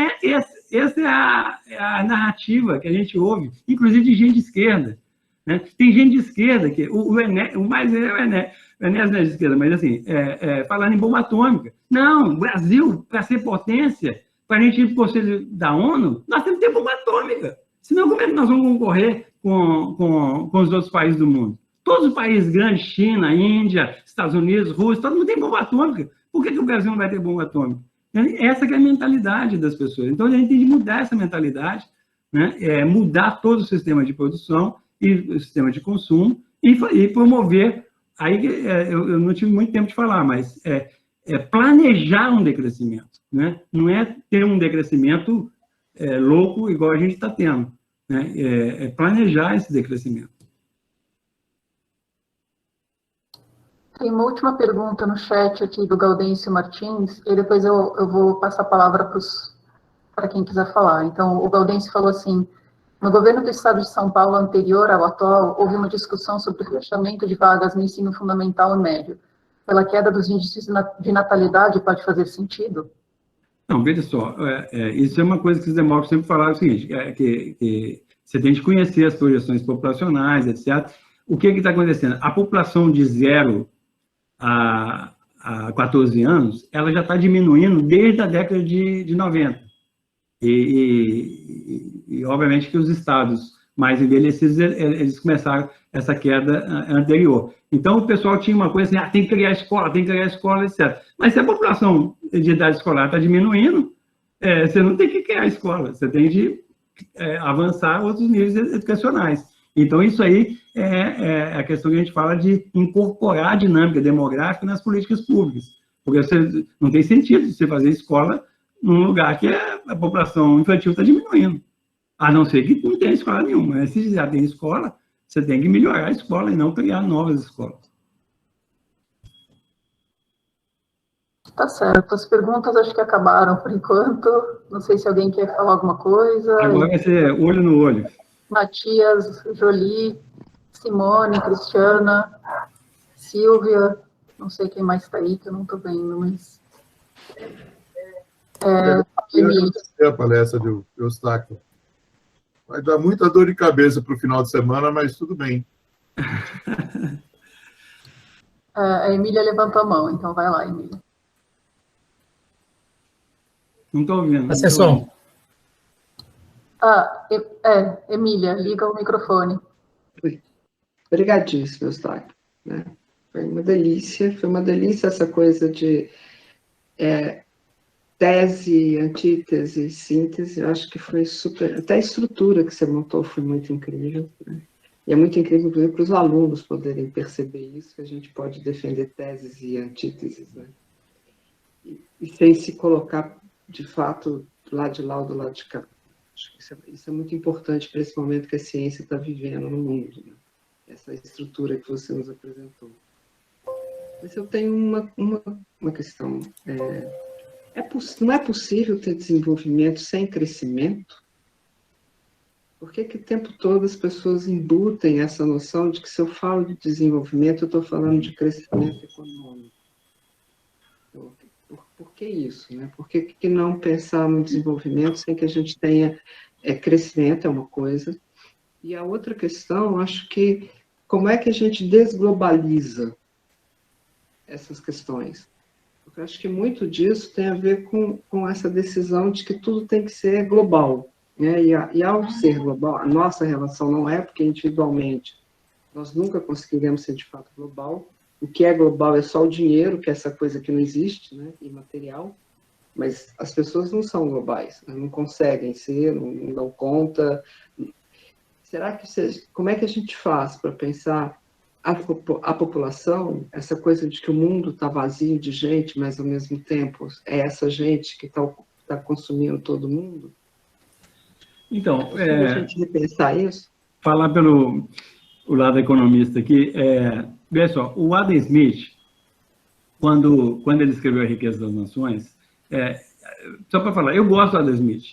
essa é a narrativa que a gente ouve, inclusive de gente de esquerda. Né? Tem gente de esquerda, que o Enéas não é de esquerda, mas assim, falando em bomba atômica. Não, o Brasil, para ser potência, para a gente ir para o conselho da ONU, nós temos que ter bomba atômica. Senão, como é que nós vamos concorrer com os outros países do mundo? Todos os países grandes, China, Índia, Estados Unidos, Rússia, todo mundo tem bomba atômica. Por que o Brasil não vai ter bomba atômica? Essa que é a mentalidade das pessoas. Então, a gente tem que mudar essa mentalidade, né? Mudar todo o sistema de produção e o sistema de consumo e promover... Aí, eu não tive muito tempo de falar, mas planejar um decrescimento, né? Não é ter um decrescimento louco igual a gente está tendo, né? É planejar esse decrescimento. Tem uma última pergunta no chat aqui do Gaudêncio Martins, e depois eu vou passar a palavra para quem quiser falar. Então, o Gaudêncio falou assim: no governo do estado de São Paulo anterior ao atual, houve uma discussão sobre o fechamento de vagas no ensino fundamental e médio. Pela queda dos índices de natalidade, pode fazer sentido? Não, veja só, isso é uma coisa que os demócratas sempre falaram, o seguinte, que você tem de conhecer as projeções populacionais, etc. O que está acontecendo? A população de 0 a 14 anos, ela já está diminuindo desde a década de 90. E, obviamente, que os estados mais envelhecidos, eles começaram essa queda anterior. Então, o pessoal tinha uma coisa assim, tem que criar escola, etc. Mas se a população de idade escolar está diminuindo, você não tem que criar escola, você tem de avançar outros níveis educacionais. Então, isso aí é a questão que a gente fala de incorporar a dinâmica demográfica nas políticas públicas. Porque não tem sentido você fazer escola num lugar que a população infantil está diminuindo. A não ser que não tenha escola nenhuma. Mas se já tem escola, Você tem que melhorar a escola e não criar novas escolas. Tá certo. As perguntas acho que acabaram por enquanto. Não sei se alguém quer falar alguma coisa. Agora vai ser olho no olho. Matias, Jolie, Simone, Cristiana, Silvia, não sei quem mais está aí, que eu não estou vendo, mas... Eu agradecer a palestra do Eustáquio. Vai dar muita dor de cabeça para o final de semana, mas tudo bem. A Emília levantou a mão, então vai lá, Emília. Não estou ouvindo. Ascensão. Emília, liga o microfone. Obrigadíssimo, Eustáquio. Né? Foi uma delícia essa coisa de tese, antítese, síntese. Eu acho que foi super... Até a estrutura que você montou foi muito incrível. Né? E é muito incrível, inclusive, para os alunos poderem perceber isso, que a gente pode defender teses e antíteses, né? E sem se colocar, de fato, do lado de lá ou do lado de cá. Acho que isso é muito importante para esse momento que a ciência está vivendo no mundo, né? Essa estrutura que você nos apresentou. Mas eu tenho uma questão. Não é possível ter desenvolvimento sem crescimento? Por que o tempo todo as pessoas embutem essa noção de que se eu falo de desenvolvimento, eu estou falando de crescimento econômico? Por que isso? Né? Por que não pensar no desenvolvimento sem que a gente tenha crescimento, é uma coisa. E a outra questão, acho que, como é que a gente desglobaliza essas questões? Porque eu acho que muito disso tem a ver com essa decisão de que tudo tem que ser global. Né? E ao ser global, a nossa relação não é, porque individualmente nós nunca conseguiremos ser de fato global. O que é global é só o dinheiro, que é essa coisa que não existe, né? Imaterial. Mas as pessoas não são globais, não conseguem ser, não dão conta. Será que como é que a gente faz para pensar a população, essa coisa de que o mundo está vazio de gente, mas ao mesmo tempo é essa gente que está consumindo todo mundo? Então, a gente repensar isso? Falar pelo o lado economista aqui, veja só, o Adam Smith, quando ele escreveu A Riqueza das Nações, só para falar, eu gosto do Adam Smith.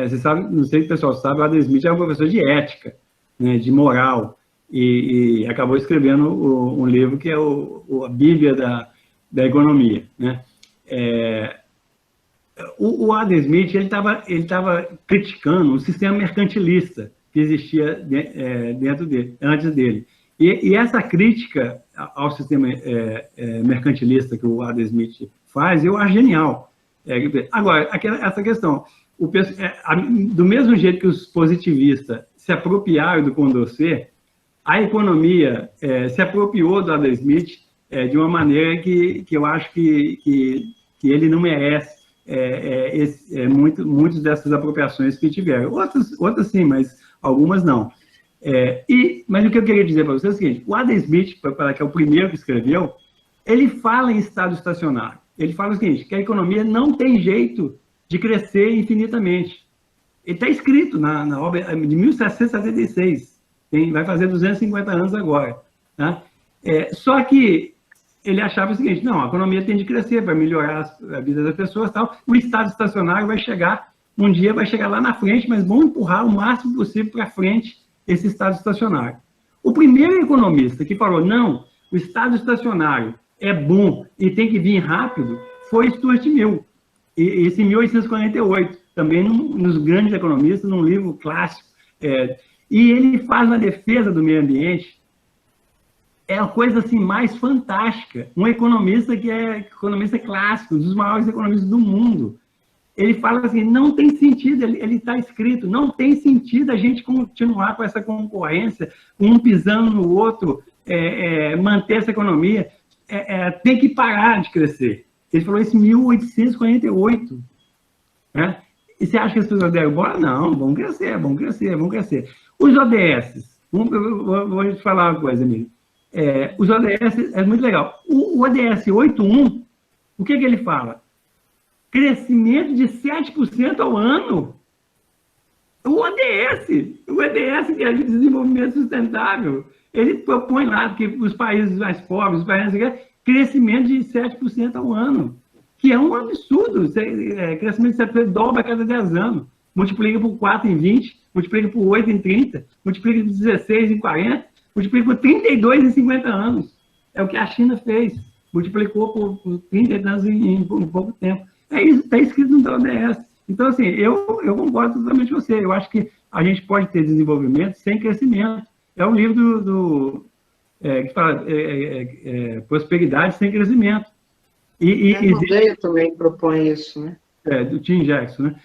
Você sabe, não sei se o pessoal sabe, o Adam Smith é um professor de ética, né, de moral, e acabou escrevendo um livro que é a Bíblia da economia. Né? O Adam Smith ele estava criticando o sistema mercantilista que existia dentro dele, antes dele. E essa crítica ao sistema mercantilista que o Adam Smith faz, eu acho genial. Agora, essa questão, do mesmo jeito que os positivistas se apropriaram do Condorcet, a economia se apropriou do Adam Smith de uma maneira que eu acho que ele não merece muitas dessas apropriações que tiveram. Outras sim, mas algumas não. Mas o que eu queria dizer para vocês é o seguinte, o Adam Smith, que é o primeiro que escreveu, ele fala em estado estacionário. Ele fala o seguinte, que a economia não tem jeito de crescer infinitamente. Ele está escrito na obra de 1776, vai fazer 250 anos agora. Tá? Só que ele achava o seguinte, não, a economia tem de crescer para melhorar a vida das pessoas, tal. O estado estacionário vai chegar, um dia vai chegar lá na frente, mas vamos empurrar o máximo possível para frente esse estado estacionário. O primeiro economista que falou, não, o estado estacionário é bom e tem que vir rápido, foi Stuart Mill, esse em 1848, também nos grandes economistas, num livro clássico. E ele faz uma defesa do meio ambiente, é a coisa assim, mais fantástica. Um economista que é economista clássico, dos maiores economistas do mundo. Ele fala assim, não tem sentido, ele está escrito, não tem sentido a gente continuar com essa concorrência, um pisando no outro, manter essa economia, tem que parar de crescer. Ele falou isso em 1848. Né? E você acha que as pessoas deram bola? Não, vão crescer. Os ODS, vou te falar uma coisa, amigo. Os ODS é muito legal. O ODS 8.1, o que ele fala? Crescimento de 7% ao ano. O ODS, que é de desenvolvimento sustentável, ele propõe lá que os países mais pobres, os países crescimento de 7% ao ano, que é um absurdo. Crescimento de 7% dobra a cada 10 anos. Multiplica por 4 em 20, multiplica por 8 em 30, multiplica por 16 em 40, multiplica por 32 em 50 anos. É o que a China fez. Multiplicou por 30 anos em pouco tempo. É isso, está escrito no ODS. Então, assim, eu concordo totalmente com você. Eu acho que a gente pode ter desenvolvimento sem crescimento. É um livro que fala prosperidade sem crescimento. Monday também propõe isso, né? Do Tim Jackson, né?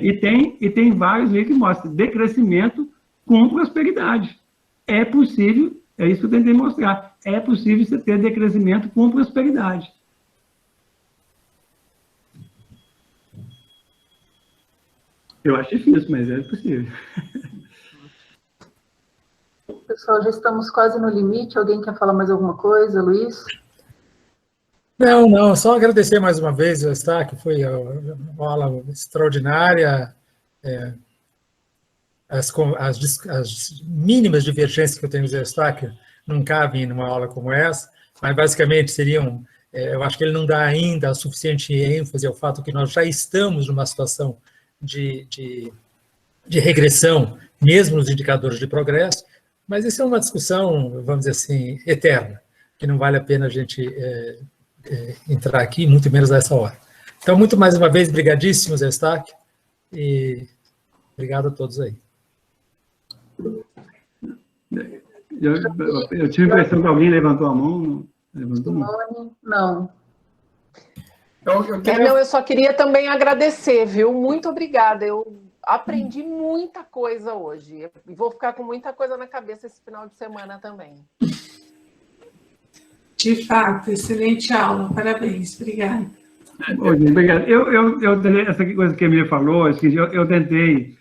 E tem vários aí que mostram decrescimento com prosperidade. É possível, é isso que eu tentei mostrar, é possível você ter decrescimento com prosperidade. Eu acho difícil, mas é possível. Pessoal, já estamos quase no limite. Alguém quer falar mais alguma coisa, Luiz? Não, só agradecer mais uma vez o Eustáquio, foi uma aula extraordinária. As mínimas divergências que eu tenho com o Eustáquio não cabem numa aula como essa, mas basicamente seriam, eu acho que ele não dá ainda a suficiente ênfase ao fato que nós já estamos numa situação de regressão, mesmo nos indicadores de progresso, mas isso é uma discussão, vamos dizer assim, eterna, que não vale a pena a gente entrar aqui, muito menos a essa hora. Então, muito mais uma vez, brigadíssimos, Eustáquio, e obrigado a todos aí. Eu tive a impressão que alguém levantou a mão. Não. Eu só queria também agradecer, viu? Muito obrigada. Eu aprendi muita coisa hoje. E vou ficar com muita coisa na cabeça esse final de semana também. De fato, excelente aula. Parabéns. Obrigada. Obrigado. Essa coisa que a Emília falou, eu tentei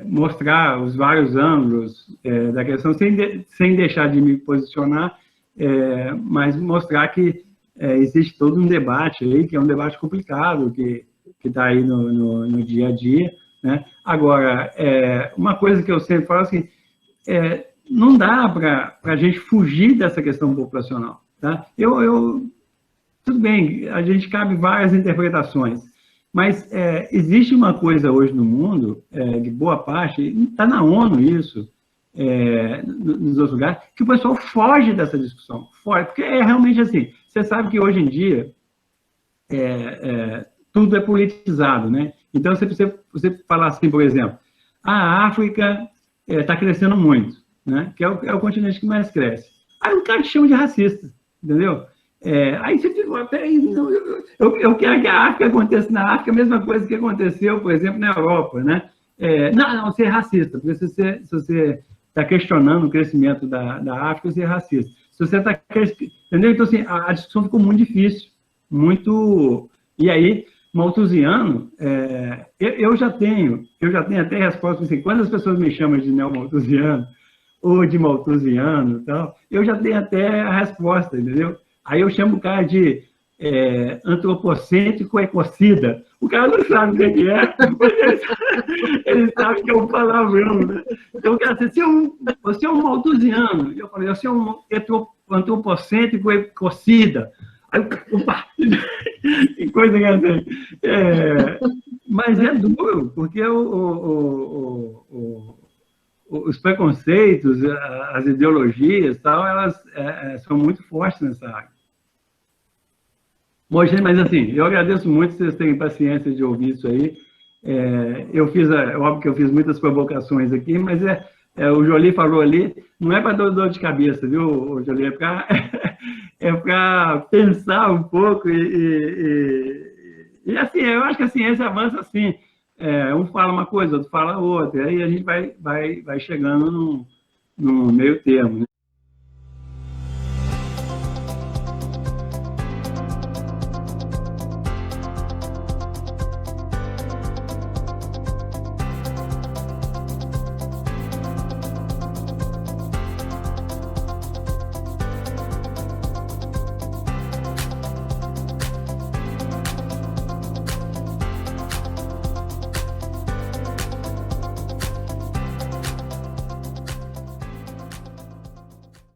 mostrar os vários ângulos da questão, sem deixar de me posicionar, mas mostrar que existe todo um debate aí, que é um debate complicado, que está aí no dia a dia, né? Agora, uma coisa que eu sempre falo assim, não dá para a gente fugir dessa questão populacional, tá? Tudo bem, a gente cabe várias interpretações, mas existe uma coisa hoje no mundo, de boa parte, está na ONU isso, nos outros lugares, que o pessoal foge dessa discussão, foge, porque é realmente assim, você sabe que hoje em dia tudo é politizado, né? Então, se você falar assim, por exemplo, a África está crescendo muito, né? Que é o continente que mais cresce. Aí o cara te chama de racista, entendeu? Aí você fica até... Eu quero que a África aconteça na África, a mesma coisa que aconteceu, por exemplo, na Europa, né? Não, você é racista, porque se você está questionando o crescimento da África, você é racista. Se você está... Entendeu? Então, assim, a discussão ficou muito difícil, muito... E aí, malthusiano, eu já tenho até resposta, assim, quando as pessoas me chamam de neo-malthusiano, ou de malthusiano e tal, eu já tenho até a resposta, entendeu? Aí eu chamo o cara de antropocêntrico ecocida. O cara não sabe o que é, ele sabe que é um palavrão, né? Então, o cara diz, você é um malthusiano. Eu falei, você é um antropocêntrico ecocida. Aí, opa! Que coisa que é assim. Mas é duro, porque os preconceitos, as ideologias, tal, elas são muito fortes nessa área. Bom, gente, mas assim, eu agradeço muito vocês terem paciência de ouvir isso aí. Óbvio que eu fiz muitas provocações aqui, mas o Jolie falou ali, não é para dor de cabeça, viu, Jolie? É para pensar um pouco e assim, eu acho que a ciência avança assim. Um fala uma coisa, outro fala outra, aí a gente vai chegando num meio termo, né?